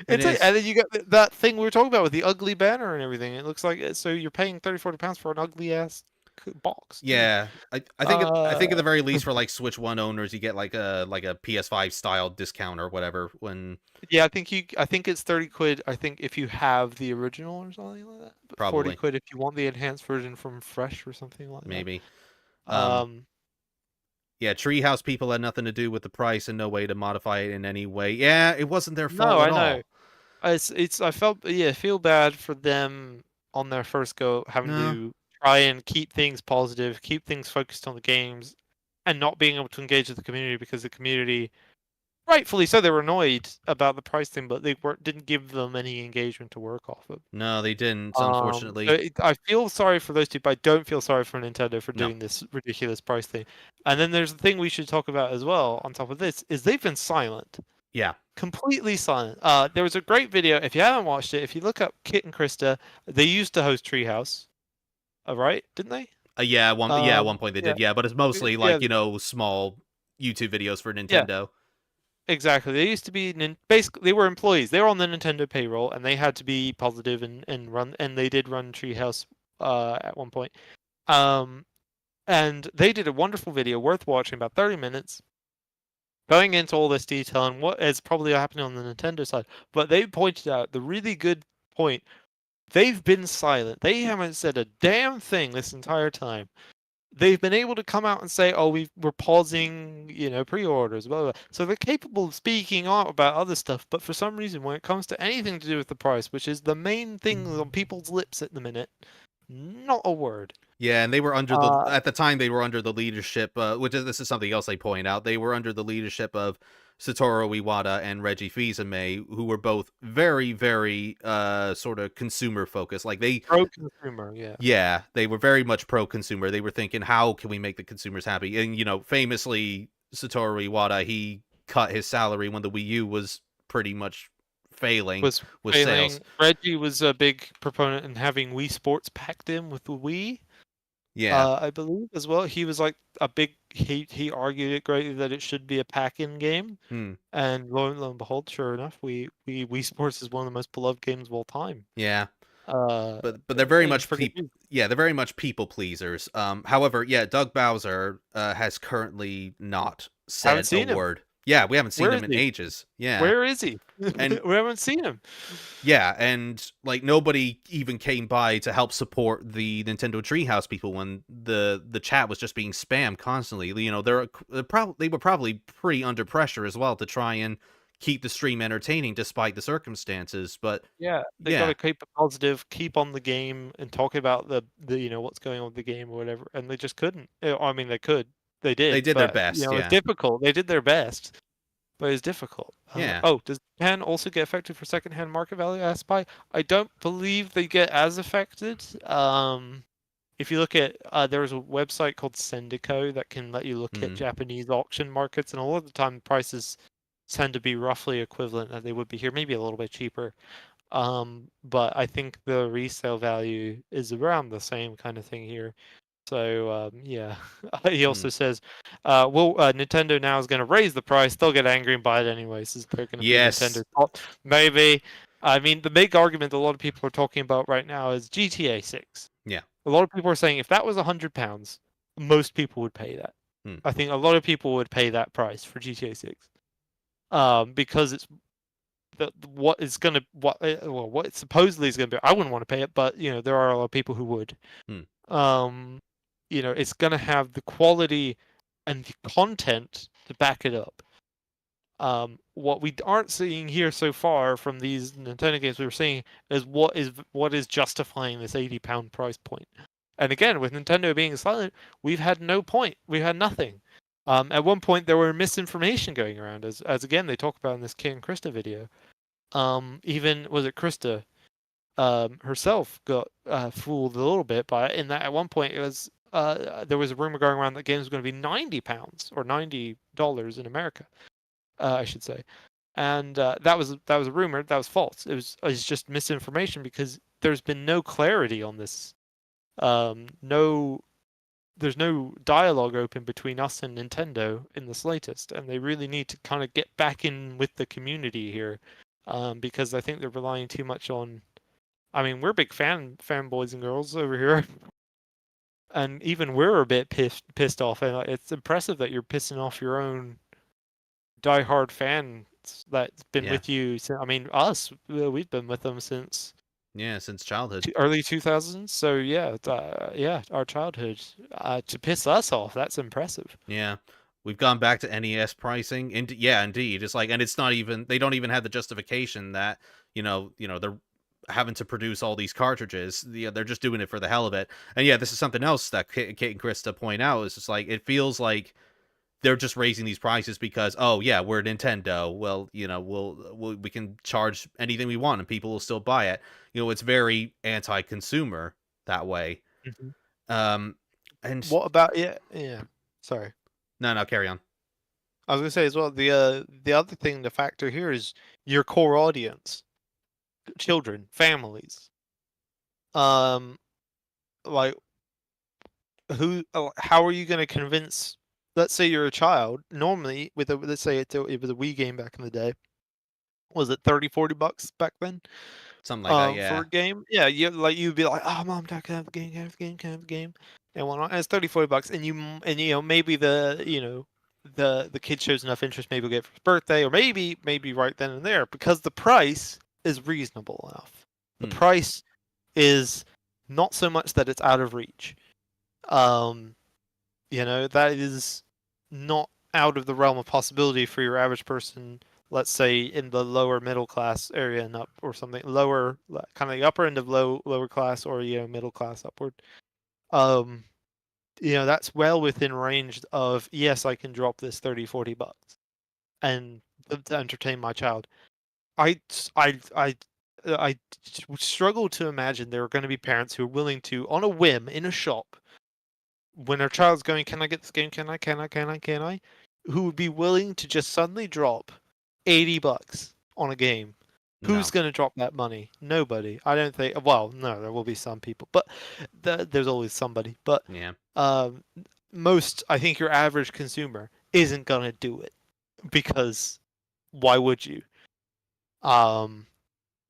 it is. and then you got that thing we were talking about with the ugly banner and everything. It looks like so you're paying 30 40 pounds for an ugly ass box too. Yeah, I think at Uh the very least for like Switch One owners, you get like a PS5 style discount or whatever when Yeah, I think it's 30 quid, I think if you have the original or something like that. But 40 probably quid if you want the enhanced version from Fresh or something like that. maybe. Um, Um, yeah, Treehouse people had nothing to do with the price and no way to modify it in any way. Yeah, it wasn't their no, fault I at know. all. I felt yeah, feel bad for them on their first go having No, to try and keep things positive, keep things focused on the games and not being able to engage with the community because the community rightfully so, they were annoyed about the price thing, but they didn't give them any engagement to work off of. No, they didn't, So unfortunately. I feel sorry for those two, but I don't feel sorry for Nintendo for No. doing this ridiculous price thing. And then there's the thing we should talk about as well. On top of this, is they've been silent, Yeah. completely silent. There was a great video. If you haven't watched it, if you look up Kit and Krista, they used to host Treehouse, right? Didn't they? At one point they Yeah, did, yeah, but it's mostly yeah, like, small YouTube videos for yeah. Nintendo. Exactly. They used to be basically they were employees. They were on the Nintendo payroll, and they had to be positive and run. And they did run Treehouse at one point. Um, and they did a wonderful video worth watching, about 30 minutes, going into all this detail and what is probably happening on the Nintendo side. But they pointed out the really good point. They've been silent. They haven't said a damn thing this entire time. They've been able to come out and say, "Oh, we're pausing, pre-orders, blah, blah, blah." So they're capable of speaking out about other stuff. But for some reason, when it comes to anything to do with the price, which is the main thing on people's lips at the minute, not a word. Yeah, and they were Uh, at the time they were under the leadership, this is something else they point out. They were under the leadership of Satoru Iwata and Reggie Fils-Aimé, who were both very, very sort of consumer focused. Like pro-consumer, yeah. yeah, they were very much pro consumer. They were thinking, how can we make the consumers happy? And famously, Satoru Iwata, he cut his salary when the Wii U was pretty much failing Was with sales. failing. Reggie was a big proponent in having Wii Sports packed in with the Wii. Yeah. I believe as well. He was like a big he argued it greatly that it should be a pack-in game. Hmm. And lo and behold, sure enough, Wii Sports is one of the most beloved games of all time. Yeah. Uh, But they're very and much for good reason. they're very much people pleasers. However, yeah, Doug Bowser has currently not Haven't said a seen him. word. Yeah, we haven't seen Where him is in he? ages. Yeah. Where is he? And We haven't seen him. yeah, and like nobody even came by to help support the Nintendo Treehouse people when the chat was just being spammed constantly. They were probably pretty under pressure as well to try and keep the stream entertaining despite the circumstances. But Yeah, they got yeah, to keep it positive, keep on the game, and talk about the what's going on with the game or whatever. And they just couldn't. I mean, they could, they they did, did their but best. it's Yeah, difficult. They did their best. But it's difficult. yeah. Oh, does Japan also get affected for secondhand market value asked by? I don't believe they get as affected. If you look at, there's a website called Sendico that can let you look at Hmm. Japanese auction markets, and a lot of the time prices tend to be roughly equivalent as they would be here, maybe a little bit cheaper. But I think the resale value is around the same kind of thing here. So yeah, he Hmm. also says, "Well, Nintendo now is going to raise the price. They'll get angry and buy it anyways. They're going to be Yes. Nintendo's fault." Maybe. I mean, the big argument a lot of people are talking about right now is GTA 6. Yeah. A lot of people are saying if that was £100, most people would pay that. Hmm. I think a lot of people would pay that price for GTA 6, because it's what is going to what it supposedly is going to be. I wouldn't want to pay it, but there are a lot of people who would. Hmm. Um, it's going to have the quality and the content to back it up. What we aren't seeing here so far from these Nintendo games we were seeing is what is justifying this £80 price point. And again, with Nintendo being silent, we've had no point. We've had nothing. At one point, there were misinformation going around, as again they talk about in this Kit and Krista video. Even was it Krista herself got fooled a little bit by it, in that at one point it was there was a rumor going around that the game was going to be £90 or $90 in America, I should say, and that was a rumor. That was false. It's just misinformation because there's been no clarity on this. No, there's no dialogue open between us and Nintendo in the slightest, and they really need to kind of get back in with the community here, because I think they're relying too much on. I mean, we're big fanboys and girls over here, and even we're a bit pissed off. And it's impressive that you're pissing off your own diehard fans that's been Yeah. with you. I mean, us, we've been with them since Yeah. Since childhood. early 2000s. So yeah, yeah, our childhood. To piss us off, that's impressive. Yeah. We've gone back to NES pricing. And yeah, indeed. It's like, and it's not even, they don't even have the justification that, they're having to produce all these cartridges. They're just doing it for the hell of it. And yeah, this is something else that Kate and Krista point out. Is just like, it feels like they're just raising these prices because, oh yeah, we're Nintendo. Well, we can charge anything we want and people will still buy it. It's very anti-consumer that way. Mhm. Um, and What about yeah? Sorry, no, carry on. I was gonna say as well. The other thing to factor here is your core audience, children, families. Um, like how are you going to convince, let's say you're a child, normally let's say it was a Wii game back in the day, was it 30-40 bucks back then, Something like that. for Yeah, a game? Yeah, you'd be like, oh mom, dad, can I have a game, can I have a game, can I have a game, and whatnot. And it's 30-40 bucks, and maybe the kid shows enough interest, maybe he'll get it for his birthday, or maybe right then and there, because the price is reasonable enough. The hmm. price is not so much that it's out of reach. um that is not out of the realm of possibility for your average person, let's say in the lower middle class area and up, or something lower, kind of the upper end of lower class, or middle class upward. um that's well within range of, yes, I can drop this 30-40 bucks and to entertain my child. I I I I struggle to imagine there are going to be parents who are willing to, on a whim in a shop, when our child's going, can I get this game? Can I? Who would be willing to just suddenly drop 80 bucks on a game? Who's No, going to drop that money? Nobody. I don't think. Well, no, there will be some people, but there's always somebody. But yeah, um, most, I think, your average consumer isn't going to do it, because why would you? Um,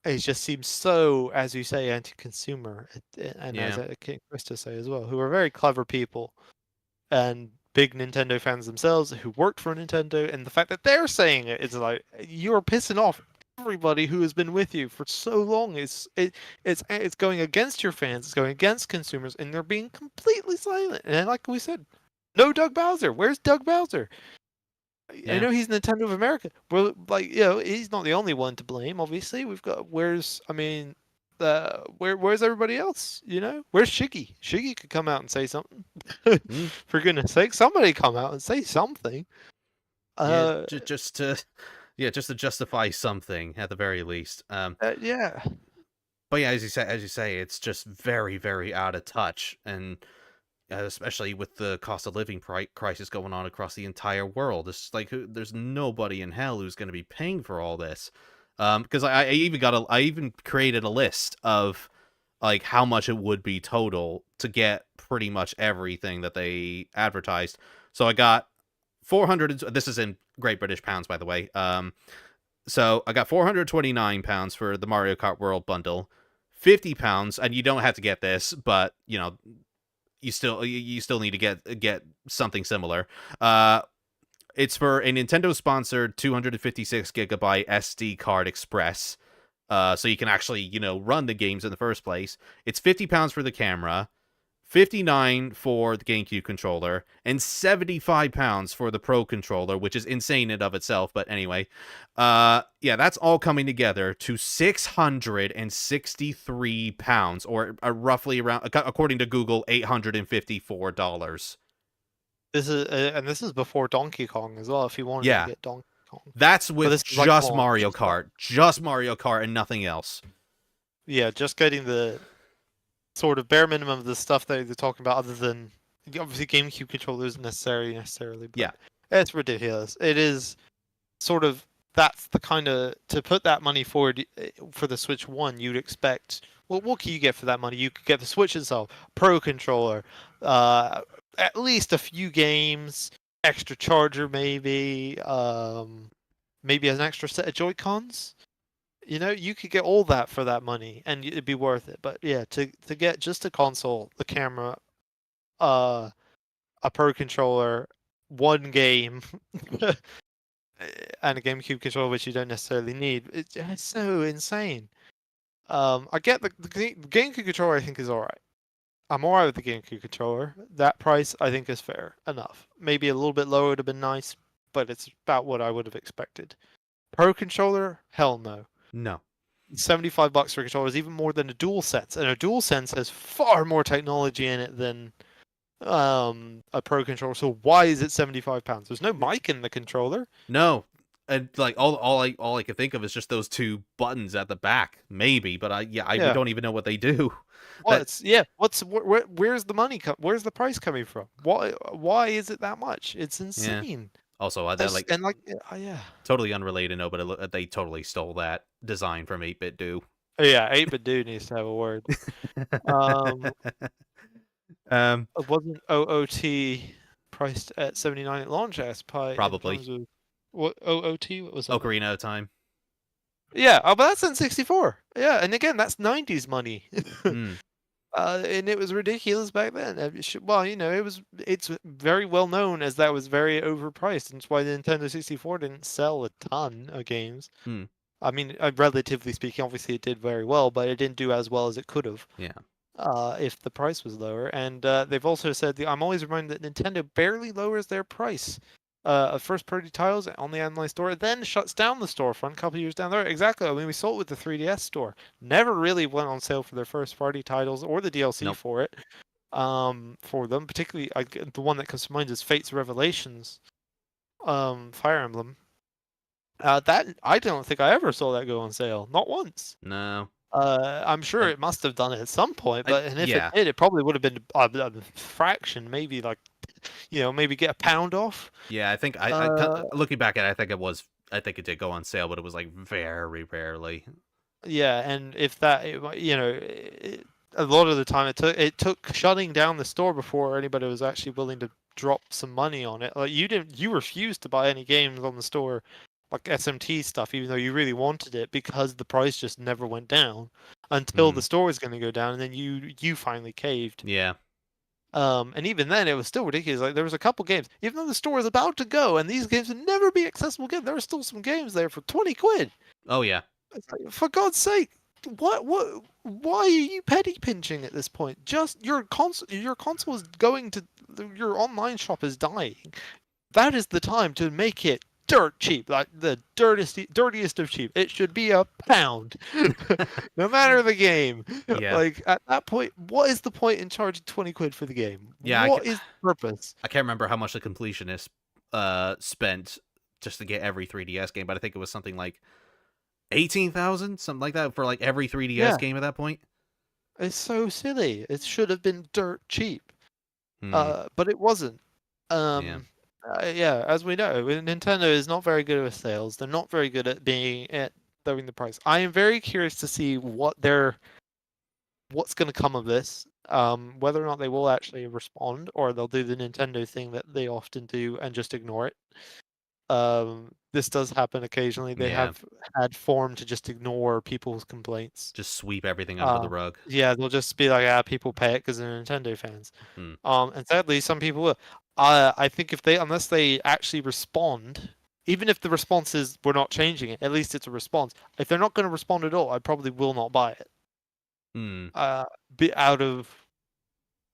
it just seems so, as you say, anti-consumer, and as yeah. King Krista say as well, who are very clever people and big Nintendo fans themselves who worked for Nintendo, and the fact that they're saying it is like, you're pissing off everybody who has been with you for so long. It's going against your fans, it's going against consumers, and they're being completely silent. And like we said, no Doug Bowser. Where's Doug Bowser? I Yeah. know he's Nintendo of America. Well, like, he's not the only one to blame. Obviously, we've got where's everybody else? Where's Shiggy? Shiggy could come out and say something. Mm. For goodness sake, somebody come out and say something. Yeah, Uh, just to just to justify something at the very least. yeah. But yeah, as you say, it's just very, very out of touch, and especially with the cost of living crisis going on across the entire world, it's like there's nobody in hell who's going to be paying for all this. Because I even created a list of like how much it would be total to get pretty much everything that they advertised. So I got 400. This is in Great British pounds, by the way. So I got £429 for the Mario Kart World bundle, £50, and you don't have to get this, but you still need to get something similar. It's for a Nintendo sponsored 256 gigabyte SD card express. So you can actually run the games in the first place. It's £50 for the camera, 59 for the GameCube controller, and £75 for the Pro controller, which is insane in of itself. But anyway, yeah, that's all coming together to £663, or roughly around, according to Google, $854. This is before Donkey Kong as well, if you wanted to Yeah, get Donkey Kong. that's But with this is like just launch Mario stuff. Kart, and nothing else. Yeah, just getting the sort of bare minimum of the stuff that they're talking about, other than obviously GameCube controllers necessarily, but Yeah, it's ridiculous. It is sort of, that's the kind of, to put that money forward for the Switch 1, you'd expect. Well, what can you get for that money? You could get the Switch itself, Pro controller, at least a few games, extra charger, maybe an extra set of Joy Cons. You could get all that for that money, and it'd be worth it. But yeah, to get just a console, the camera, uh, a Pro controller, one game, and a GameCube controller, which you don't necessarily need, it's so insane. I get the GameCube controller. I think is all right. I'm alright with the GameCube controller. That price, I think, is fair enough. Maybe a little bit lower would have been nice, but it's about what I would have expected. Pro controller, hell no. no. 75 bucks for a controller is even more than a DualSense, and a DualSense has far more technology in it than a Pro controller. So why is it £75? There's no mic in the controller. No, and like all I can think of is just those two buttons at the back, maybe. But we Yeah. don't even know what they do. That What's where's the money where's the price coming from? Why is it that much? It's yeah. insane. Also, that That's, like and like yeah. totally unrelated. No, but they totally stole that design from 8-bit do. Oh, yeah, 8-bit dude needs to have a word. Um, wasn't OOT priced at 79 at launch as Pi in Probably terms of what OOT? What was that? Ocarina of Time. Yeah, oh, but that's N64. Yeah, and again, that's 90s money. Hmm. And it was ridiculous back then. Well, it's very well known as that was very overpriced, and it's why the Nintendo 64 didn't sell a ton of games. Hmm. I mean, relatively speaking, obviously it did very well, but it didn't do as well as it could have. Yeah. If the price was lower. And they've also said I'm always reminded that Nintendo barely lowers their price of first-party titles on the online store, then shuts down the storefront a couple of years down the road. Exactly. I mean, we saw it with the 3DS store. Never really went on sale for their first-party titles or the DLC Nope. for it. For them, particularly the one that comes to mind is Fate's Revelations, Fire Emblem. That I don't think I ever saw that go on sale. Not once. No. I'm sure And it must have done it at some point, but and if it yeah. did, it probably would have been a fraction, maybe like, maybe get a pound off. Yeah, I think Uh, looking back at it, I think it did go on sale, but it was like very rarely. yeah, and if that, a lot of the time it took shutting down the store before anybody was actually willing to drop some money on it. Like you refused to buy any games on the store, like SMT stuff, even though you really wanted it because the price just never went down until Hmm. the store was going to go down, and then you finally caved. Yeah. And even then, it was still ridiculous. Like there was a couple games, even though the store was about to go, and these games would never be accessible again. There were still some games there for 20 quid. Oh yeah. It's like, for God's sake, why are you penny pinching at this point? Just your console is going to, your online shop is dying. That is the time to make it dirt cheap, like the dirtiest of cheap. It should be a pound, no matter the game. Yeah. Like at that point, what is the point in charging 20 quid for the game? Yeah. What is the purpose? I can't remember how much the completionist spent just to get every 3DS game, but I think it was something like 18,000, something like that for like every 3DS Yeah, game at that point. it's so silly. It should have been dirt cheap, Hmm. but it wasn't. Yeah. Um, yeah, as we know, Nintendo is not very good with sales. They're not very good at being at lowering the price. I am very curious to see what's going to come of this. Whether or not they will actually respond, or they'll do the Nintendo thing that they often do and just ignore it. This does happen occasionally. They Yeah. have had form to just ignore people's complaints. Just sweep everything under the Uh, rug. yeah, they'll just be like, "Ah, people pay it because they're Nintendo fans." Hmm. And sadly, some people will. I think unless they actually respond, even if the response is we're not changing it, at least it's a response. If they're not going to respond at all, I probably will not buy it. Hmm. Be out of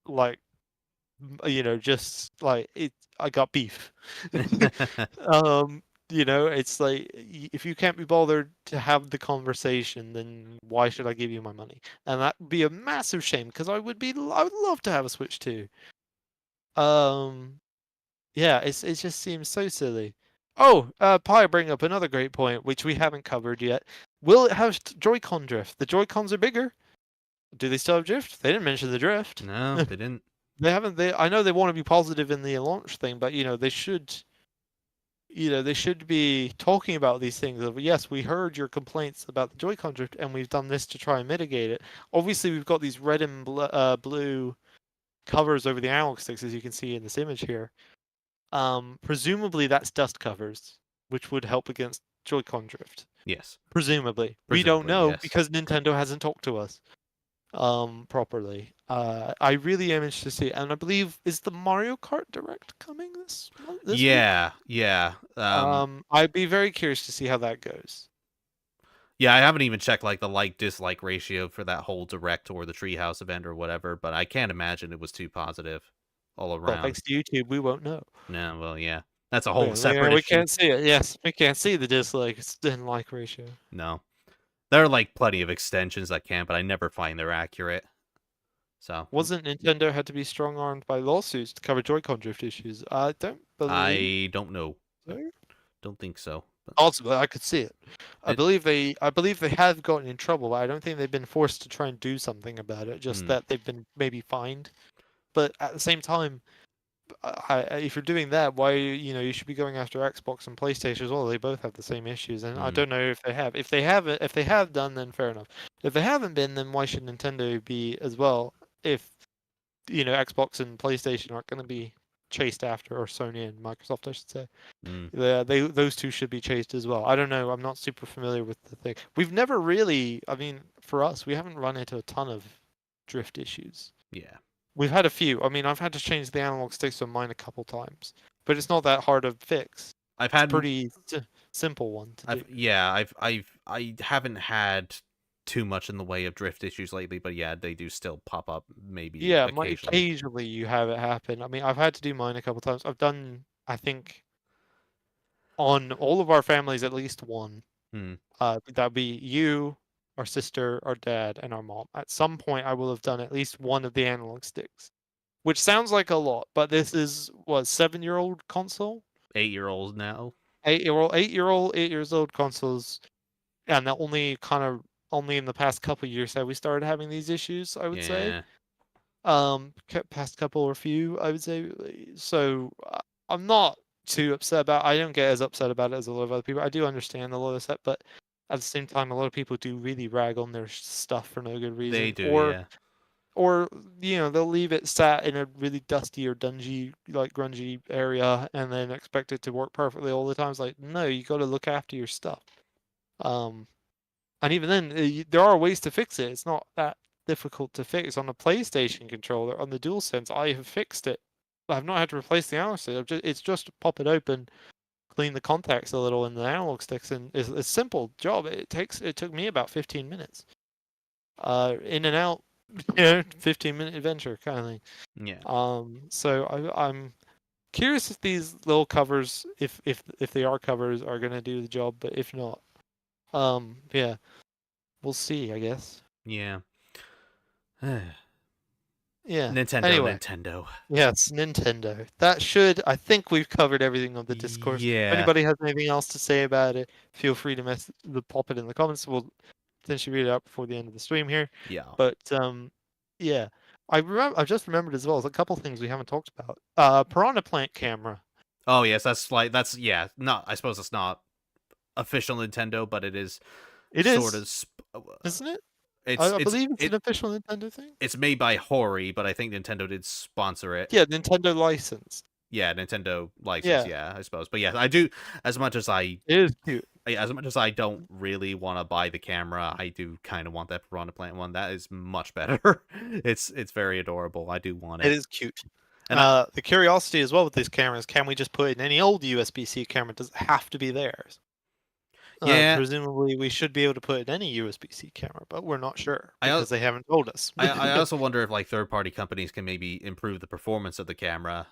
like, just like it. I got beef. It's like if you can't be bothered to have the conversation, then why should I give you my money? And that would be a massive shame because I would love to have a Switch too. Um, yeah, it just seems so silly. Oh, Pi bring up another great point, which we haven't covered yet. Will it have Joy-Con drift? The Joy-Cons are bigger. Do they still have drift? They didn't mention the drift. No, they didn't. They haven't. I know they want to be positive in the launch thing, but they should. They should be talking about these things. Of yes, we heard your complaints about the Joy-Con drift, and we've done this to try and mitigate it. Obviously, we've got these red and blue covers over the analog sticks, as you can see in this image here. Presumably that's dust covers, which would help against Joy-Con drift. Yes. Presumably. We don't Presumably, know yes. because Nintendo hasn't talked to us properly. I really am interested to see, and I believe is the Mario Kart Direct coming this week? Yeah. I'd be very curious to see how that goes. Yeah, I haven't even checked like the like-dislike ratio for that whole direct or the treehouse event or whatever, but I can't imagine it was too positive all Well, around. thanks to YouTube, we won't know. No, well, yeah. That's a whole Yeah, separate we issue. can't see it. Yes, we can't see the dislikes and like ratio. No. There are like plenty of extensions that can, but I never find they're accurate. So Wasn't Nintendo had to be strong-armed by lawsuits to cover Joy-Con drift issues? I don't believe I don't know. I so. don't think so. But Possibly, I could see it. it, I believe they have gotten in trouble, but I don't think they've been forced to try and do something about it. Just hmm, that they've been maybe fined. But at the same time, if you're doing that, why you should be going after Xbox and PlayStation as well. They both have the same issues, and I hmm, don't know if they have. If they haven't, if they have done, then fair enough. If they haven't been, then why should Nintendo be as well? If Xbox and PlayStation aren't going to be chased after, or Sony and Microsoft, I should say. hmm, Yeah, those two should be chased as well. I don't know. I'm not super familiar with the thing. We've never really. I mean, for us, we haven't run into a ton of drift issues. yeah. We've had a few. I mean, I've had to change the analog sticks on mine a couple times, but it's not that hard to fix. I've It's a had pretty simple one to do. I haven't had too much in the way of drift issues lately, but yeah, they do still pop up maybe Yeah, occasionally. occasionally you have it happen. I mean, I've had to do mine a couple times. I've done, I think, on all of our families at least one. Hmm. That'd be you, our sister, our dad, and our mom. At some point, I will have done at least one of the analog sticks, which sounds like a lot, but this is what 7-year-old console, 8-year-olds now. 8 years old consoles, and that only in the past couple of years have we started having these issues. I would say, Yeah. past couple or few, I would say. So I'm not too upset about. I don't get as upset about it as a lot of other people. I do understand a lot of stuff, but at the same time, a lot of people do really rag on their stuff for no good They reason, do, yeah. or they'll leave it sat in a really dusty or dungy, like grungy area, and then expect it to work perfectly all the time. It's like, no, you got to look after your stuff. Um, and even then, there are ways to fix it. It's not that difficult to fix. On a PlayStation controller, on the DualSense, I have fixed it. I've not had to replace the analog stick. It's just pop it open, clean the contacts a little in the analog sticks, and it's a simple job. It took me about 15 minutes. In and out, 15-minute adventure kind of thing. Yeah. So I'm curious if these little covers, if they are covers, are gonna do the job. But if not, yeah, we'll see, I guess. Yeah. Yeah. Nintendo, Anyway, Nintendo. yes, Nintendo. I think we've covered everything on the discourse. If Yeah. anybody has anything else to say about it, feel free to pop it in the comments. We'll potentially read it out before the end of the stream here. Yeah. But yeah. I just remembered as well as a couple things we haven't talked about. Piranha Plant camera. Oh yes, that's yeah. Not I suppose it's not official Nintendo, but it is It sort is, of. isn't it? It's I it's believe it's it an official Nintendo thing. it's made by Hori, but I think Nintendo did sponsor it. Yeah, Nintendo licensed. Yeah, Nintendo license. Yeah, Yeah, I suppose. But yeah, I do. As much as I, it is cute. as much as I don't really want to buy the camera, I do kind of want that Piranha Plant one. That is much better. It's very adorable. I do want It it. is cute. And I, The curiosity as well with these cameras, can we just put in any old USB-C camera? Does it have to be theirs? yeah, Presumably we should be able to put in any USB-C camera, but we're not sure I because they haven't told us. I also wonder if like third-party companies can maybe improve the performance of the camera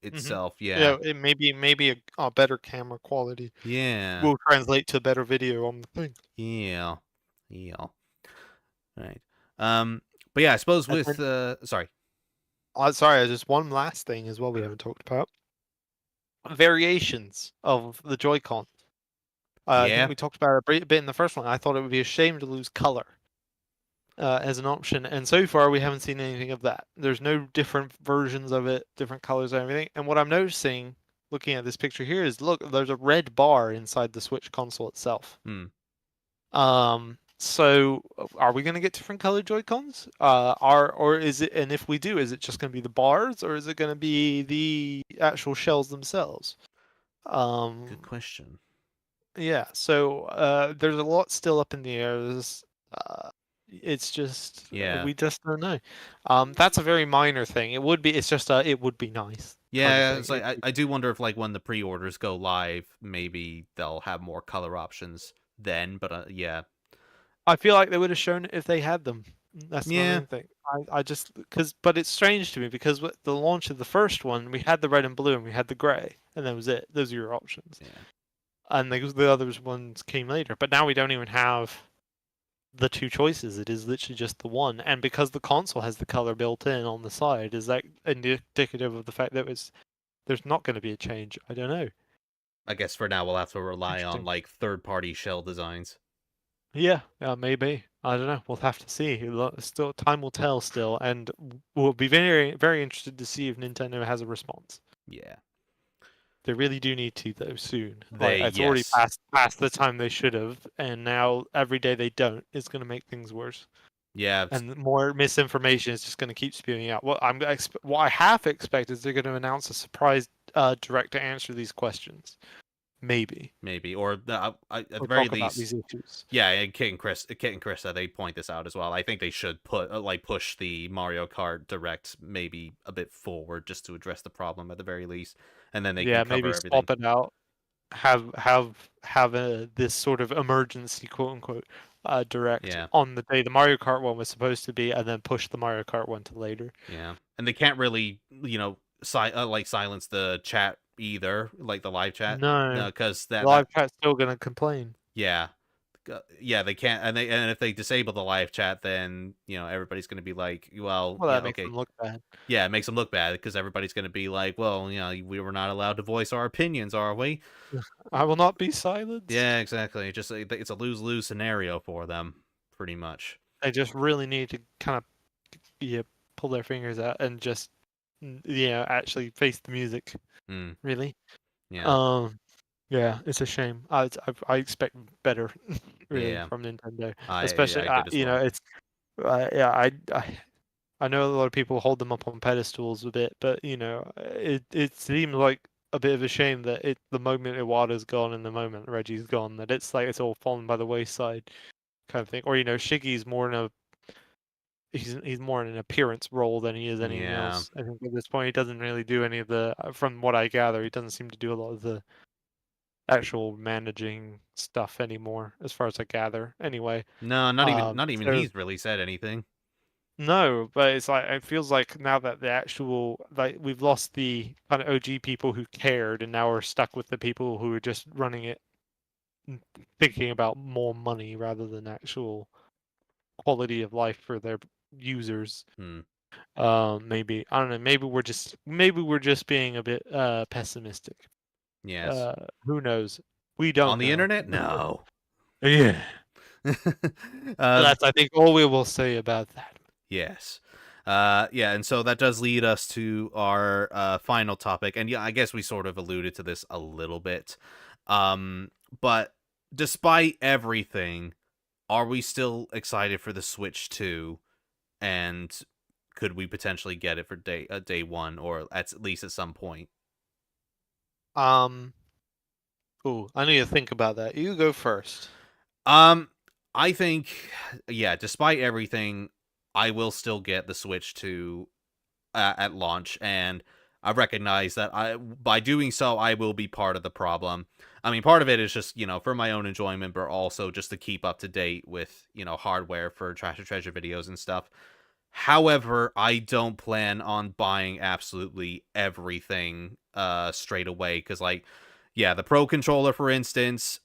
hmm itself. Yeah, Yeah, it maybe a better camera quality yeah, will translate to better video on the thing. yeah, yeah. Right. Um. But yeah, I suppose And with then, sorry. sorry, just one last thing as well we haven't talked about. Variations of the Joy-Con. I think Yeah. we talked about it a bit in the first one. I thought it would be a shame to lose color as an option, and so far we haven't seen anything of that. There's no different versions of it, different colors and everything. And what I'm noticing, looking at this picture here, is look, there's a red bar inside the Switch console itself. Hmm. So are we going to get different colored Joy-Cons? Or is it? And if we do, is it just going to be the bars, or is it going to be the actual shells themselves? Good Um, question. Yeah, so there's a lot still up in the air. It's just Yeah. we just don't know. That's a very minor thing. It would be. It's just it would be nice kind of Yeah, thing. it's like I do wonder if like when the pre-orders go live, maybe they'll have more color options then. But yeah, I feel like they would have shown it if they had them. That's my yeah, main thing. I just but it's strange to me because with the launch of the first one, we had the red and blue and we had the gray, and that was it. Those are your options. yeah, And the other ones came later. But now we don't even have. the two choices. It is literally just the one, and because the console has the color built in on the side, is that indicative of the fact that there's not going to be a change? I don't know. I guess for now we'll have to rely on Interesting. like third-party shell designs. Yeah, maybe. I don't know. We'll have to see. Still, time will tell. Still, and we'll be very, very interested to see if Nintendo has a response. Yeah. They really do need to though soon. Like They it's already yes. past the time they should have, and now every day they don't is going to make things worse. Yeah, And more misinformation is just going to keep spewing out. What I half expect is they're going to announce a surprise direct to answer these questions, maybe, maybe, or at the or very talk about least, these issues. yeah. And Kit and Chris said they point this out as well. I think they should put like push the Mario Kart Direct maybe a bit forward just to address the problem at the very least, and then they can Yeah, maybe cover everything. swap it out. Have this sort of emergency quote unquote direct Yeah, on the day the Mario Kart one was supposed to be, and then push the Mario Kart one to later. yeah, and they can't really like silence the chat either, like the live chat, No, because the that live chat's still gonna complain. yeah. Yeah, they can't, and if they disable the live chat, then everybody's going to be like, well, Well, yeah, that makes okay, them look bad. yeah, it makes them look bad because everybody's going to be like, well, we were not allowed to voice our opinions, are we? I will not be silenced. Yeah, exactly. It's a lose lose scenario for them, pretty much. They just really need to kind of pull their fingers out and just actually face the music. Mm, Really. yeah, Um. Yeah, it's a shame. I expect better, really, yeah, from Nintendo, I especially did as well. it's yeah I know a lot of people hold them up on pedestals a bit, but it seems like a bit of a shame that the moment Iwata's gone and the moment Reggie's gone, that it's like it's all fallen by the wayside kind of thing. Or Shiggy's more in a he's more in an appearance role than he is anything Yeah, else. I think at this point he doesn't really do any of the from what I gather, he doesn't seem to do a lot of the actual managing stuff anymore, as far as I gather. Anyway, no, not even so he's really said anything. no, but it's like it feels like now that the actual like we've lost the kind of OG people who cared, and now we're stuck with the people who are just running it, thinking about more money rather than actual quality of life for their users. Hmm. Maybe I don't know. Maybe we're just being a bit pessimistic. Yes. Uh, who knows? We On don't the know. internet, no. Yeah. uh, That's I think all we will say about that. Yes. Yeah, and so that does lead us to our final topic. And yeah, I guess we sort of alluded to this a little bit. Um, but despite everything, are we still excited for the Switch 2? And could we potentially get it for day one, or at least at some point? Um. Oh, I need to think about that. You go first. Um, I think, yeah, despite everything, I will still get the Switch 2 at launch, and I recognize that by doing so, I will be part of the problem. I mean, part of it is just for my own enjoyment, but also just to keep up to date with hardware for Trash or Treasure videos and stuff. However, I don't plan on buying absolutely everything straight away because yeah, the Pro controller for instance,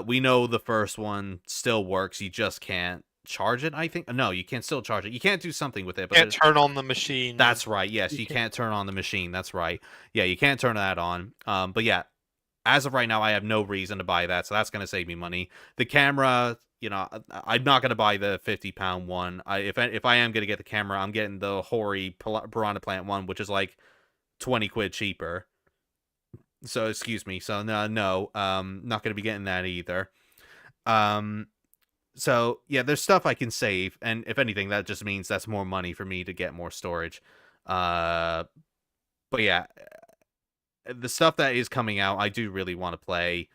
we know the first one still works. You just can't charge it, I think. No, you can still charge it. You can't do something with it, but Can't there's turn on the machine. that's right. Yes, You you can't. can't turn on the machine. That's right. Yeah, you can't turn that on. But yeah, as of right now, I have no reason to buy that, so that's going to save me money. The camera, I'm not going to buy the £50 one. If I am going to get the camera, I'm getting the Hori Piranha Plant one, which is like 20 quid cheaper. So excuse me. So no, not going to be getting that either. Um, so yeah, there's stuff I can save, and if anything, that just means that's more money for me to get more storage. Uh, but yeah, the stuff that is coming out, I do really want to play.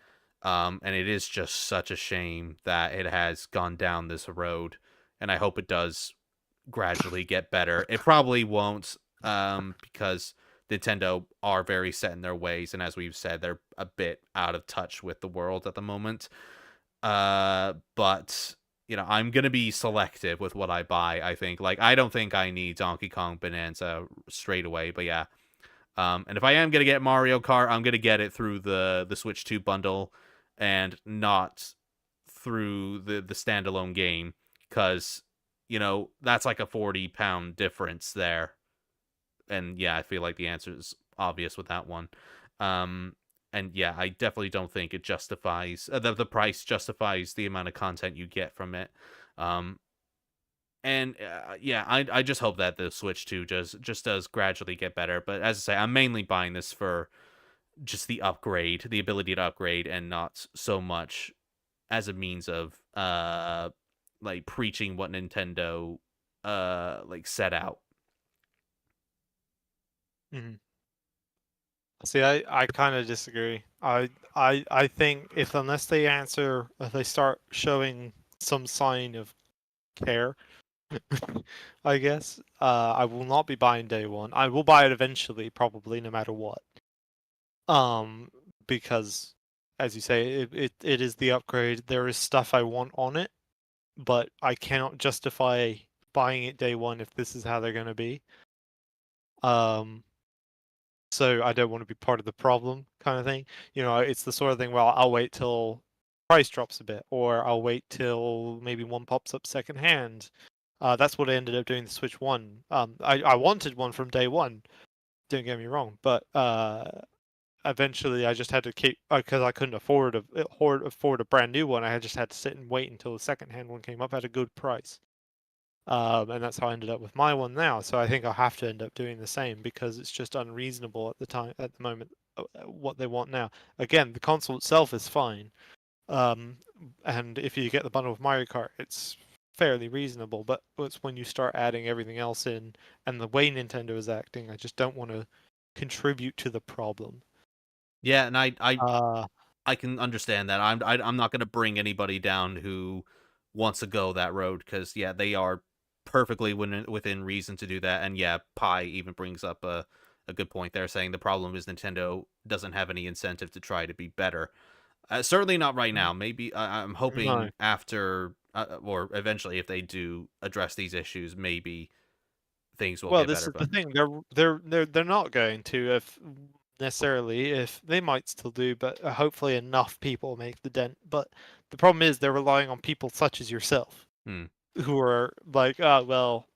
And it is just such a shame that it has gone down this road, and I hope it does gradually get better. It probably won't, because Nintendo are very set in their ways, and as we've said, they're a bit out of touch with the world at the moment. But I'm gonna be selective with what I buy. I think, like, I don't think I need Donkey Kong Bonanza straight away, but yeah. And if I am gonna get Mario Kart, I'm gonna get it through the Switch 2 bundle, and not through the standalone game. because that's like a 40-pound difference there. And yeah, I feel like the answer is obvious with that one. Um, and yeah, I definitely don't think it justifies the price justifies the amount of content you get from it. Um, and yeah, I just hope that the Switch 2 just does gradually get better. But as I say, I'm mainly buying this for just the upgrade, the ability to upgrade, and not so much as a means of like preaching what Nintendo like set out. Mhm. See, I kind of disagree. I think unless they answer, if they start showing some sign of care, I guess, I will not be buying day one. I will buy it eventually, probably, no matter what. Um, because, as you say, it is the upgrade. There is stuff I want on it, but I cannot justify buying it day one if this is how they're going to be. Um, so I don't want to be part of the problem kind of thing. It's the sort of thing, well, I'll wait till price drops a bit, or I'll wait till maybe one pops up secondhand. That's what I ended up doing the Switch One. I wanted one from day one. Don't get me wrong, but eventually I just had to keep because I couldn't afford a brand new one. I just had to sit and wait until the secondhand one came up at a good price. And that's how I ended up with my one now. So I think I'll have to end up doing the same because it's just unreasonable at the moment, what they want now. Again, the console itself is fine, um, and if you get the bundle with Mario Kart, it's fairly reasonable. But it's when you start adding everything else in and the way Nintendo is acting, I just don't want to contribute to the problem. Yeah, and Uh, I can understand that. I'm not going to bring anybody down who wants to go that road because yeah, they are perfectly within reason to do that. And yeah, Pi even brings up a good point there, saying the problem is Nintendo doesn't have any incentive to try to be better. Certainly not right now. Maybe I'm no. hoping after or eventually, if they do address these issues, maybe things will Well, get this better. is the But thing. They're not going to if necessarily if they might still do, but hopefully enough people make the dent. But the problem is they're relying on people such as yourself hmm, who are like, oh well,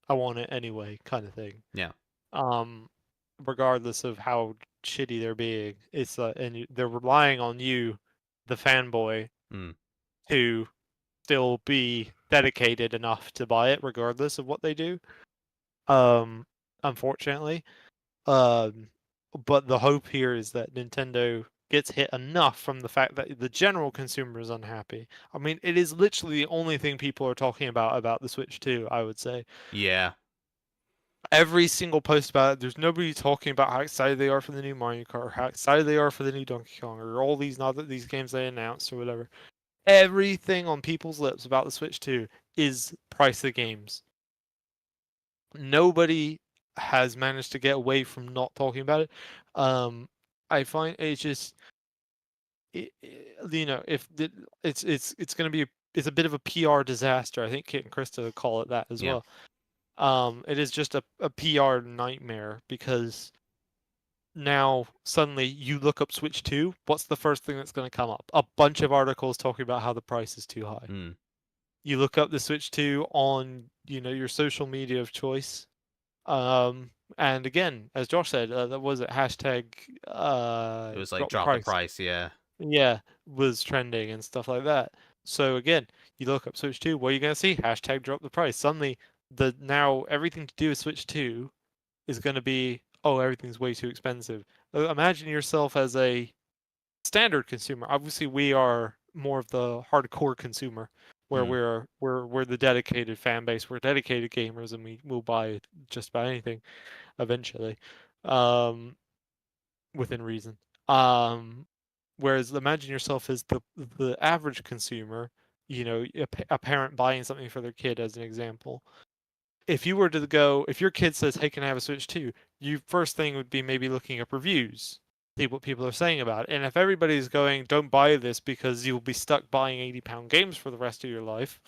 I want it anyway, kind of thing. yeah, Um, Regardless of how shitty they're being, they're relying on you, the fanboy, hmm, to still be dedicated enough to buy it, regardless of what they do. Um, Unfortunately. Um, but the hope here is that Nintendo gets hit enough from the fact that the general consumer is unhappy. I mean, it is literally the only thing people are talking about the Switch 2, I would say. yeah, Every single post about it, there's nobody talking about how excited they are for the new Mario Kart, or how excited they are for the new Donkey Kong, or all these games they announced or whatever. Everything on people's lips about the Switch 2 is price of games. Nobody has managed to get away from not talking about it. I find it's just, if it's going to be it's a bit of a PR disaster. I think Kit and Krista would call it that as yeah, well. It is just a PR nightmare because now suddenly you look up Switch 2, what's the first thing that's going to come up? A bunch of articles talking about how the price is too high. hmm, You look up the Switch 2 on, your social media of choice. And again, as Josh said, that was it. Hashtag it was like drop the drop the price. price. Yeah, Yeah, was trending and stuff like that. So again, you look up Switch 2, what are you gonna see? Hashtag drop the price. Suddenly, the now everything to do with Switch 2 is gonna be, oh, everything's way too expensive. Imagine yourself as a standard consumer. Obviously, we are more of the hardcore consumer, where hmm, we're the dedicated fan base. We're dedicated gamers, and we will buy just about anything eventually, um, within reason. Um, Whereas imagine yourself as the average consumer, a parent buying something for their kid as an example. If your kid says, "Hey, can I have a Switch too?" You first thing would be maybe looking up reviews, see what people are saying about it. And if everybody's going, "Don't buy this because you'll be stuck buying 80-pound games for the rest of your life,"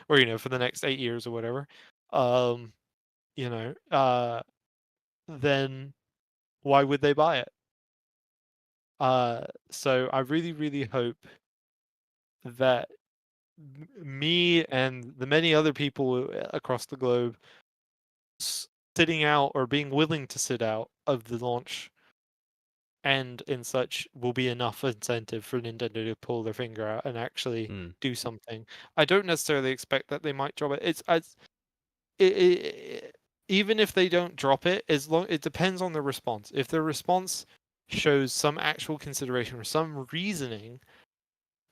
or for the next 8 years or whatever, um, you know, then why would they buy it? So I really, really hope that me and the many other people across the globe sitting out or being willing to sit out of the launch and in such will be enough incentive for Nintendo to pull their finger out and actually Mm. do something. I don't necessarily expect that they might drop it. It even if they don't drop it, as long it depends on the response. If the response shows some actual consideration or some reasoning,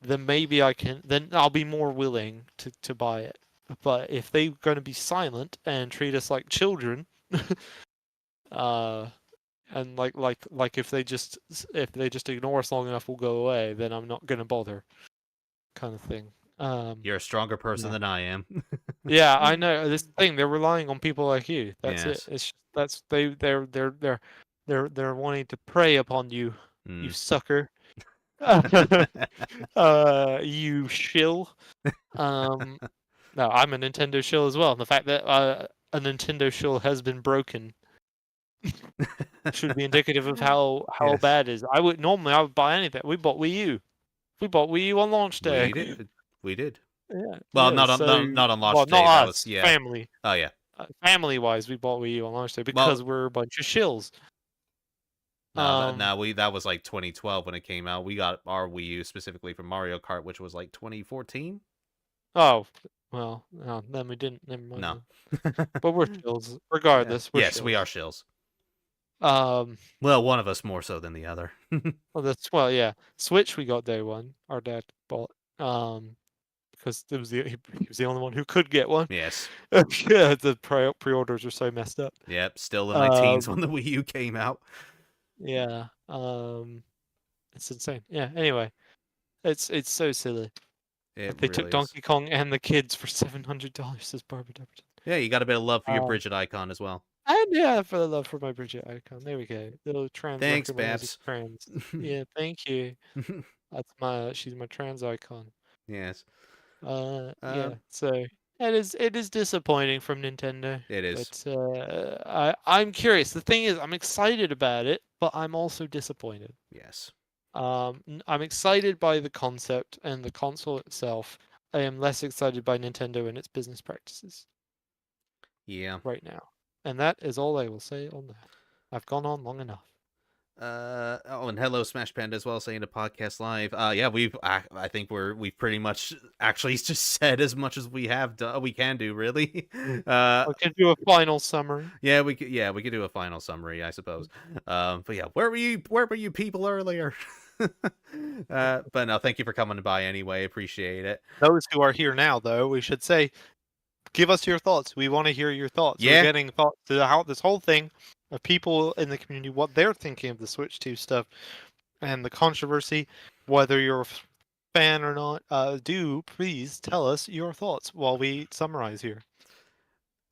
then maybe then I'll be more willing to buy it. But if they're going to be silent and treat us like children, uh, and if they just ignore us long enough, we'll go away, then I'm not going to bother, kind of thing. You're a stronger person No. than I am. Yeah, I know. This thing, they're relying on people like you. That's it. Yes. It's just, they're wanting to prey upon you, you Mm. sucker. You shill. Um, no, I'm a Nintendo shill as well. And the fact that a Nintendo shill has been broken should be indicative of how Yes. bad it is. I would buy anything. We bought Wii U. We bought Wii U on launch day. We did. We did. Yeah, Well, yeah. not on So, not on well, launch not day. That was us, yeah. family. Oh yeah. Family wise, we bought Wii U on launch day Well, because we're a bunch of shills. no, that Um. no, we that was like 2012 when it came out. We got our Wii U specifically for Mario Kart, which was like 2014. Oh, well, no, then we didn't. Never mind No. then. But we're shills, Yeah. regardless. We're Yes, we are shills. shills. Um. Well, one of us more so than the other. Well, yeah. Switch we got day one. Our dad bought. Because it was he was the only one who could get one. Yes. Yeah, the pre-orders are so messed up. Yep. Still in my teens Um. when the Wii U came out. Yeah. It's insane. Yeah. Anyway, it's so silly. It Like they took really is. Donkey Kong and the kids for $700 as Barbara Dupperton. Yeah, you got a bit of love for your Uh, Bridget icon as well. and yeah, for the love for my Bridget icon. There we go. Little trans Thanks, recognizing Babs. trans. Yeah, thank you. She's my trans icon. Yes. Yeah. So it is disappointing from Nintendo, It is. but I'm curious. The thing is, I'm excited about it, but I'm also disappointed. Yes. I'm excited by the concept and the console itself. I am less excited by Nintendo and its business practices Yeah. right now. And that is all I will say on that. I've gone on long enough. Oh, and hello Smash Panda as well, saying to podcast live. Yeah, I think we've pretty much actually just said as much as we can do, really. I can do a final summary. We could do a final summary, I suppose. But yeah, where were you people earlier? But no, thank you for coming by anyway, appreciate it. Those who are here now, though, we should say, give us your thoughts. We want to hear your thoughts. We're Yeah. getting thoughts to how this whole thing of people in the community, what they're thinking of the Switch 2 stuff and the controversy, whether you're a fan or not. Do please tell us your thoughts while we summarize here.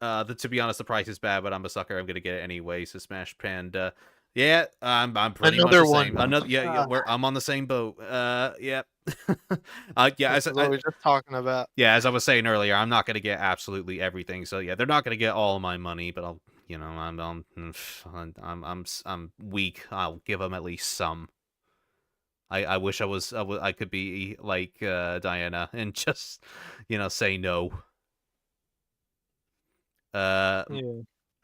To be honest, the price is bad, but I'm a sucker. I'm gonna get it anyway. So Smash Panda. Yeah, I'm pretty much Another the same. one. I'm on the same boat. Yeah. Yeah, This is what we were just talking about. as I was saying earlier, I'm not gonna get absolutely everything. So yeah, they're not gonna get all of my money, but I'm weak. I'll give them at least some. I wish I could be like Diana and just say no. Yeah.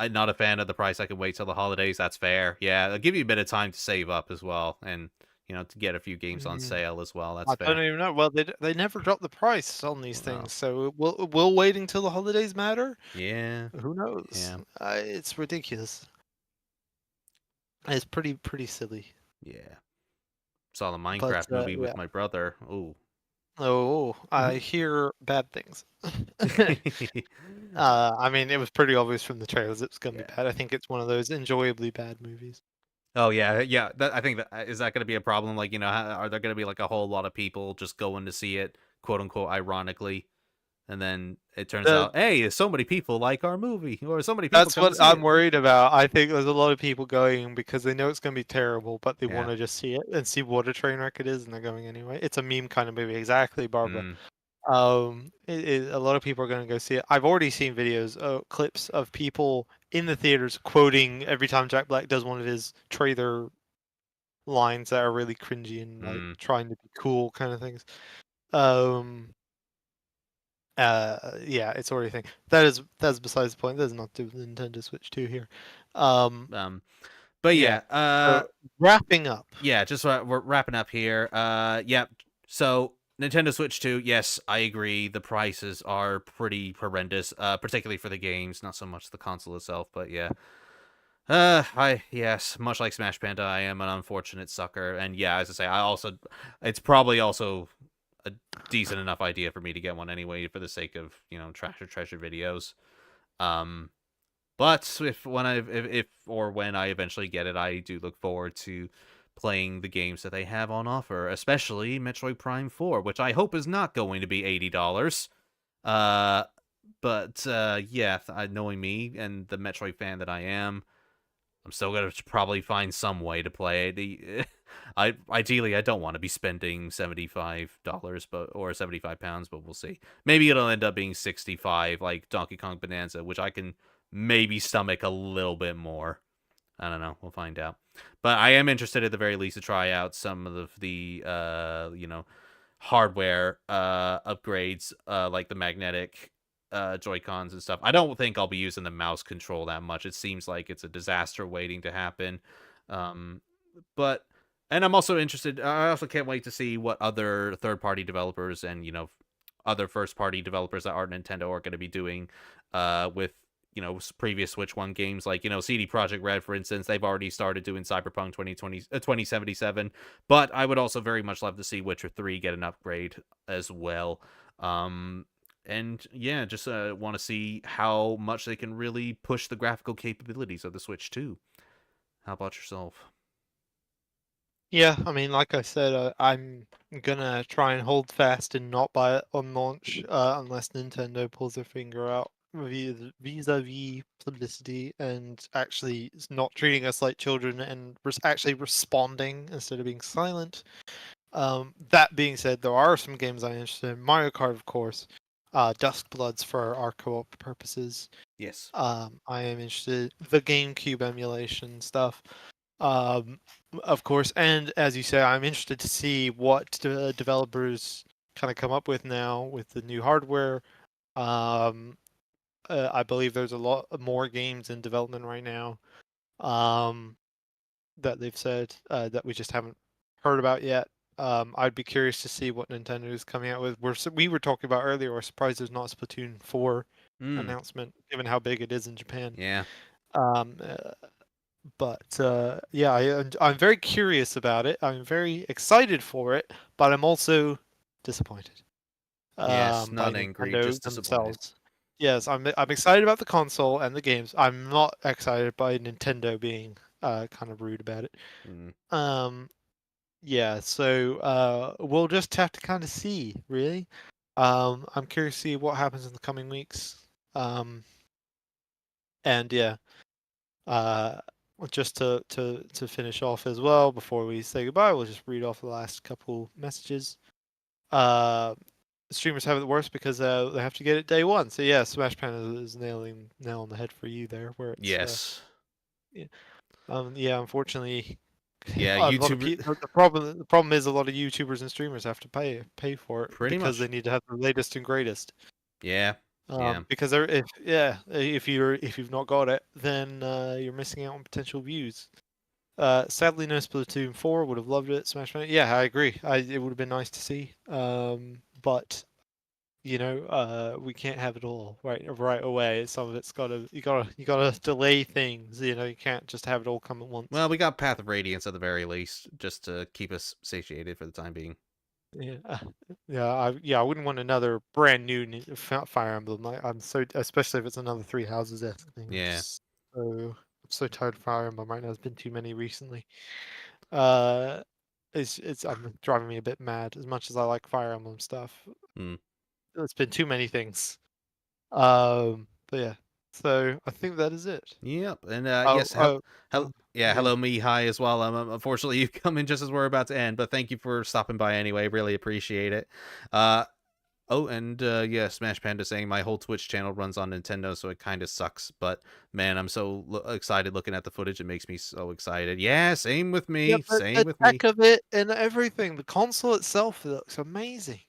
I'm not a fan of the price. I can wait till the holidays. That's fair. Yeah, I'll give you a bit of time to save up as well, and to get a few games on sale as well. That's I fair. don't even know. Well, they never drop the price on these Well, things, so will waiting till the holidays matter? yeah, Who knows? yeah, It's ridiculous. It's pretty silly. yeah. Saw the But Minecraft movie yeah. with my brother. Ooh. Oh, I hear bad things. I mean, it was pretty obvious from the trailers it was going to be Yeah. bad. I think it's one of those enjoyably bad movies. Oh yeah, yeah. I think that is that going to be a problem. Like are there going to be like a whole lot of people just going to see it, quote unquote, ironically, and then it turns The out, hey, so many people like our movie, or so many people That's come to what see I'm it. worried about. I think there's a lot of people going because they know it's going to be terrible, but they Yeah. want to just see it and see what a train wreck it is, and they're going anyway. It's a meme kind of movie, exactly, Barbara. Mm, A lot of people are going to go see it. I've already seen videos, clips of people in the theaters quoting every time Jack Black does one of his trailer lines that are really cringy and like mm. trying to be cool kind of things. Um, Yeah, it's already a thing. That's besides the point. There's not the Nintendo Switch 2 here. Um, Um, but yeah. yeah, So wrapping up. yeah, just we're wrapping up here. Yeah. So Nintendo Switch 2, yes, I agree. The prices are pretty horrendous, particularly for the games, not so much the console itself, but yeah. Yes, much like Smash Panda, I am an unfortunate sucker, and yeah, as I say, it's probably also a decent enough idea for me to get one anyway, for the sake of trash or treasure videos. Um, but if or when I eventually get it, I do look forward to playing the games that they have on offer, especially Metroid Prime 4, which I hope is not going to be $80. Uh, but yeah, knowing me and the Metroid fan that I am, I'm still gonna probably find some way to play it. Ideally I don't want to be spending $75, but or £75, but we'll see. Maybe it'll end up being 65, like Donkey Kong Bonanza, which I can maybe stomach a little bit more. I don't know. We'll find out. But I am interested at the very least to try out some of the hardware upgrades, like the magnetic Joy Cons and stuff. I don't think I'll be using the mouse control that much. It seems like it's a disaster waiting to happen. Um, but and I'm also interested. I also can't wait to see what other third party developers and other first party developers that aren't Nintendo are going to be doing with previous Switch One games, like CD Projekt Red, for instance. They've already started doing Cyberpunk 2077, but I would also very much love to see Witcher 3 get an upgrade as well. And yeah, just want to see how much they can really push the graphical capabilities of the Switch 2. How about yourself? Yeah, I mean, like I said, I'm gonna try and hold fast and not buy it on launch unless Nintendo pulls their finger out vis-a-vis publicity and actually is not treating us like children and actually responding instead of being silent. That being said, there are some games I'm interested in. Mario Kart, of course. Duskbloods for our co-op purposes. Yes. I am interested. The GameCube emulation stuff. Um, of course, and as you say, I'm interested to see what developers kind of come up with now with the new hardware. Um, I believe there's a lot more games in development right now um, that they've said that we just haven't heard about yet. I'd be curious to see what Nintendo is coming out with. We were talking about earlier. We're surprised there's not a Splatoon 4 Hmm. announcement, given how big it is in Japan. Yeah. Um, but yeah, I'm very curious about it. I'm very excited for it, but I'm also disappointed Yes. by Not angry, Nintendo just disappointed. themselves. Yes, I'm excited about the console and the games. I'm not excited by Nintendo being kind of rude about it. Hmm. Um, yeah, so we'll just have to kind of see, really. I'm curious to see what happens in the coming weeks. And yeah, Uh, just to finish off as well before we say goodbye, we'll just read off the last couple messages. Uh, Streamers have it worse because they have to get it day one. So yeah, Smash Pan is nail on the head for you there, where it's Yes. yeah, yeah, unfortunately, Yeah. a lot of YouTube. people. The problem is a lot of YouTubers and streamers have to pay for it Pretty because they much. need to have the latest and greatest. Yeah. Yeah. Because if you've not got it, then you're missing out on potential views. Sadly, no Splatoon 4. Would have loved it. Smash Bros. Yeah, I agree. It would have been nice to see. But we can't have it all right away. Some of it's you gotta delay things. You can't just have it all come at once. Well, we got Path of Radiance at the very least, just to keep us satiated for the time being. Yeah, I wouldn't want another brand new Fire Emblem. I'm so, especially if it's another Three Houses esque thing. Yeah. I'm so tired of Fire Emblem right now. There's been too many recently. Uh, it's driving me a bit mad. As much as I like Fire Emblem stuff, Hmm. it's been too many things. But yeah. So I think that is it. Yep. And Oh, yes, oh, yeah, yeah. hello me, hi as well. Unfortunately you've come in just as we're about to end, but thank you for stopping by anyway. Really appreciate it. Uh oh, and yeah, Smash Panda saying my whole Twitch channel runs on Nintendo, so it kind of sucks. But man, I'm so excited looking at the footage. It makes me so excited. Yeah, same with Yeah, me. but Same the with me. tech of it and everything, the console itself looks amazing.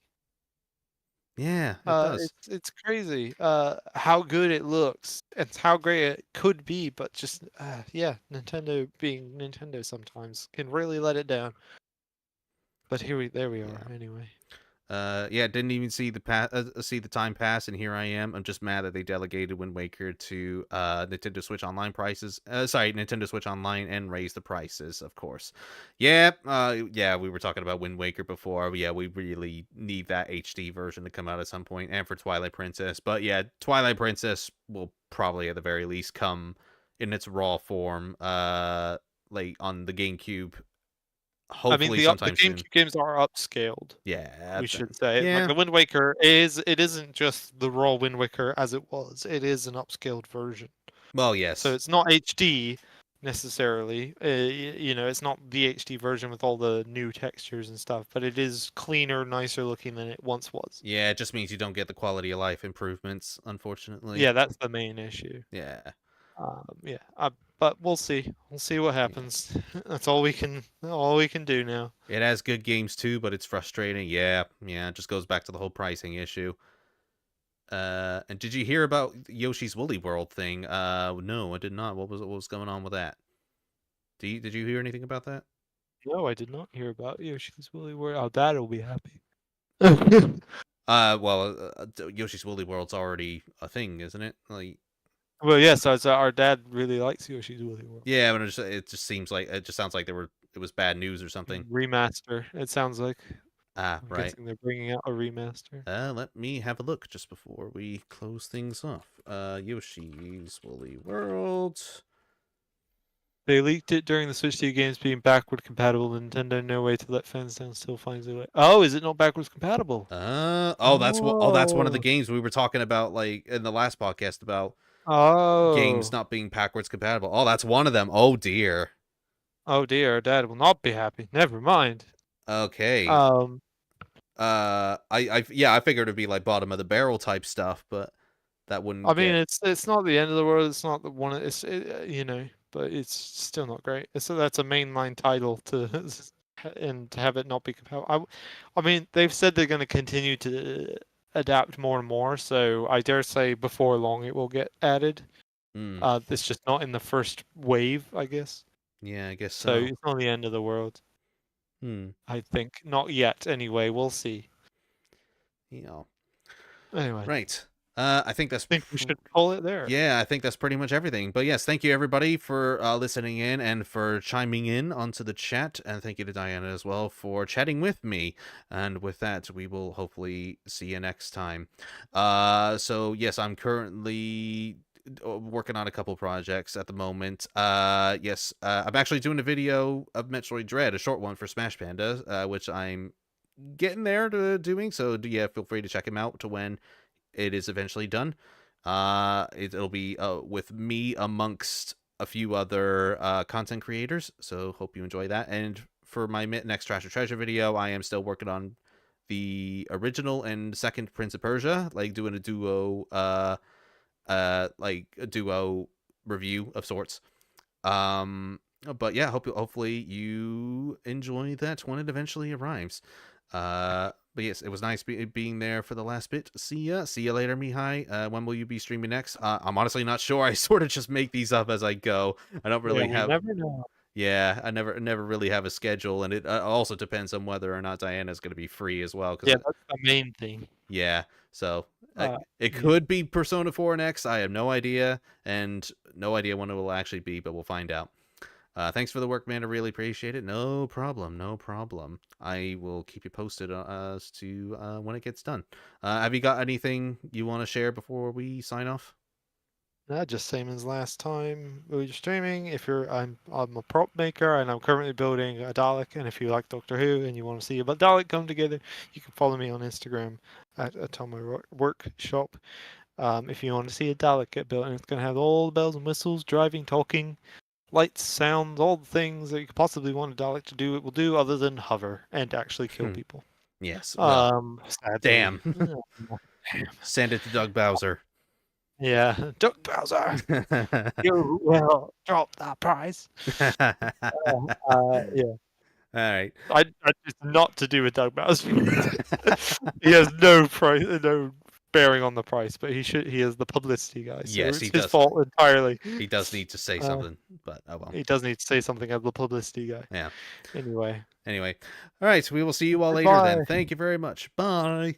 Yeah, it does. It's crazy how good it looks and how great it could be, but just yeah, Nintendo being Nintendo sometimes can really let it down. But there we are Yeah. anyway. Yeah, didn't even see see the time pass, and here I am. I'm just mad that they delegated Wind Waker to Nintendo Switch Online prices. Sorry, Nintendo Switch Online, and raised the prices, of course. Yeah, yeah, we were talking about Wind Waker before. Yeah, we really need that HD version to come out at some point, and for Twilight Princess. But yeah, Twilight Princess will probably at the very least come in its raw form, like on the GameCube. I mean, Hopefully, the sometime soon. GameCube games are upscaled. Yeah, We should say, like yeah. the Wind Waker is. It isn't just the raw Wind Waker as it was. It is an upscaled version. Well, So yes. it's not HD necessarily. You know, it's not the HD version with all the new textures and stuff, but it is cleaner, nicer looking than it once was. Yeah, it just means you don't get the quality of life improvements, unfortunately. Yeah, that's the main issue. Yeah. Yeah, but we'll see. We'll see what Yeah. happens. That's all we can do now. It has good games too, but it's frustrating. Yeah, yeah, it just goes back to the whole pricing issue. And did you hear about Yoshi's Woolly World thing? No, I did not. What was going on with that? Did you hear anything about that? No, I did not hear about Yoshi's Woolly World. Oh, Dad'll be happy. Well, Yoshi's Woolly World's already a thing, isn't it? Like, Well, yes, our dad really likes Yoshi's Woolly World. yeah, but it just seems like it just sounds like it was bad news or something. Remaster, it sounds like. Ah, I'm right. guessing they're bringing out a remaster. Let me have a look just before we close things off. Yoshi's Woolly World. They leaked it during the Switch 2 games being backward compatible. Nintendo no way to let fans down still finds a way. Oh, is it not backwards compatible? That's one of the Oh, games we were talking about, like in the last podcast about games oh, not being backwards compatible. Oh, that's one of them. Oh dear. oh dear, Dad will not be happy. Never mind. Okay. Um, Yeah, I figured it'd be like bottom of the barrel type stuff, but that I wouldn't mean, get. it's not the end of the world. It's not the one. But it's still not great. That's a mainline title to and to have it not be compatible. I mean, they've said they're going to continue to adapt more and more. So I dare say before long it will get added. Hmm. It's just not in the first wave, I guess. Yeah, I guess So so. it's not the end of the world. Hmm. I think not yet. Anyway, we'll see. Yeah. Anyway, Right. I think that's I think we should call it there. Yeah, I think that's pretty much everything. But yes, thank you everybody for listening in and for chiming in onto the chat, and thank you to Diana as well for chatting with me. And with that, we will hopefully see you next time. So yes, I'm currently working on a couple projects at the moment. Yes, I'm actually doing a video of Metroid Dread, a short one for Smash Panda, which I'm getting there to doing. So yeah, feel free to check him out to when it is eventually done. It'll be with me amongst a few other content creators. So hope you enjoy that. And for my next Trash or Treasure video, I am still working on the original and second Prince of Persia, like doing a duo, like a duo review of sorts. But yeah, hopefully you enjoy that when it eventually arrives. But yes, it was nice being there for the last bit. See ya. See ya later, Mihai. When will you be streaming next? I'm honestly not sure. I sort of just make these up as I go. I don't Yeah, really we have. never know. Yeah, I never really have a schedule, and it also depends on whether or not Diana's going to be free as well. Because Yeah, that's the main thing. yeah, so it Yeah. could be Persona 4 next. I have no idea, and no idea when it will actually be, but we'll find out. Thanks for the work, man. I really appreciate it. No problem. No problem. I will keep you posted as to when it gets done. Have you got anything you want to share before we sign off? Just same as last time we were streaming. I'm a prop maker and I'm currently building a Dalek. And if you like Doctor Who and you want to see a Dalek come together, you can follow me on Instagram at Atomo Workshop. If you want to see a Dalek get built, and it's going to have all the bells and whistles, driving, talking, lights, sounds, all the things that you could possibly want a Dalek to do, it will do other than hover and actually kill people. Yes. Well, Sadly. damn. Send it to Doug Bowser. Yeah, Doug Bowser, you will drop that prize. Yeah. All right. It's not to do with Doug Mouse. He has no price, no bearing on the price, but he is the publicity guy, so Yes, it's he his does. fault entirely. He does need to say Uh, something, but oh well. he does need to say something as the publicity guy. Yeah. Anyway, Anyway, all right. We will see you all later then. goodbye. Thank you very much. Bye.